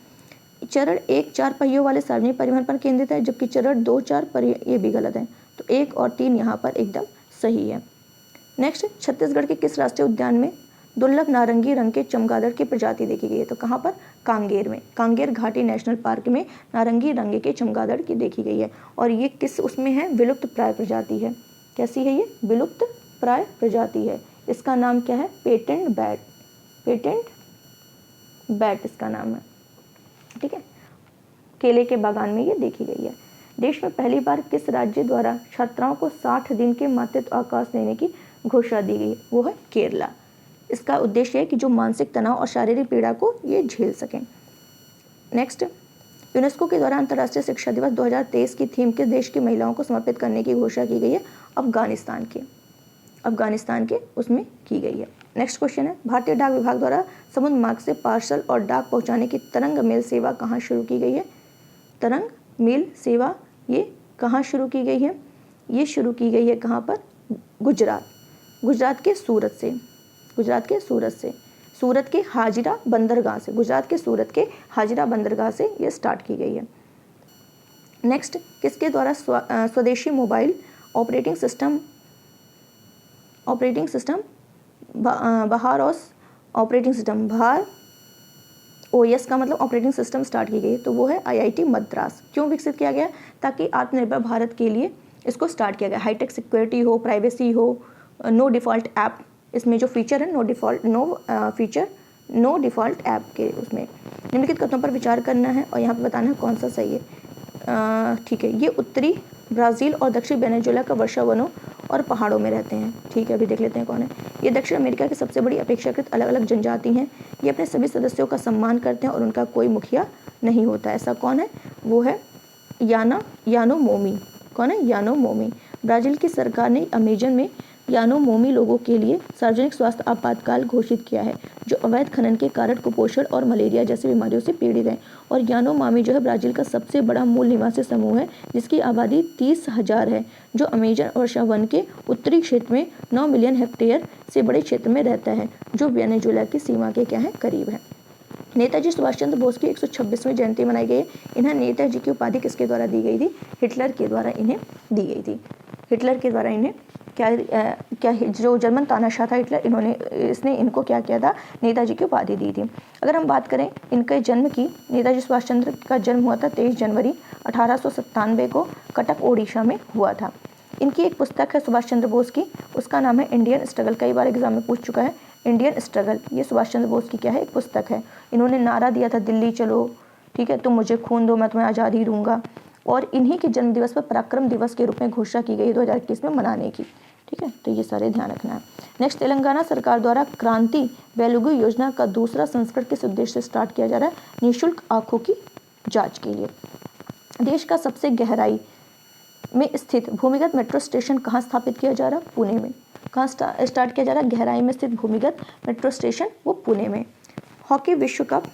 चरण 1 4 पहियों वाले सार्वजनिक परिवहन पर केंद्रित है, जबकि चरण 2 4 पर, ये भी गलत है। तो 1 और 3 यहाँ पर एकदम सही है। नेक्स्ट, छत्तीसगढ़ के किस राष्ट्रीय उद्यान में दुर्लभ नारंगी रंग के चमगादड़ की प्रजाति देखी गई है? तो कहाँ पर? कांगेर में, कांगेर घाटी नेशनल पार्क में नारंगी रंग के चमगादड़ की देखी गई है। और ये किस उसमें है? विलुप्त प्राय प्रजाति है। कैसी है ये? विलुप्त प्राय प्रजाति है। इसका नाम क्या है? पेटेंट बैट, पेटेंट बैट इसका नाम है। ठीक है, केले के बागान में ये देखी गई है। देश में पहली बार किस राज्य द्वारा छात्राओं को 60 दिन के मातृत्व अवकाश देने की घोषणा दी गई? वो है केरला। इसका उद्देश्य है कि जो मानसिक तनाव और शारीरिक पीड़ा को ये झेल सकें। नेक्स्ट, यूनेस्को के द्वारा अंतर्राष्ट्रीय शिक्षा दिवस 2023 की थीम किस देश की महिलाओं को समर्पित करने की घोषणा की गई है? अफगानिस्तान के उसमें की गई है। नेक्स्ट क्वेश्चन है, भारतीय डाक विभाग द्वारा समुद्र मार्ग से पार्सल और डाक पहुंचाने की तरंग मेल सेवा कहाँ शुरू की गई है? तरंग मेल सेवा ये कहाँ शुरू की गई है? ये शुरू की गई है कहाँ पर? गुजरात के सूरत से, सूरत के हाजिरा बंदरगाह से, गुजरात के सूरत के हाजिरा बंदरगाह से ये स्टार्ट की गई है। नेक्स्ट, किसके द्वारा स्वदेशी मोबाइल ऑपरेटिंग सिस्टम बहार OS का मतलब ऑपरेटिंग सिस्टम स्टार्ट की गई? तो वो है IIT मद्रास। क्यों विकसित किया गया? ताकि आत्मनिर्भर भारत के लिए इसको स्टार्ट किया गया। हाईटेक सिक्योरिटी हो, प्राइवेसी हो, नो डिफ़ॉल्ट ऐप, इसमें जो फीचर है नो डिफ़ॉल्ट ऐप के उसमें निम्नलिखित कथनों पर विचार करना है और यहाँ पे बताना है कौन सा सही है। ठीक है, ये उत्तरी ब्राज़ील और दक्षिण वेनेजुएला का वर्षा वनों और पहाड़ों में रहते हैं। ठीक है, अभी देख लेते हैं कौन है। ये दक्षिण अमेरिका की सबसे बड़ी अपेक्षाकृत अलग अलग जनजाति हैं। ये अपने सभी सदस्यों का सम्मान करते हैं और उनका कोई मुखिया नहीं होता। ऐसा कौन है? वो है यानोमोमी। कौन है? यानोमोमी। ब्राज़ील की सरकार ने अमेजन में यानोमोमी लोगों के लिए सार्वजनिक स्वास्थ्य आपातकाल घोषित किया है, जो अवैध खनन के कारण कुपोषण और मलेरिया जैसी बीमारियों से पीड़ित हैं। और यानोमामी जो है ब्राज़ील का सबसे बड़ा मूल निवासी समूह है, जिसकी आबादी 30,000 है, जो अमेजन वर्षा वन के उत्तरी क्षेत्र में 9 मिलियन हेक्टेयर से बड़े क्षेत्र में रहता है, जो वेनेजुएला की सीमा के क्या है? करीब है। नेताजी सुभाष चंद्र बोस की 126वीं जयंती मनाई गई है। इन्हें नेताजी की उपाधि किसके द्वारा दी गई थी? हिटलर के द्वारा इन्हें दी गई थी। हिटलर के द्वारा इन्हें क्या जो जर्मन तानाशाह था हिटलर, इसने इनको क्या किया था? नेताजी की उपाधि दी थी। अगर हम बात करें इनके जन्म की, नेताजी सुभाष चंद्र का जन्म हुआ था 23 जनवरी 1897 को कटक ओडिशा में हुआ था। इनकी एक पुस्तक है सुभाष चंद्र बोस की, उसका नाम है इंडियन स्ट्रगल। कई बार एग्जाम में पूछ चुका है इंडियन स्ट्रगल। ये सुभाष चंद्र बोस की क्या है? एक पुस्तक है। इन्होंने नारा दिया था दिल्ली चलो, ठीक है, तुम मुझे खून दो मैं तुम्हें आज़ादी दूंगा। और इन्हीं के जन्म दिवस पर पराक्रम दिवस के रूप में घोषणा की गई 2021 में मनाने की। ठीक है, तो ये सारे ध्यान रखना है। नेक्स्ट, तेलंगाना सरकार द्वारा क्रांति वेलुगु योजना का दूसरा संस्करण किस उद्देश्य से स्टार्ट किया जा रहा है? निःशुल्क आंखों की जांच के लिए। देश का सबसे गहराई में स्थित भूमिगत मेट्रो स्टेशन कहाँ स्थापित किया जा रहा है? पुणे में। कहाँ स्टार्ट किया जा रहा है? गहराई में स्थित भूमिगत मेट्रो स्टेशन वो पुणे में। हॉकी विश्व कप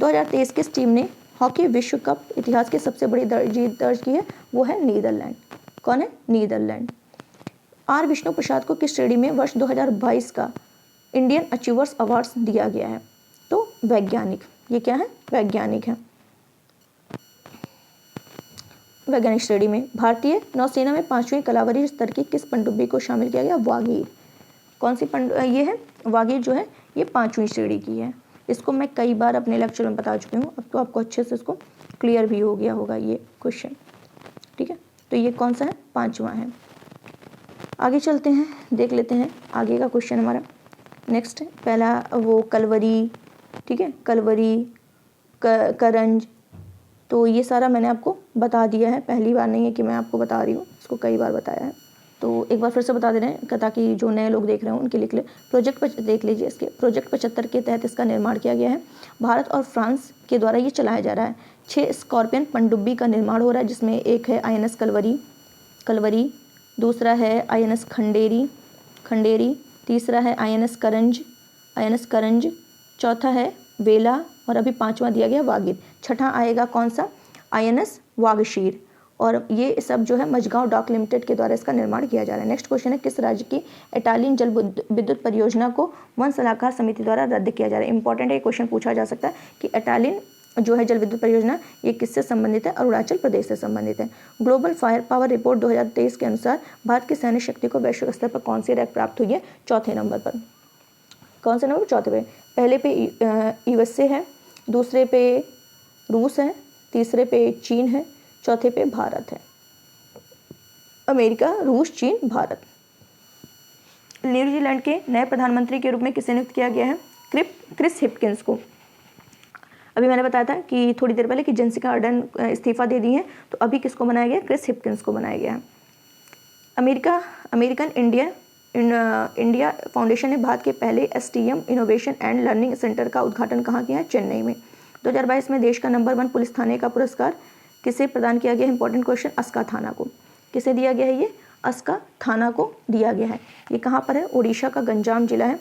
2023 किस टीम ने हॉकी विश्व कप इतिहास की सबसे बड़ी जीत दर्ज की है? वो है नीदरलैंड। कौन है? नीदरलैंड। आर विष्णु प्रसाद को किस श्रेणी में वर्ष 2022 का इंडियन अचीवर्स अवार्ड्स दिया गया है? तो वैज्ञानिक। ये क्या है? वैज्ञानिक है। वैज्ञानिक श्रेणी में भारतीय नौसेना में 5वीं कलावरी स्तर की किस पनडुब्बी को शामिल किया गया? वागीर। कौन सी ये है? वागीर जो है ये 5वीं श्रेणी की है। इसको मैं कई बार अपने लेक्चर में बता चुकी हूँ, अब तो आपको अच्छे से इसको क्लियर भी हो गया होगा ये क्वेश्चन। ठीक है, तो ये कौन सा है? 5वां है। आगे चलते हैं, देख लेते हैं आगे का क्वेश्चन हमारा। नेक्स्ट, पहला वो कलवरी, ठीक है, कलवरी करंज, तो ये सारा मैंने आपको बता दिया है, पहली बार नहीं है कि मैं आपको बता रही हूँ, इसको कई बार बताया है। तो एक बार फिर से बता दे रहे हैं ताकि जो नए लोग देख रहे हो उनके लिए प्रोजेक्ट पर देख लीजिए। इसके प्रोजेक्ट 75 के तहत इसका निर्माण किया गया है। भारत और फ्रांस के द्वारा ये चलाया जा रहा है। 6 स्कॉर्पियन पनडुब्बी का निर्माण हो रहा है, जिसमें एक है INS कलवरी, दूसरा है INS खंडेरी, तीसरा है INS करंज, चौथा है वेला और अभी 5वां दिया गया वागिर। छठा आएगा कौन सा? INS वागशीर। और ये सब जो है मझगांव डॉक लिमिटेड के द्वारा इसका निर्माण किया जा रहा है। नेक्स्ट क्वेश्चन है, किस राज्य की इटालियन जल विद्युत परियोजना को वन सलाहकार समिति द्वारा रद्द किया जा रहा है? इंपॉर्टेंट है, क्वेश्चन पूछा जा सकता है कि इटालियन जो है जल विद्युत परियोजना ये किससे संबंधित है? अरुणाचल प्रदेश से संबंधित है। ग्लोबल फायर पावर रिपोर्ट 2023 के अनुसार भारत की सैन्य शक्ति को वैश्विक स्तर पर कौन सी रैंक प्राप्त हुई है? 4थे नंबर पर। कौन से नंबर? चौथे पे। पहले पे USA है, दूसरे पे रूस है, तीसरे पे चीन है, चौथे पे भारत है। अमेरिका, रूस, चीन, भारत। न्यूजीलैंड के नए प्रधानमंत्री के रूप में किसे नियुक्त किया गया है? क्रिस हिपकिंस को। अभी मैंने बताया था कि थोड़ी देर पहले कि जेसिका अर्डर्न इस्तीफा दे दी है, तो अभी किसको बनाया गया? क्रिस हिपकिंस को बनाया गया है। अमेरिकन इंडिया फाउंडेशन ने भारत के पहले STM innovation and learning centre का उद्घाटन कहाँ किया है? चेन्नई में। 2022 में देश का नंबर 1 पुलिस थाने का पुरस्कार किसे प्रदान किया गया है? इंपॉर्टेंट क्वेश्चन, अस्का थाना को। किसे दिया गया है? ये अस्का थाना को दिया गया है। ये कहाँ पर है? ओडिशा का गंजाम जिला है।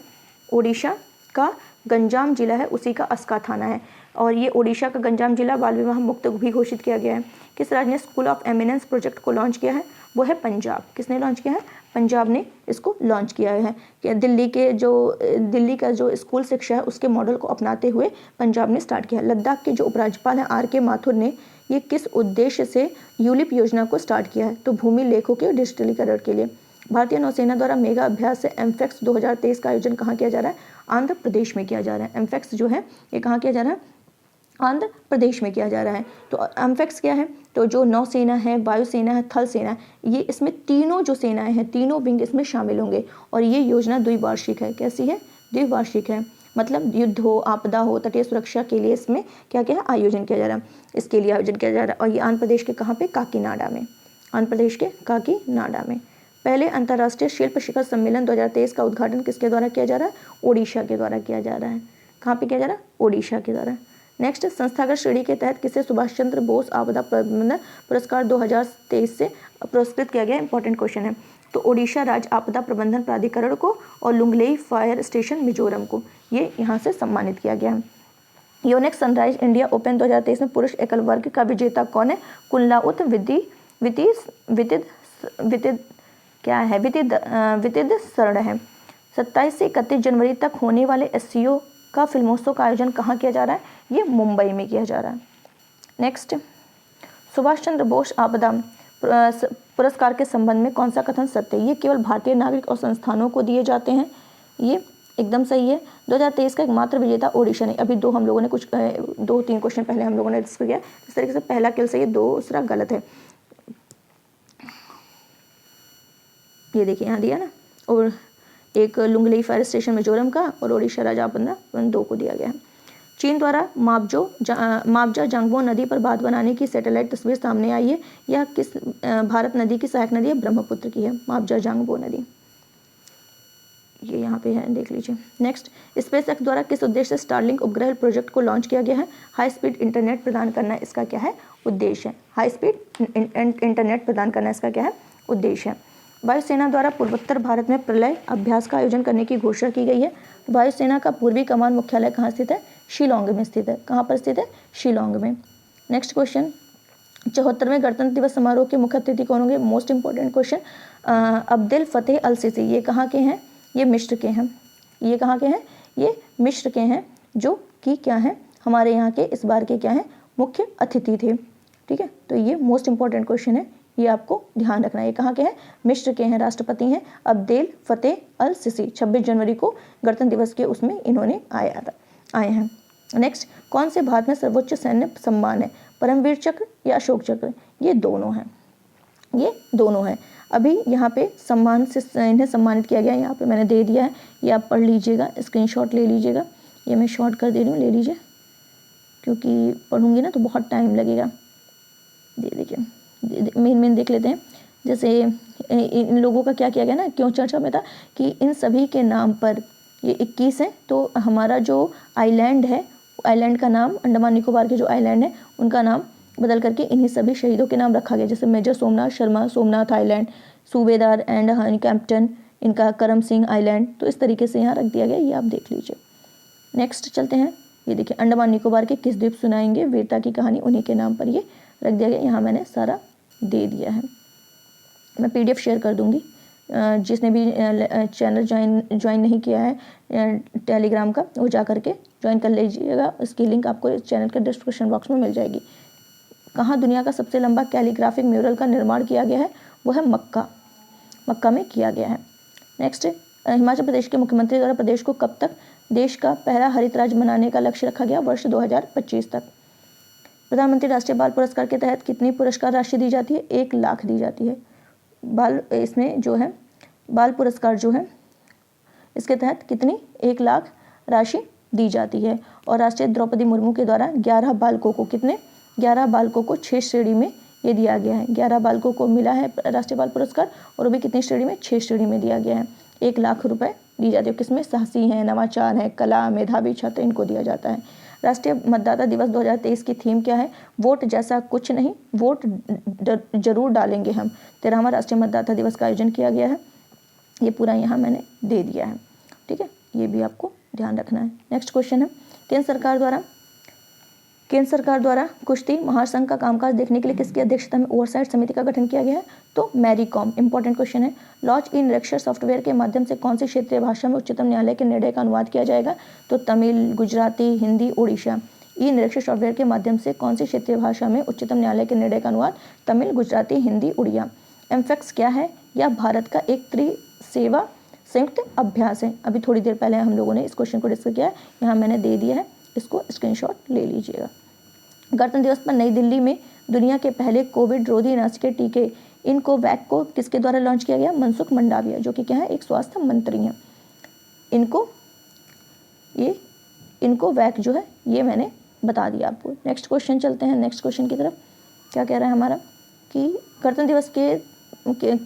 ओडिशा का गंजाम जिला है, उसी का अस्का थाना है। और ये ओडिशा का गंजाम जिला बाल विवाह मुक्त भी घोषित किया गया है। किस राज्य ने स्कूल ऑफ एमिनेंस प्रोजेक्ट को लॉन्च किया है? वो है पंजाब। किसने लॉन्च किया है? पंजाब ने इसको लॉन्च किया है। कि दिल्ली का जो स्कूल शिक्षा है उसके मॉडल को अपनाते हुए पंजाब ने स्टार्ट किया है। लद्दाख के जो उपराज्यपाल हैं RK माथुर ने ये किस उद्देश्य से यूलिप योजना को स्टार्ट किया है? तो भूमि लेखों के डिजिटलीकरण के लिए। भारतीय नौसेना द्वारा मेगा अभ्यास से एमफेक्स 2023 का आयोजन कहाँ किया जा रहा है? आंध्र प्रदेश में किया जा रहा है। एमफेक्स जो है ये कहाँ किया जा रहा है? आंध्र प्रदेश में किया जा रहा है। तो एमफेक्स क्या है? तो जो नौसेना है, वायुसेना है, थल सेना है, ये इसमें तीनों जो सेनाएं हैं, तीनों विंग इसमें शामिल होंगे। और ये योजना द्विवार्षिक है। कैसी है? द्विवार्षिक है। मतलब युद्ध हो, आपदा हो, तटीय सुरक्षा के लिए इसमें क्या क्या है? आयोजन किया जा रहा है। इसके लिए आयोजन किया जा रहा है। और ये आंध्र प्रदेश के कहाँ पे? काकीनाडा में। आंध्र प्रदेश के काकीनाडा में। पहले अंतर्राष्ट्रीय शिल्प शिखर सम्मेलन 2023 का उद्घाटन किसके द्वारा किया जा रहा है? ओडिशा के द्वारा किया जा रहा है। कहाँ पे किया जा रहा है? ओडिशा के द्वारा। नेक्स्ट, संस्थागत श्रेणी के तहत किसे सुभाष चंद्र बोस आपदा प्रबंधन पुरस्कार 2023 से पुरस्कृत किया गया? इंपॉर्टेंट क्वेश्चन है। तो ओडिशा राज्य आपदा प्रबंधन प्राधिकरण को और लुंगलेई फायर स्टेशन मिजोरम को ये यहाँ से सम्मानित किया गया है। योनेक्स सनराइज इंडिया ओपन 2023 में पुरुष एकल वर्ग का विजेता कौन है? कुनलाउत वितिद शरण है। 27 से 31 जनवरी तक होने वाले SCO का फिल्मोत्सव का आयोजन कहाँ किया जा रहा है? ये मुंबई में किया जा रहा है। नेक्स्ट, सुभाष चंद्र बोस आपदा पुरस्कार के संबंध में कौन सा कथन सत्य है? ये केवल भारतीय नागरिक और संस्थानों को दिए जाते हैं। ये एकदम सही है। 2023 का एकमात्र विजेता ओडिशा ने। अभी हम लोगों ने कुछ 2-3 क्वेश्चन पहले हम लोगों ने डिस्कस किया। इस तरीके से पहला केवल सही है, दूसरा गलत है। ये देखिए यहाँ दिया ना, और एक लुंगलेई फायर स्टेशन मिजोरम का और ओडिशा राज्य आपदा 2 को दिया गया है। चीन द्वारा माबजा जांगबो नदी पर बांध बनाने की सैटेलाइट तस्वीर सामने आई है। यह किस भारत नदी की सहायक नदी है? ब्रह्मपुत्र की है माबजा जांगबो नदी। ये यहाँ पे है, देख लीजिए। नेक्स्ट, स्पेसएक्स द्वारा किस उद्देश्य से स्टारलिंक उपग्रह प्रोजेक्ट को लॉन्च किया गया है? हाई स्पीड इंटरनेट प्रदान करना इसका क्या है? उद्देश्य है। हाई स्पीड इंटरनेट प्रदान करना इसका क्या है? उद्देश्य है। वायुसेना द्वारा पूर्वोत्तर भारत में प्रलय अभ्यास का आयोजन करने की घोषणा की गई है। वायुसेना का पूर्वी कमान मुख्यालय कहाँ स्थित है? शिलोंग में स्थित है। कहाँ पर स्थित है? शिलोंग में। नेक्स्ट क्वेश्चन, 74वें गणतंत्र दिवस समारोह के मुख्य अतिथि कौन होंगे? Most important question, Abdel Fattah al Sisi. ये कहाँ के हैं? ये मिस्र के हैं। ये कहाँ के हैं? ये मिस्र के हैं, जो कि क्या है? हमारे यहाँ के इस बार के क्या हैं? मुख्य अतिथि थे। ठीक है, तो ये मोस्ट इंपॉर्टेंट क्वेश्चन है, ये आपको ध्यान रखना है। ये कहाँ के हैं? मिस्र के हैं। राष्ट्रपति हैं अब्देल फतेह अल सीसी। 26 जनवरी को गणतंत्र दिवस के उसमें इन्होंने आए हैं। नेक्स्ट, कौन से भारत में सर्वोच्च सैन्य सम्मान है? परमवीर चक्र या अशोक चक्र? ये दोनों हैं। ये दोनों हैं। अभी यहाँ पे सम्मान से इन्हें सम्मानित किया गया है। यहाँ पे मैंने दे दिया है, ये आप पढ़ लीजिएगा, स्क्रीनशॉट ले लीजिएगा। ये मैं शॉर्ट कर दे रही हूँ, ले लीजिए, क्योंकि पढ़ूंगी ना तो बहुत टाइम लगेगा। देखिए, मेन देख लेते हैं। जैसे इन लोगों का क्या किया गया ना, क्यों चर्चा में था कि इन सभी के नाम पर, ये 21 है, तो हमारा जो आइलैंड है, आइलैंड का नाम, अंडमान निकोबार के जो आइलैंड है उनका नाम बदल करके इन्हीं सभी शहीदों के नाम रखा गया। जैसे मेजर सोमनाथ शर्मा सोमनाथ आइलैंड, सूबेदार एंड हनी कैंप्टन इनका करम सिंह आइलैंड, तो इस तरीके से यहाँ रख दिया गया। ये आप देख लीजिए। नेक्स्ट चलते हैं। ये देखिए, अंडमान निकोबार के किस द्वीप सुनाएंगे वीरता की कहानी, उन्हीं के नाम पर ये रख दिया गया। यहाँ मैंने सारा दे दिया है, मैं PDF शेयर कर दूँगी। जिसने भी चैनल ज्वाइन नहीं किया है टेलीग्राम का, वो जा करके ज्वाइन कर लीजिएगा। इसकी लिंक आपको इस चैनल के डिस्क्रिप्शन बॉक्स में मिल जाएगी। कहाँ दुनिया का सबसे लंबा कैलीग्राफिक म्यूरल का निर्माण किया गया है? वो है मक्का में किया गया है। नेक्स्ट, हिमाचल प्रदेश के मुख्यमंत्री द्वारा प्रदेश को कब तक देश का पहला हरित राज्य बनाने का लक्ष्य रखा गया? वर्ष 2025 तक। प्रधानमंत्री राष्ट्रीय बाल पुरस्कार के तहत कितनी पुरस्कार राशि दी जाती है? 1 लाख दी जाती है। इसमें जो है बाल पुरस्कार जो है इसके तहत कितनी 1 लाख राशि दी जाती है। और राष्ट्रपति द्रौपदी मुर्मू के द्वारा 11 बालकों को 6 श्रेणी में ये दिया गया है। 11 बालकों को मिला है राष्ट्रीय बाल पुरस्कार और वो भी कितनी श्रेणी में? 6 श्रेणी में दिया गया है। 1 लाख रुपए दी जाती है। किसमें? साहसी हैं, नवाचार है, कला, मेधावी छात्र, इनको दिया जाता है। राष्ट्रीय मतदाता दिवस 2023 की थीम क्या है? वोट जैसा कुछ नहीं, वोट जरूर डालेंगे हम। 13वां राष्ट्रीय मतदाता दिवस का आयोजन किया गया है। ये पूरा यहाँ मैंने दे दिया है, ठीक है, ये भी आपको ध्यान रखना है। नेक्स्ट क्वेश्चन है, केंद्र सरकार द्वारा कुश्ती महासंघ का कामकाज देखने के लिए किसकी अध्यक्षता में ओवरसाइट समिति का गठन किया गया है? तो मैरी कॉम। इंपॉर्टेंट क्वेश्चन है, लॉज इन निरीक्षर सॉफ्टवेयर के माध्यम से कौन सी क्षेत्रीय भाषा में उच्चतम न्यायालय के निर्णय का अनुवाद किया जाएगा? तो तमिल, गुजराती, हिंदी, उड़ीसा। ई निरीक्षर सॉफ्टवेयर के माध्यम से कौन सी क्षेत्रीय भाषा में उच्चतम न्यायालय के निर्णय का अनुवाद? तमिल, गुजराती, हिंदी, उड़िया। एमफेक्स क्या है? यह भारत का एक त्रिसेवा संयुक्त अभ्यास है। अभी थोड़ी देर पहले हम लोगों ने इस क्वेश्चन को डिस्कस किया है, यहाँ मैंने दे दिया है, इसको स्क्रीनशॉट ले लीजिएगा। गणतंत्र दिवस पर नई दिल्ली में दुनिया के पहले कोविड रोधी नाशक के टीके इनकोवैक को किसके द्वारा लॉन्च किया गया? मनसुख मंडाविया, जो कि क्या है? एक स्वास्थ्य मंत्री हैं। इनकोवैक जो है ये मैंने बता दिया आपको। नेक्स्ट क्वेश्चन चलते हैं नेक्स्ट क्वेश्चन की तरफ। क्या कह रहा है हमारा कि गणतंत्र दिवस के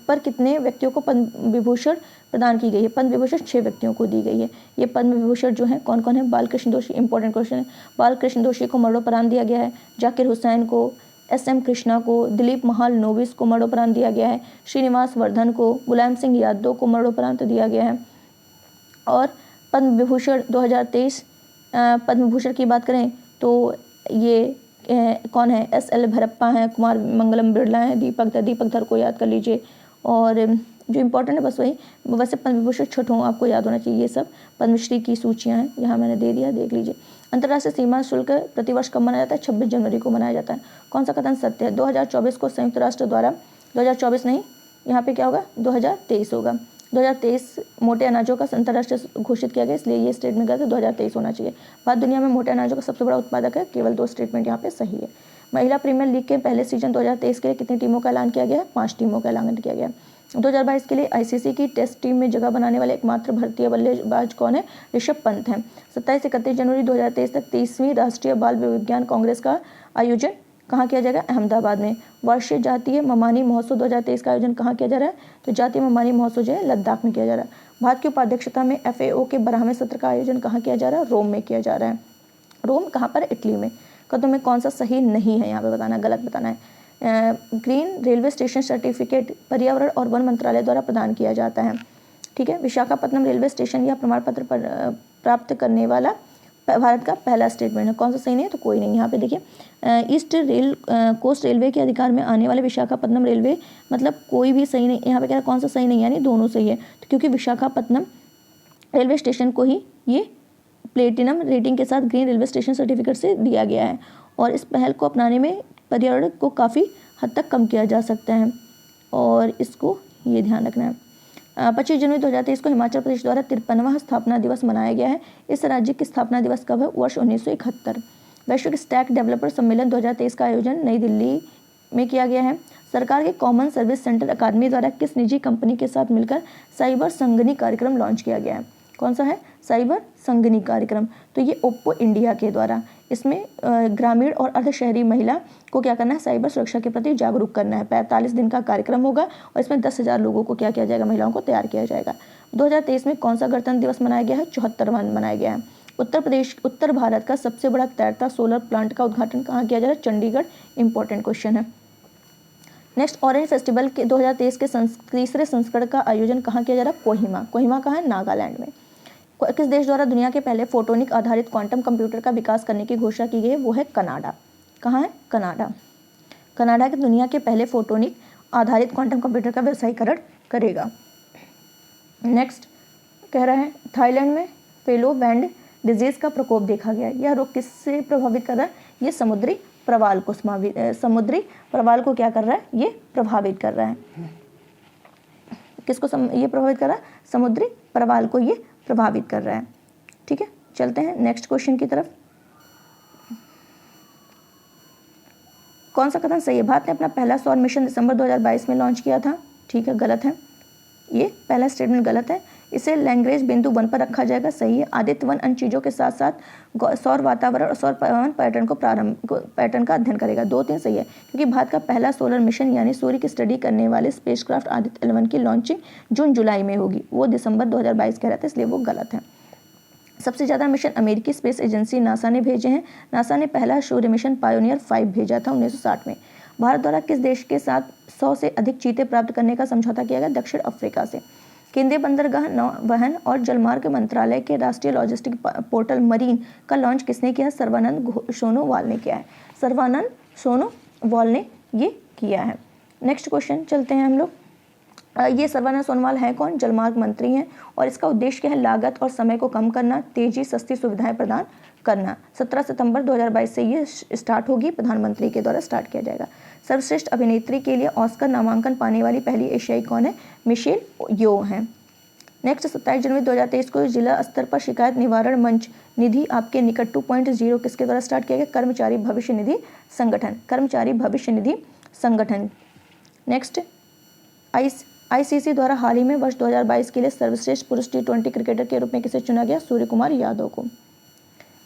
पर कितने व्यक्तियों को पद्म विभूषण प्रदान की गई है? पद्म विभूषण 6 व्यक्तियों को दी गई है। ये पद्म विभूषण जो है कौन कौन है? बालकृष्ण दोषी, इंपॉर्टेंट क्वेश्चन है। बालकृष्ण दोषी को मरणोपरांत दिया गया है। जाकिर हुसैन को, SM कृष्णा को, दिलीप महालनोबिस को मरणोपरांत दिया गया है। श्रीनिवास वर्धन को, मुलायम सिंह यादव को मरणोपरांत दिया गया है। और पद्म विभूषण 2023 पद्म भूषण की बात करें तो ये कौन है? SL भैरप्पा हैं, कुमार मंगलम बिरला हैं, दीपक धर को याद कर लीजिए। और जो इम्पोर्टेंट है बस वही, वैसे पद्म विभूषण छठों आपको याद होना चाहिए। ये सब पद्मश्री की सूचियाँ हैं, यहाँ मैंने दे दिया, देख लीजिए। अंतर्राष्ट्रीय सीमा शुल्क प्रतिवर्ष कब मनाया जाता है? 26 जनवरी को मनाया जाता है। कौन सा कथन सत्य है? 2024 को संयुक्त राष्ट्र द्वारा, 2024 नहीं, यहाँ पे क्या होगा? 2023 होगा। 2023 मोटे अनाजों का अंतर्राष्ट्रीय घोषित किया गया, इसलिए ये स्टेटमेंट गलत है, 2023 होना चाहिए। भारत दुनिया में मोटे अनाजों का सबसे बड़ा उत्पादक है, केवल 2 स्टेटमेंट यहाँ पे सही है। महिला प्रीमियर लीग के पहले सीजन 2023 के लिए कितनी टीमों का ऐलान किया गया है? 5 टीमों का ऐलान किया गया। 2022 के लिए ICC की टेस्ट टीम में जगह बनाने वाले एकमात्र भारतीय बल्लेबाज कौन है? ऋषभ पंत हैं। 27-31 जनवरी 2023 तक 30वीं राष्ट्रीय बाल विज्ञान कांग्रेस का आयोजन कहाँ किया जाएगा? अहमदाबाद में। वर्षीय जातीय ममानी महोत्सव 2023 का आयोजन कहाँ किया जा रहा है? तो जातीय ममानी महोत्सव जो है लद्दाख में किया जा रहा है। भारत की उपाध्यक्षता में FAO के 12वें सत्र का आयोजन कहाँ किया जा रहा है? रोम में किया जा रहा है। रोम कहाँ पर? इटली में। कदम में कौन सा सही नहीं है यहाँ पे बताना, गलत बताना है। ग्रीन रेलवे स्टेशन सर्टिफिकेट पर्यावरण और वन मंत्रालय द्वारा प्रदान किया जाता है, ठीक है। विशाखापट्टनम रेलवे स्टेशन यह प्रमाण पत्र प्राप्त करने वाला भारत का पहला स्टेटमेंट है। कौन सा सही नहीं है? तो कोई नहीं। यहाँ पे देखिए, ईस्ट कोस्ट रेलवे के अधिकार में आने वाले विशाखापट्टनम रेलवे, मतलब कोई भी सही नहीं। यहाँ पे कह रहा है कौन सा सही नहीं, यानी दोनों सही है। तो क्योंकि विशाखापट्टनम रेलवे स्टेशन को ही ये प्लेटिनम रेटिंग के साथ ग्रीन रेलवे स्टेशन सर्टिफिकेट से दिया गया है, और इस पहल को अपनाने में पर्यावरण को काफ़ी हद तक कम किया जा सकता है, और इसको ये ध्यान रखना है। 25 जनवरी 2023 को हिमाचल प्रदेश द्वारा 53वां स्थापना दिवस मनाया गया है। इस राज्य की स्थापना दिवस कब है? वर्ष 1971। वैश्विक स्टैक डेवलपर सम्मेलन 2023 का आयोजन नई दिल्ली में किया गया है। सरकार के कॉमन सर्विस सेंटर अकादमी द्वारा किस निजी कंपनी के साथ मिलकर साइबर संगनी कार्यक्रम लॉन्च किया गया है? कौन सा है? साइबर संगनी कार्यक्रम। तो ये ओप्पो इंडिया के द्वारा, इसमें ग्रामीण और अर्ध शहरी महिला को क्या करना है? साइबर सुरक्षा के प्रति जागरूक करना है। 45 दिन का कार्यक्रम होगा और इसमें 10,000 लोगों को क्या किया जाएगा? महिलाओं को तैयार किया जाएगा। 2023 में कौन सा गणतंत्र दिवस मनाया गया है? 74वां मनाया गया है। उत्तर भारत का सबसे बड़ा तैरता सोलर प्लांट का उद्घाटन कहाँ किया जा रहा है? चंडीगढ़। इंपॉर्टेंट क्वेश्चन है। नेक्स्ट, ऑरेंज फेस्टिवल के 2023 के तीसरे संस्करण का आयोजन कहाँ किया जा रहा है? कोहिमा। कोहिमा कहाँ है? नागालैंड में। किस देश द्वारा दुनिया के पहले फोटोनिक आधारित क्वांटम कंप्यूटर का विकास करने की घोषणा की गई है? वो है कनाडा। कहाँ है? कनाडा। कनाडा के दुनिया के पहले फोटोनिक आधारित क्वांटम कंप्यूटर का व्यवसायीकरण करेगा। नेक्स्ट कह रहा है, थाईलैंड में फेलो वैंड डिजीज का प्रकोप देखा गया। यह रोग किससे प्रभावित कर रहा है? ये समुद्री प्रवाल को क्या कर रहा है? ये प्रभावित कर रहा है। किसको ये प्रभावित कर रहा है? समुद्री प्रवाल को ये प्रभावित कर रहा है। ठीक है, चलते हैं नेक्स्ट क्वेश्चन की तरफ। कौन सा कथन सही है? भारत ने अपना पहला सौर मिशन दिसंबर 2022 में लॉन्च किया था। ठीक है, गलत है, ये पहला स्टेटमेंट गलत है। इसे लैग्रेंज बिंदु 1 पर रखा जाएगा, सही है। आदित्य 1 अन्य चीज़ों के साथ साथ सौर वातावरण और सौर पवन पैटर्न का अध्ययन करेगा। 2, 3 सही है, क्योंकि भारत का पहला सोलर मिशन यानी सूर्य की स्टडी करने वाले स्पेसक्राफ्ट आदित्य 11 की लॉन्चिंग जून जुलाई में होगी, वो दिसंबर 2022 कह रहा था, इसलिए वो गलत है। सबसे ज़्यादा मिशन अमेरिकी स्पेस एजेंसी नासा ने भेजे हैं। नासा ने पहला सूर्य मिशन पायोनियर 5 भेजा था 1960 में। भारत द्वारा किस देश के साथ 100 से अधिक चीते प्राप्त करने का समझौता किया गया? दक्षिण अफ्रीका से। केंद्रीय बंदरगाह, नौवहन और जलमार्ग मंत्रालय के राष्ट्रीय लॉजिस्टिक पोर्टल मरीन का लॉन्च किसने किया? सर्बानंद सोनोवाल ने किया है। सर्बानंद सोनोवाल ने ये किया है। नेक्स्ट क्वेश्चन चलते हैं हम लोग। ये सर्बानंद सोनोवाल है कौन? जलमार्ग मंत्री हैं, और इसका उद्देश्य क्या है? लागत और समय को कम करना, तेजी, सस्ती सुविधाएं प्रदान करना। 17 सितंबर 2022 से ये स्टार्ट होगी, प्रधानमंत्री के द्वारा स्टार्ट किया जाएगा। सर्वश्रेष्ठ अभिनेत्री के लिए ऑस्कर नामांकन पाने वाली पहली एशियाई कौन है? मिशेल यो हैं। नेक्स्ट 27 जनवरी 2023 को जिला स्तर पर शिकायत निवारण मंच निधि आपके निकट 2.0 किसके द्वारा स्टार्ट किया गया? कर्मचारी भविष्य निधि संगठन, कर्मचारी भविष्य निधि संगठन। नेक्स्ट आईसीसी द्वारा हाल ही में वर्ष 2022 के लिए सर्वश्रेष्ठ पुरुष T20 क्रिकेटर के रूप में किसे चुना गया? सूर्य कुमार यादव को।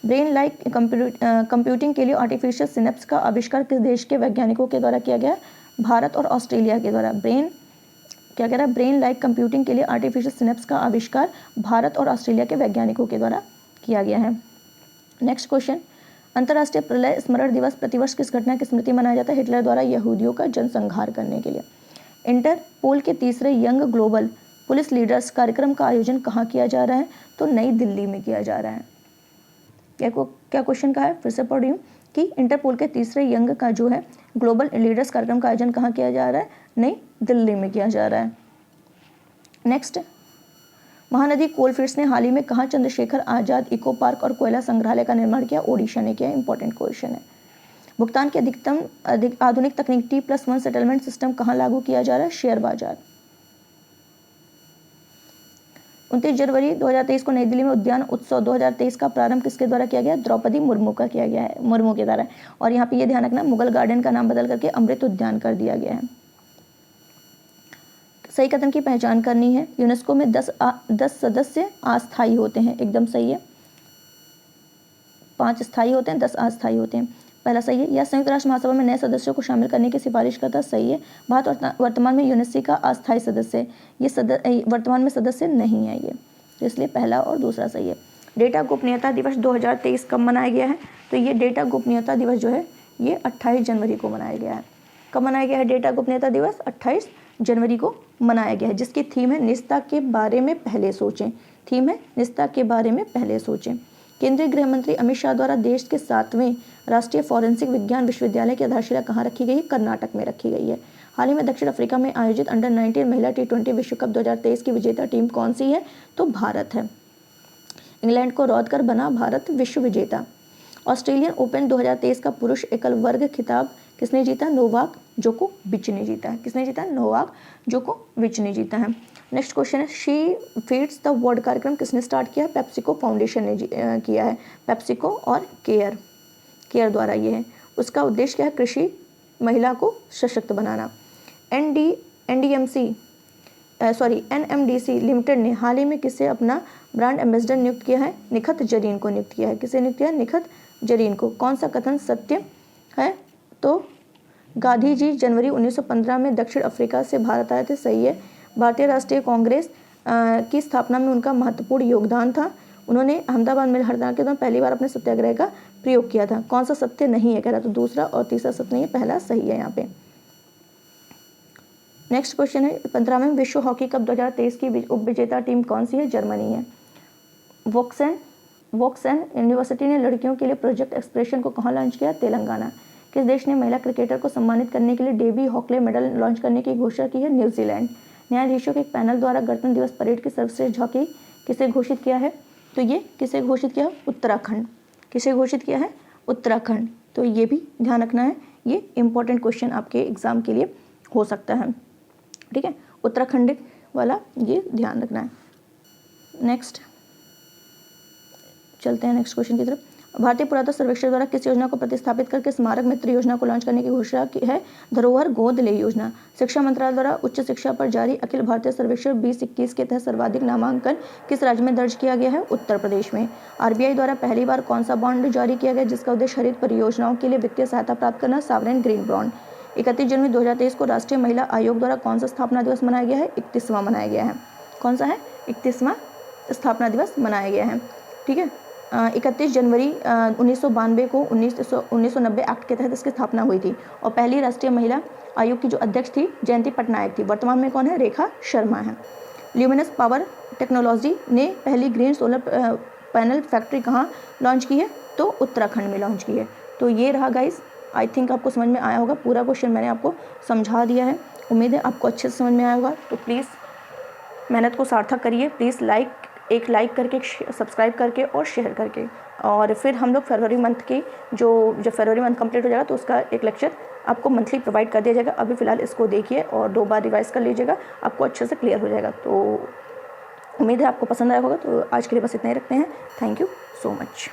ब्रेन लाइक कंप्यूटिंग के लिए आर्टिफिशियल सिनेप्स का आविष्कार किस देश के वैज्ञानिकों के द्वारा किया गया? भारत और ऑस्ट्रेलिया के द्वारा। क्या कह रहा है? ब्रेन लाइक कंप्यूटिंग के लिए आर्टिफिशियल सिनेप्स का आविष्कार भारत और ऑस्ट्रेलिया के वैज्ञानिकों के द्वारा किया गया है। नेक्स्ट क्वेश्चन, अंतर्राष्ट्रीय प्रलय स्मरण दिवस प्रतिवर्ष किस घटना की स्मृति मनाया जाता है? हिटलर द्वारा यहूदियों का जनसंहार करने के लिए। इंटरपोल के तीसरे यंग ग्लोबल पुलिस लीडर्स कार्यक्रम का आयोजन कहाँ किया जा रहा है? तो नई दिल्ली में किया जा रहा है। क्या क्वेश्चन का है? फिर से पढ़ रही हूँ कि इंटरपोल के तीसरे यंग का जो है ग्लोबल लीडर्स कार्यक्रम का आयोजन कहाँ किया जा रहा है? नई दिल्ली में किया जा रहा है। नेक्स्ट, महानदी कोलफील्ड्स ने हाल ही में कहाँ चंद्रशेखर आजाद इको पार्क और कोयला संग्रहालय का निर्माण किया? ओडिशा ने किया। इंपॉर्टेंट क्वेश्चन है। भुगतान की आधुनिक तकनीक T+1 सेटलमेंट सिस्टम कहाँ लागू किया जा रहा है? शेयर बाजार। 29 जनवरी 2023 को नई दिल्ली में उद्यान उत्सव 2023 का प्रारंभ किसके द्वारा किया गया? द्रौपदी मुर्मू का किया गया है, मुर्मू के द्वारा। और यहाँ पे ये ध्यान रखना, मुगल गार्डन का नाम बदल करके अमृत उद्यान कर दिया गया है। सही कथन की पहचान करनी है। यूनेस्को में 10 सदस्य अस्थायी होते हैं, एकदम सही है। 5 स्थायी होते हैं, 10 अस्थायी होते हैं, पहला सही है। या संयुक्त राष्ट्र महासभा में नए सदस्यों को शामिल करने की सिफारिश करता, सही है। भारत वर्तमान में यूनेस्को का अस्थायी सदस्य है, ये वर्तमान में सदस्य नहीं है ये, तो इसलिए पहला और दूसरा सही है। डेटा गोपनीयता दिवस 2023 कब मनाया गया है? तो ये डेटा गोपनीयता दिवस जो है ये 28 जनवरी को मनाया गया है। कब मनाया गया है डेटा गोपनीयता दिवस? 28 जनवरी को मनाया गया है, जिसकी थीम है निजता के बारे में पहले सोचें। थीम है निजता के बारे में पहले सोचें। केंद्रीय गृह मंत्री अमित शाह द्वारा देश के 7वें राष्ट्रीय फॉरेंसिक विज्ञान विश्वविद्यालय की आधारशिला कहाँ रखी गई है? कर्नाटक में रखी गई है। हाल ही में दक्षिण अफ्रीका में आयोजित अंडर 19 महिला T20 विश्व कप 2023 की विजेता टीम कौन सी है? तो भारत है। इंग्लैंड को रौंद कर बना भारत विश्व विजेता। ऑस्ट्रेलियन ओपन 2023 का पुरुष एकल वर्ग खिताब किसने जीता? नोवाक जोकोविच ने जीता है। किसने जीता? नोवाक जोकोविच ने जीता है। नेक्स्ट क्वेश्चन है, शी फीड्स द वर्ल्ड कार्यक्रम किसने स्टार्ट किया? पेप्सिको फाउंडेशन ने किया है। पेप्सिको और केयर द्वारा ये है। उसका उद्देश्य क्या है? कृषि महिला को सशक्त बनाना। NMDC लिमिटेड ने हाल ही में किसे अपना ब्रांड एम्बेसडर नियुक्त किया है? निखत जरीन को नियुक्त किया है। किसे नियुक्त किया? निखत जरीन को। कौन सा कथन सत्य है? तो गांधी जी जनवरी 1915 में दक्षिण अफ्रीका से भारत आए थे, सही है। भारतीय राष्ट्रीय कांग्रेस की स्थापना में उनका महत्वपूर्ण योगदान था। उन्होंने अहमदाबाद मिल हड़ताल के दौरान पहली बार अपने सत्याग्रह का प्रयोग किया था। कौन सा सत्य नहीं है कह रहा? तो दूसरा और तीसरा सत्य नहीं है, पहला सही है यहाँ पे। नेक्स्ट क्वेश्चन है, 15वें विश्व हॉकी कप 2023 की उप विजेता टीम कौन सी है? जर्मनी है। वोक्सन यूनिवर्सिटी ने लड़कियों के लिए प्रोजेक्ट एक्सप्रेशन को कहाँ लॉन्च किया? तेलंगाना। किस देश ने महिला क्रिकेटर को सम्मानित करने के लिए डेबी हॉकले मेडल लॉन्च करने की घोषणा की है? न्यूजीलैंड। न्यायाधीशों के एक पैनल द्वारा गणतंत्र दिवस परेड की सर्वश्रेष्ठ झांकी किसे घोषित किया है? तो ये किसे घोषित किया? उत्तराखंड। किसे घोषित किया है? उत्तराखंड। तो ये भी ध्यान रखना है, ये इंपॉर्टेंट क्वेश्चन आपके एग्जाम के लिए हो सकता है, ठीक है। उत्तराखंड वाला ये ध्यान रखना है। नेक्स्ट चलते हैं नेक्स्ट क्वेश्चन की तरफ। भारतीय पुरातत्व सर्वेक्षण द्वारा किस योजना को प्रतिस्थापित करके स्मारक मित्र योजना को लॉन्च करने की घोषणा की है? धरोहर गोद ले योजना। शिक्षा मंत्रालय द्वारा उच्च शिक्षा पर जारी अखिल भारतीय सर्वेक्षण 2021 के तहत सर्वाधिक नामांकन किस राज्य में दर्ज किया गया है? उत्तर प्रदेश में। आरबीआई द्वारा पहली बार कौन सा बॉन्ड जारी किया गया जिसका उद्देश्य हरित परियोजनाओं के लिए वित्तीय सहायता प्राप्त करना? Sovereign green bond. 31 जनवरी 2023 को राष्ट्रीय महिला आयोग द्वारा कौन सा स्थापना दिवस मनाया गया है? 31वां मनाया गया है। कौन सा है? 31वां स्थापना दिवस मनाया गया है। ठीक है। 31 जनवरी 1992 को 1990 एक्ट के तहत इसकी स्थापना हुई थी और पहली राष्ट्रीय महिला आयोग की जो अध्यक्ष थी जयंती पटनायक थी। वर्तमान में कौन है? रेखा शर्मा है। ल्यूमिनस पावर टेक्नोलॉजी ने पहली ग्रीन सोलर पैनल फैक्ट्री कहाँ लॉन्च की है? तो उत्तराखंड में लॉन्च की है। तो ये रहा गाइस, आई थिंक आपको समझ में आया होगा। पूरा क्वेश्चन मैंने आपको समझा दिया है, उम्मीद है आपको अच्छे से समझ में आया होगा। तो प्लीज़ मेहनत को सार्थक करिए। प्लीज़ एक लाइक करके, सब्सक्राइब करके और शेयर करके। और फिर हम लोग फरवरी मंथ की जब फरवरी मंथ कंप्लीट हो जाएगा तो उसका एक लेक्चर आपको मंथली प्रोवाइड कर दिया जाएगा। अभी फ़िलहाल इसको देखिए और 2 बार रिवाइज़ कर लीजिएगा, आपको अच्छे से क्लियर हो जाएगा। तो उम्मीद है आपको पसंद आया होगा। तो आज के लिए बस इतना ही रखते हैं। Thank you so much.